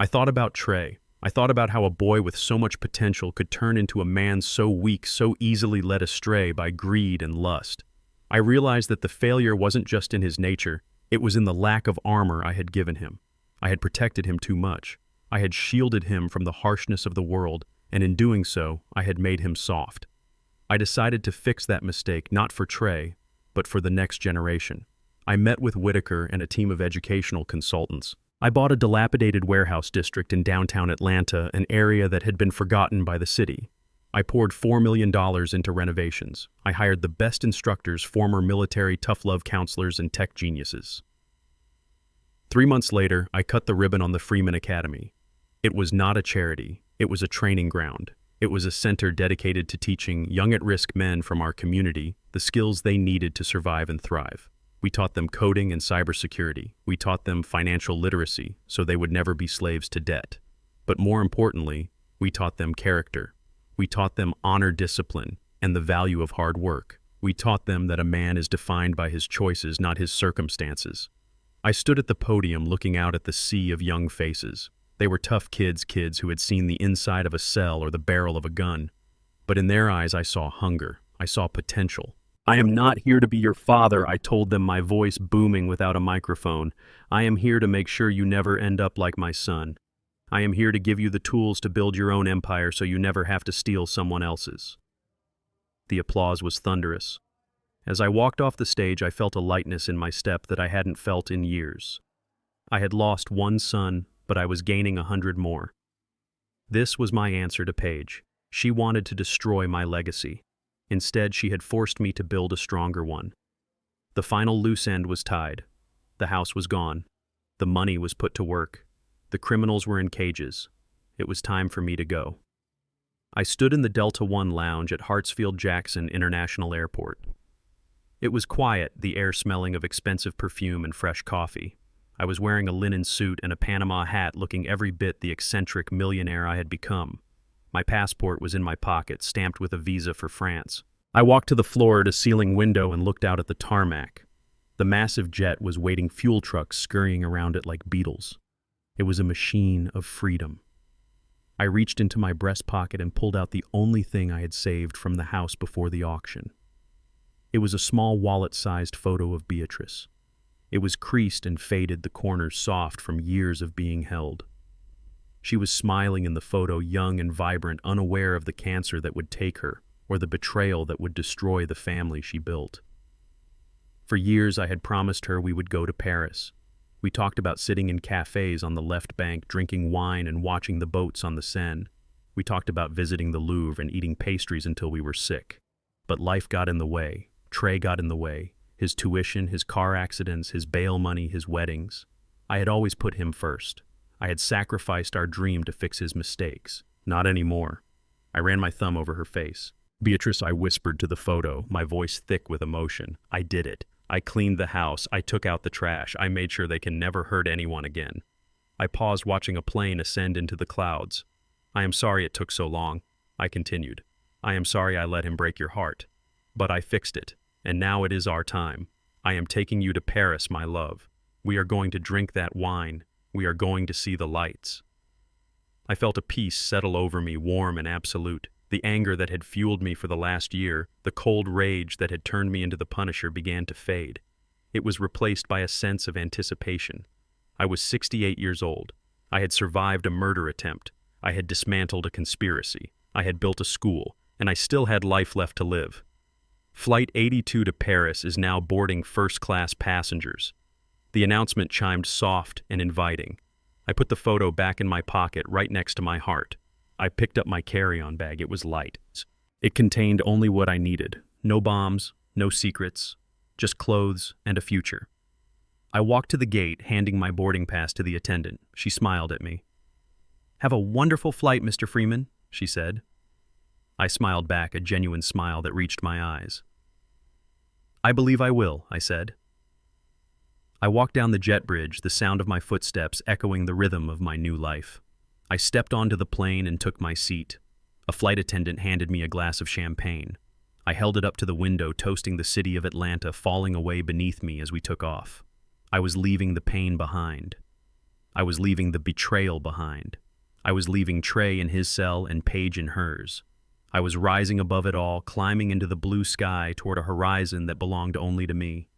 I thought about Trey. I thought about how a boy with so much potential could turn into a man so weak, so easily led astray by greed and lust. I realized that the failure wasn't just in his nature, it was in the lack of armor I had given him. I had protected him too much. I had shielded him from the harshness of the world, and in doing so, I had made him soft. I decided to fix that mistake, not for Trey, but for the next generation. I met with Whitaker and a team of educational consultants. I bought a dilapidated warehouse district in downtown Atlanta, an area that had been forgotten by the city. I poured $4 million into renovations. I hired the best instructors, former military tough love counselors, and tech geniuses. 3 months later, I cut the ribbon on the Freeman Academy. It was not a charity. It was a training ground. It was a center dedicated to teaching young at-risk men from our community the skills they needed to survive and thrive. We taught them coding and cybersecurity. We taught them financial literacy so they would never be slaves to debt. But more importantly, we taught them character. We taught them honor, discipline, and the value of hard work. We taught them that a man is defined by his choices, not his circumstances. I stood at the podium looking out at the sea of young faces. They were tough kids who had seen the inside of a cell or the barrel of a gun. But in their eyes, I saw hunger. I saw potential. I am not here to be your father, I told them, my voice booming without a microphone. I am here to make sure you never end up like my son. I am here to give you the tools to build your own empire so you never have to steal someone else's. The applause was thunderous. As I walked off the stage, I felt a lightness in my step that I hadn't felt in years. I had lost one son, but I was gaining 100 more. This was my answer to Paige. She wanted to destroy my legacy. Instead, she had forced me to build a stronger one. The final loose end was tied. The house was gone. The money was put to work. The criminals were in cages. It was time for me to go. I stood in the Delta One lounge at Hartsfield-Jackson International Airport. It was quiet, the air smelling of expensive perfume and fresh coffee. I was wearing a linen suit and a Panama hat, looking every bit the eccentric millionaire I had become. My passport was in my pocket, stamped with a visa for France. I walked to the floor-to-ceiling window and looked out at the tarmac. The massive jet was waiting fuel trucks scurrying around it like beetles. It was a machine of freedom. I reached into my breast pocket and pulled out the only thing I had saved from the house before the auction. It was a small wallet-sized photo of Beatrice. It was creased and faded, the corners soft from years of being held. She was smiling in the photo, young and vibrant, unaware of the cancer that would take her, or the betrayal that would destroy the family she built. For years I had promised her we would go to Paris. We talked about sitting in cafes on the left bank, drinking wine and watching the boats on the Seine. We talked about visiting the Louvre and eating pastries until we were sick. But life got in the way. Trey got in the way. His tuition, his car accidents, his bail money, his weddings. I had always put him first. I had sacrificed our dream to fix his mistakes. Not anymore. I ran my thumb over her face. Beatrice, I whispered to the photo, my voice thick with emotion. I did it. I cleaned the house. I took out the trash. I made sure they can never hurt anyone again. I paused, watching a plane ascend into the clouds. I am sorry it took so long. I continued. I am sorry I let him break your heart. But I fixed it. And now it is our time. I am taking you to Paris, my love. We are going to drink that wine. We are going to see the lights. I felt a peace settle over me, warm and absolute. The anger that had fueled me for the last year, the cold rage that had turned me into the Punisher, began to fade. It was replaced by a sense of anticipation. I was 68 years old. I had survived a murder attempt. I had dismantled a conspiracy. I had built a school, and I still had life left to live. Flight 82 to Paris is now boarding first-class passengers. The announcement chimed soft and inviting. I put the photo back in my pocket, right next to my heart. I picked up my carry-on bag. It was light. It contained only what I needed. No bombs, no secrets, just clothes and a future. I walked to the gate, handing my boarding pass to the attendant. She smiled at me. "Have a wonderful flight, Mr. Freeman," she said. I smiled back, a genuine smile that reached my eyes. "I believe I will," I said. I walked down the jet bridge, the sound of my footsteps echoing the rhythm of my new life. I stepped onto the plane and took my seat. A flight attendant handed me a glass of champagne. I held it up to the window, toasting the city of Atlanta falling away beneath me as we took off. I was leaving the pain behind. I was leaving the betrayal behind. I was leaving Trey in his cell and Paige in hers. I was rising above it all, climbing into the blue sky toward a horizon that belonged only to me.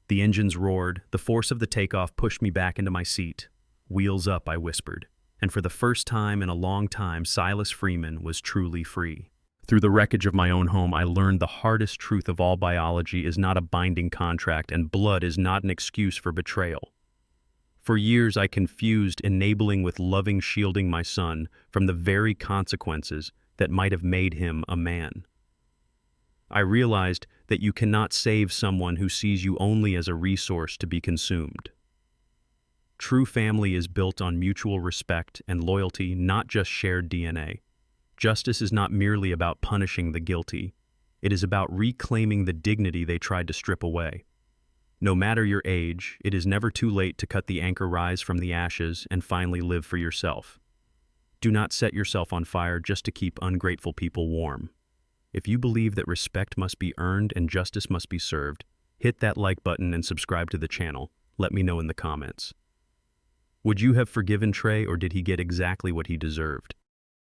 The engines roared. The force of the takeoff pushed me back into my seat. "Wheels up," I whispered. And for the first time in a long time, Silas Freeman was truly free. Through the wreckage of my own home, I learned the hardest truth of all: biology is not a binding contract, and blood is not an excuse for betrayal. For years, I confused enabling with loving, shielding my son from the very consequences that might have made him a man. I realized that you cannot save someone who sees you only as a resource to be consumed. True family is built on mutual respect and loyalty, not just shared DNA. Justice is not merely about punishing the guilty. It is about reclaiming the dignity they tried to strip away. No matter your age, it is never too late to cut the anchor, rise from the ashes, and finally live for yourself. Do not set yourself on fire just to keep ungrateful people warm. If you believe that respect must be earned and justice must be served, hit that like button and subscribe to the channel. Let me know in the comments. Would you have forgiven Trey, or did he get exactly what he deserved?